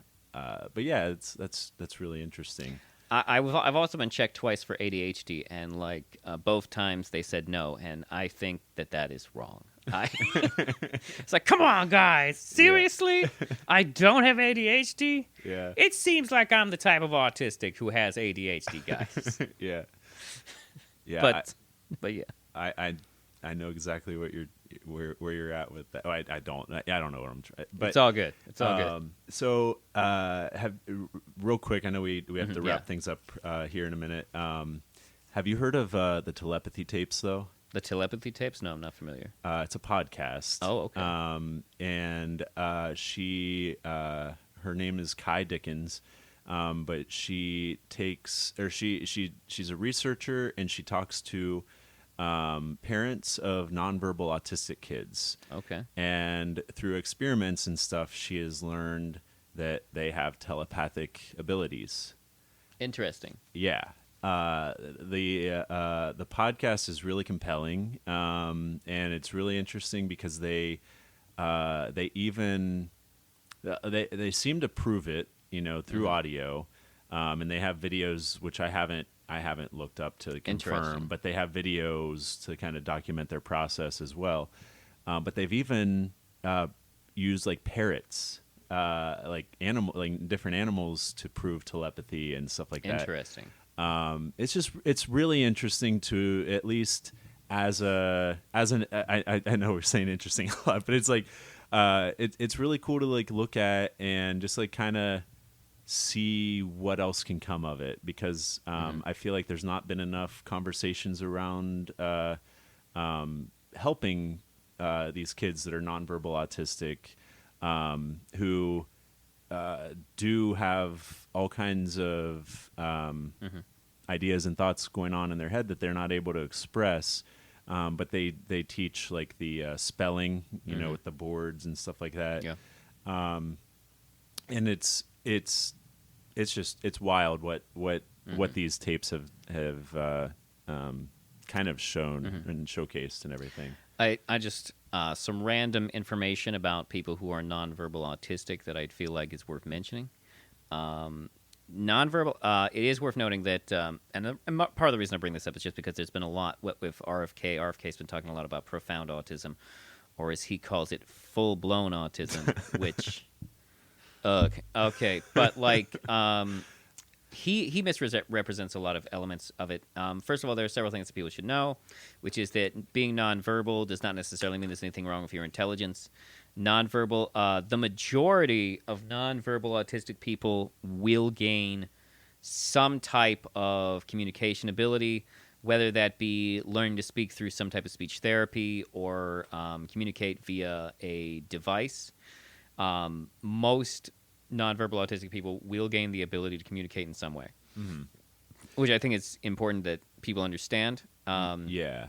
that's really interesting. I've also been checked twice for ADHD, and like both times they said no, and I think that is wrong. It's like, come on, guys, seriously? I don't have ADHD. Yeah. It seems like I'm the type of autistic who has ADHD, guys. Yeah. Yeah. But yeah. I know exactly what where you're at with that. Oh, I don't know what I'm trying. But It's all good. It's all good. So have real quick. I know we have to wrap yeah. things up here in a minute. Have you heard of the telepathy tapes though? The telepathy tapes? No, I'm not familiar. It's a podcast. Oh, okay. And she her name is Kai Dickens. But she takes, or she's a researcher, and she talks to parents of nonverbal autistic kids. Okay. And through experiments and stuff, she has learned that they have telepathic abilities. Interesting. Yeah. The podcast is really compelling, and it's really interesting because they even they seem to prove it, through audio, and they have videos which I haven't looked up to confirm, but they have videos to kind of document their process as well. But they've even used like parrots, like different animals to prove telepathy and stuff like that. Interesting. It's really interesting to, at least I know we're saying interesting a lot, but it's like it's really cool to like look at and just like kind of see what else can come of it, because I feel like there's not been enough conversations around helping these kids that are nonverbal autistic, who do have all kinds of ideas and thoughts going on in their head that they're not able to express, but they teach like the spelling, with the boards and stuff like that. Yeah. And it's wild what these tapes have kind of shown and showcased and everything. I just some random information about people who are nonverbal autistic that I'd feel like is worth mentioning. Nonverbal. It is worth noting that, and part of the reason I bring this up is just because there's been a lot with RFK. RFK's been talking a lot about profound autism, or as he calls it, full-blown autism, which. Okay, but like he misrepresents a lot of elements of it. First of all, there are several things that people should know, which is that being nonverbal does not necessarily mean there's anything wrong with your intelligence. The majority of nonverbal autistic people will gain some type of communication ability, whether that be learning to speak through some type of speech therapy or communicate via a device. Most nonverbal autistic people will gain the ability to communicate in some way, which I think is important that people understand. Yeah.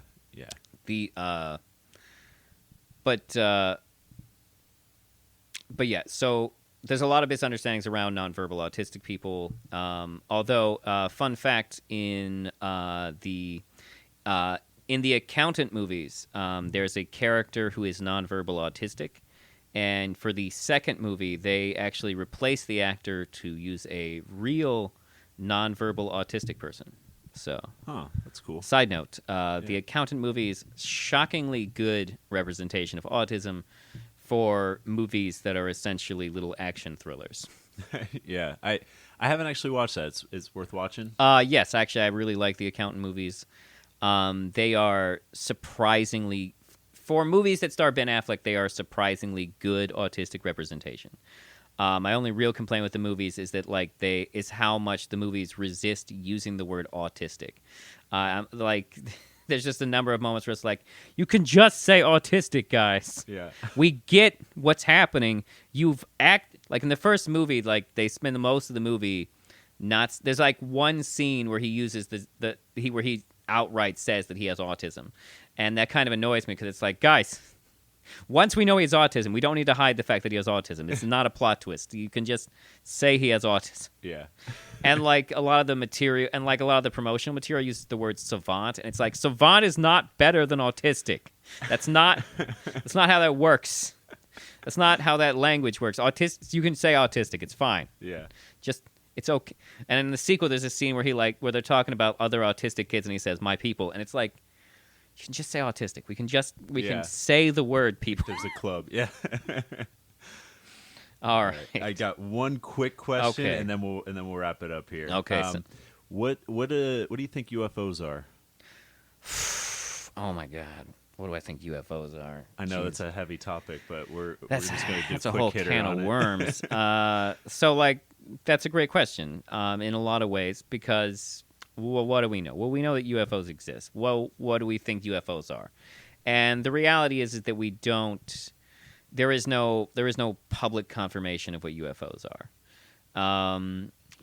But yeah, so there's a lot of misunderstandings around nonverbal autistic people. Although, fun fact, in the Accountant movies, there's a character who is nonverbal autistic. And for the second movie, they actually replaced the actor to use a real nonverbal autistic person. So, that's cool. Side note, the Accountant movie is shockingly good representation of autism for movies that are essentially little action thrillers. Yeah, I haven't actually watched that. It's worth watching. Yes, actually, I really like the Accountant movies. They are surprisingly. For movies that star Ben Affleck, they are surprisingly good autistic representation. My only real complaint with the movies is that is how much the movies resist using the word autistic. There's just a number of moments where it's like, you can just say autistic, guys. Yeah. We get what's happening. Like in the first movie, like they spend most of the movie there's like one scene where he uses outright says that he has autism. And that kind of annoys me because it's like, guys, once we know he has autism, we don't need to hide the fact that he has autism. It's not a plot twist. You can just say he has autism. Yeah. And like a lot of the material and like a lot of the promotional material uses the word savant, and it's like savant is not better than autistic. That's not how that works. That's not how that language works. You can say autistic, it's fine. Yeah. Just it's okay. And in the sequel there's a scene where they're talking about other autistic kids and he says my people, and it's like you can just say autistic. We can say the word people. There's a club. Yeah. All right. I got one quick question, Okay. and then we'll wrap it up here. Okay. What do you think UFOs are? Oh my God. What do I think UFOs are? I know Jeez. it's a heavy topic, but we're That's just going to do that's a a quick whole hitter can on of it. worms. So like that's a great question in a lot of ways because well, what do we know? Well, we know that UFOs exist. Well, what do we think UFOs are? And the reality is that we don't. There is no public confirmation of what UFOs are.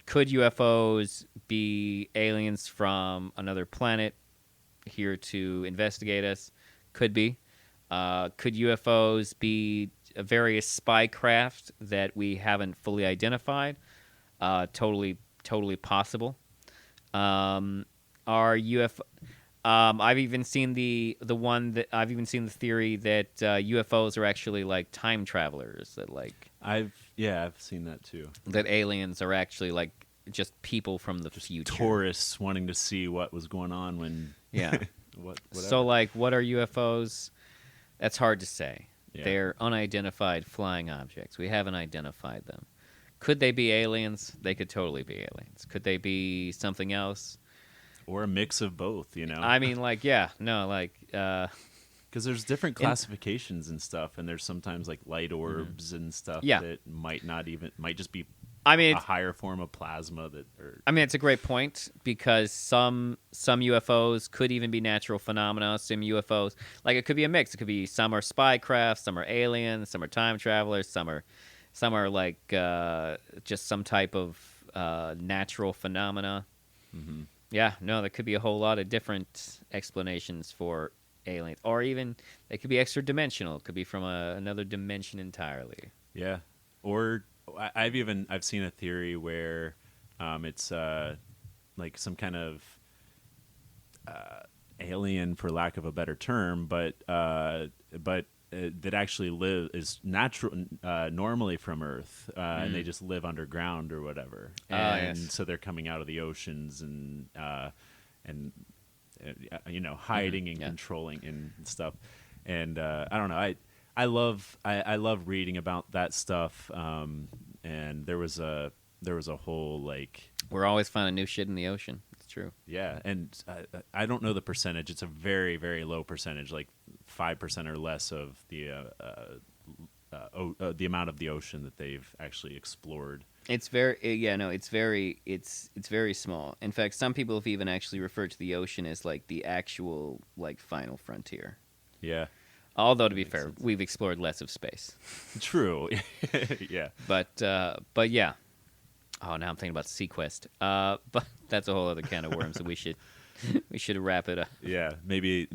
Could UFOs be aliens from another planet here to investigate us? Could be. Could UFOs be various spy craft that we haven't fully identified? Totally possible. Are UFO? I've even seen the theory that UFOs are actually like time travelers. That like I've seen that too. that aliens are actually like just people from the future. Tourists wanting to see what was going on when. Yeah. Whatever. So like, what are UFOs? That's hard to say. Yeah. They're unidentified flying objects. We haven't identified them. Could they be aliens? They could totally be aliens. Could they be something else? Or a mix of both, you know? I mean, like, yeah, no, like... Because there's different classifications and stuff, and there's sometimes, like, light orbs and stuff that might just be a higher form of plasma. It's a great point, because some UFOs could even be natural phenomena. Some UFOs, like, it could be a mix. It could be some are spy craft, some are aliens, some are time travelers, some are like, just some type of natural phenomena. Mm-hmm. Yeah, no, there could be a whole lot of different explanations for aliens, or even they could be extra dimensional. It could be from another dimension entirely. Yeah, or I've seen a theory where it's like some kind of alien, for lack of a better term, but that actually is natural, normally from Earth, and they just live underground or whatever. And so they're coming out of the oceans and hiding and controlling and stuff. And I don't know. I love reading about that stuff. And there was a whole like, we're always finding new shit in the ocean. It's true. Yeah, and I don't know the percentage. It's a very, very low percentage, like 5% or less of the amount of the ocean that they've actually explored. It's very small. In fact, some people have even actually referred to the ocean as like the actual like final frontier. Yeah. Although to be fair, we've explored less of space. True. Yeah. But yeah. Oh, now I'm thinking about Sequest. But that's a whole other can of worms that we should wrap it up. Yeah, maybe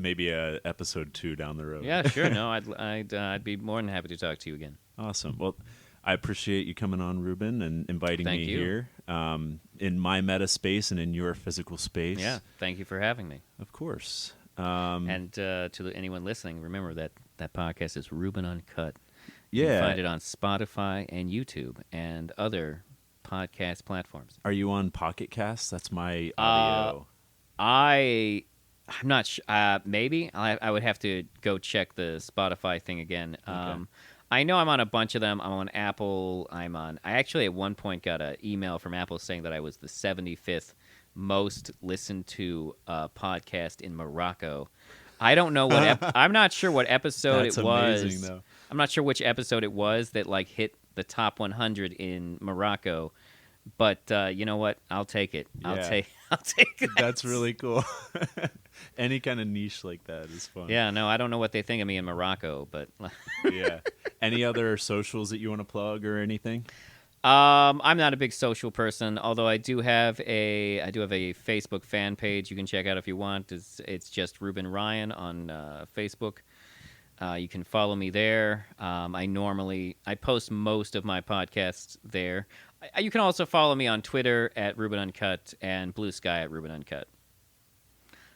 episode 2 down the road. Yeah, sure. No, I'd be more than happy to talk to you again. Awesome. Well, I appreciate you coming on, Ruben, and inviting me here in my meta space and in your physical space. Yeah, thank you for having me. Of course. And to anyone listening, remember that podcast is Ruben Uncut. Yeah. You can find it on Spotify and YouTube and other podcast platforms. Are you on Pocket Cast? That's my audio. I'm not sure. Maybe I would have to go check the Spotify thing again. Okay. I know I'm on a bunch of them. I'm on Apple. I actually at one point got an email from Apple saying that I was the 75th most listened to podcast in Morocco. I don't know what I'm not sure what episode That's it was. amazing, though. I'm not sure which episode it was that like hit the top 100 in Morocco. But you know what? I'll take it. Yeah. I'll take that. That's really cool. Any kind of niche like that is fun. Yeah, no, I don't know what they think of me in Morocco, but Yeah. Any other socials that you want to plug or anything? I'm not a big social person, although I do have a Facebook fan page you can check out if you want. It's just Ruben Ryan on Facebook. You can follow me there. I post most of my podcasts there. You can also follow me on Twitter at Ruben Uncut and Blue Sky at Ruben Uncut.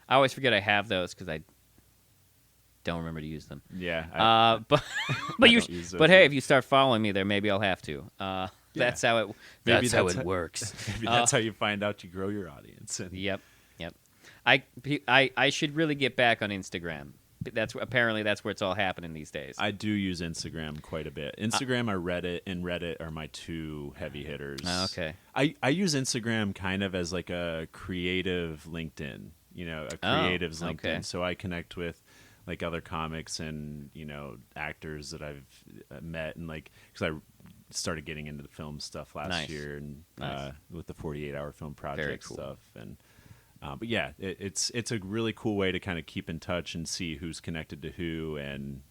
I always forget I have those because I don't remember to use them. Yeah. But but hey, if you start following me there, maybe I'll have to. That's how it. That's how it works. Maybe that's how you find out you grow your audience. Yep. I should really get back on Instagram. Apparently that's where it's all happening these days. I do use Instagram quite a bit. Instagram or Reddit, and Reddit are my two heavy hitters. Okay. I use Instagram kind of as like a creative LinkedIn, a creative's LinkedIn. Okay. So I connect with like other comics and, actors that I've met, and like, because I started getting into the film stuff last year, and with the 48-hour film project stuff. And but yeah, it's a really cool way to kind of keep in touch and see who's connected to who, and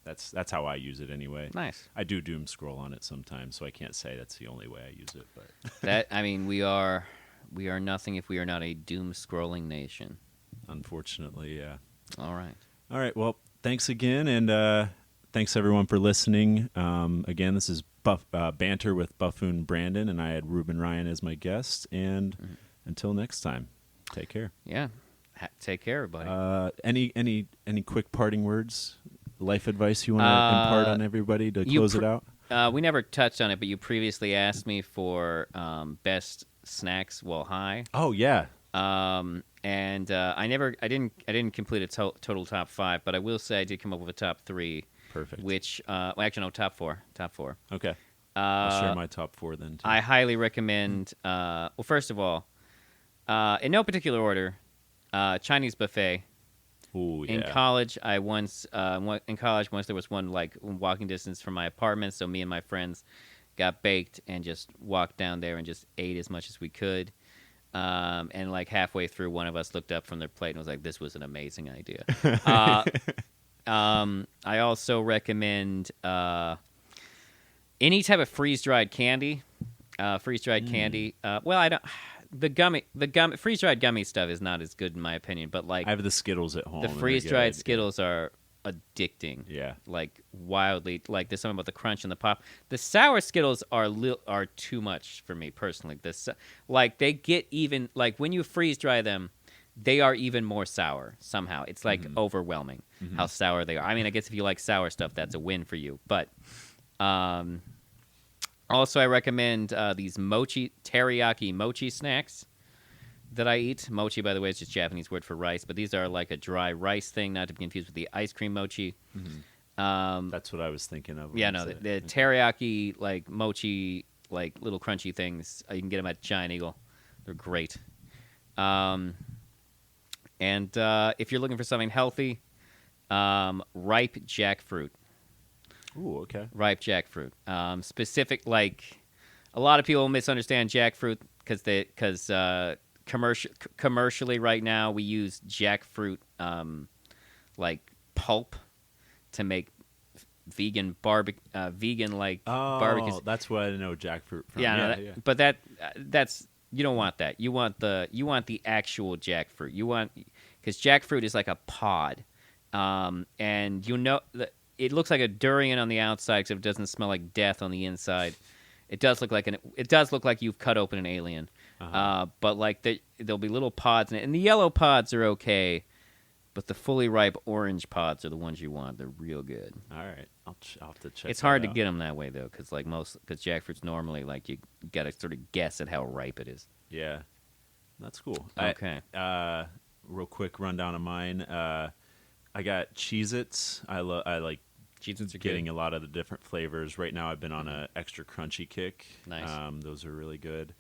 that's how I use it anyway. Nice. I do doom scroll on it sometimes, so I can't say that's the only way I use it. But we are nothing if we are not a doom scrolling nation. Unfortunately, yeah. All right. Well, thanks again, and thanks everyone for listening. Again, this is Banter with BUFFoonBrandon, and I had Ruben Ryan as my guest. And until next time, take care. Yeah, take care, everybody. Any quick parting words, life advice you want to impart on everybody to close it out? We never touched on it, but you previously asked me for best snacks while high. Oh yeah. And I didn't complete a total top 5, but I will say I did come up with a top 3. Perfect. Which, actually, no, top 4. Okay. I'll share my top 4 then, too. I highly recommend, well, first of all, in no particular order, Chinese buffet. Ooh, yeah. In college, once there was one, like, walking distance from my apartment, so me and my friends got baked and just walked down there and just ate as much as we could. And like halfway through, one of us looked up from their plate and was like, "This was an amazing idea." I also recommend any type of freeze-dried candy. Candy. Well, I don't. The freeze-dried gummy stuff is not as good in my opinion, but like I have the Skittles at home. The freeze-dried Skittles are addicting. Yeah. Like wildly. Like there's something about the crunch and the pop. The sour Skittles are too much for me personally. Like they get even like when you freeze dry them, they are even more sour somehow. It's like overwhelming how sour they are. I mean, I guess if you like sour stuff, that's a win for you. But also I recommend these teriyaki mochi snacks that I eat. Mochi, by the way, is just Japanese word for rice, but these are like a dry rice thing, not to be confused with the ice cream mochi. That's what I was thinking of. Yeah, no, the teriyaki, like mochi, like little crunchy things, you can get them at Giant Eagle. They're great. And if you're looking for something healthy, ripe jackfruit. Ooh, okay. Ripe jackfruit. Specific, like, a lot of people misunderstand jackfruit because commercially right now we use jackfruit like pulp to make vegan barbecues. Oh, that's what I know jackfruit from. Yeah, but that's you don't want that. You want the actual jackfruit. Because jackfruit is like a pod, and it looks like a durian on the outside, except it doesn't smell like death on the inside. It does look like you've cut open an alien. But like there'll be little pods in it, and the yellow pods are okay, but the fully ripe orange pods are the ones you want. They're real good. All right, I'll have to check. It's hard to get them that way though, because jackfruit's normally like you got to sort of guess at how ripe it is. Yeah, that's cool. Okay. Real quick rundown of mine. I got Cheez-Its. I like Cheez-Its are getting good. a lot of the different flavors. Right now, I've been on a extra crunchy kick. Nice. Those are really good.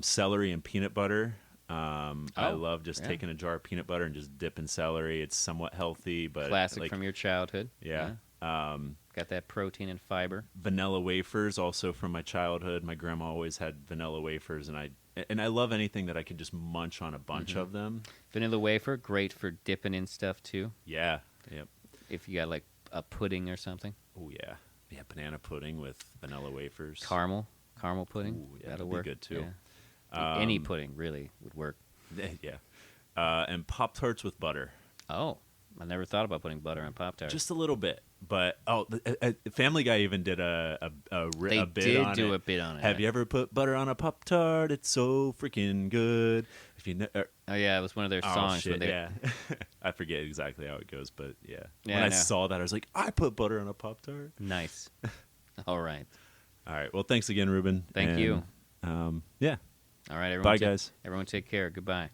Celery and peanut butter. I love just taking a jar of peanut butter and just dipping celery. It's somewhat healthy, but classic from your childhood. Yeah. Got that protein and fiber. Vanilla wafers, also from my childhood. My grandma always had vanilla wafers, and I love anything that I can just munch on a bunch of them. Vanilla wafer, great for dipping in stuff too. Yeah. Yep. If you got like a pudding or something. Oh yeah. Yeah, banana pudding with vanilla wafers. Caramel pudding. Ooh, yeah, That'll that'd be work. good, too. Yeah. Any pudding really would work. Yeah. And Pop-Tarts with butter. Oh, I never thought about putting butter on Pop-Tarts. Just a little bit. But, Family Guy even did a bit on it. They did do a bit on it. Have you ever put butter on a Pop-Tart? It's so freaking good. If you Oh, yeah, it was one of their songs. shit, when they, yeah. I forget exactly how it goes, but yeah. Yeah, When I I know. saw that, I was like, I put butter on a Pop-Tart. Nice. All right. All right. Well, thanks again, Ruben. Thank you. Yeah. All right, everyone. Bye, guys. Everyone take care. Goodbye.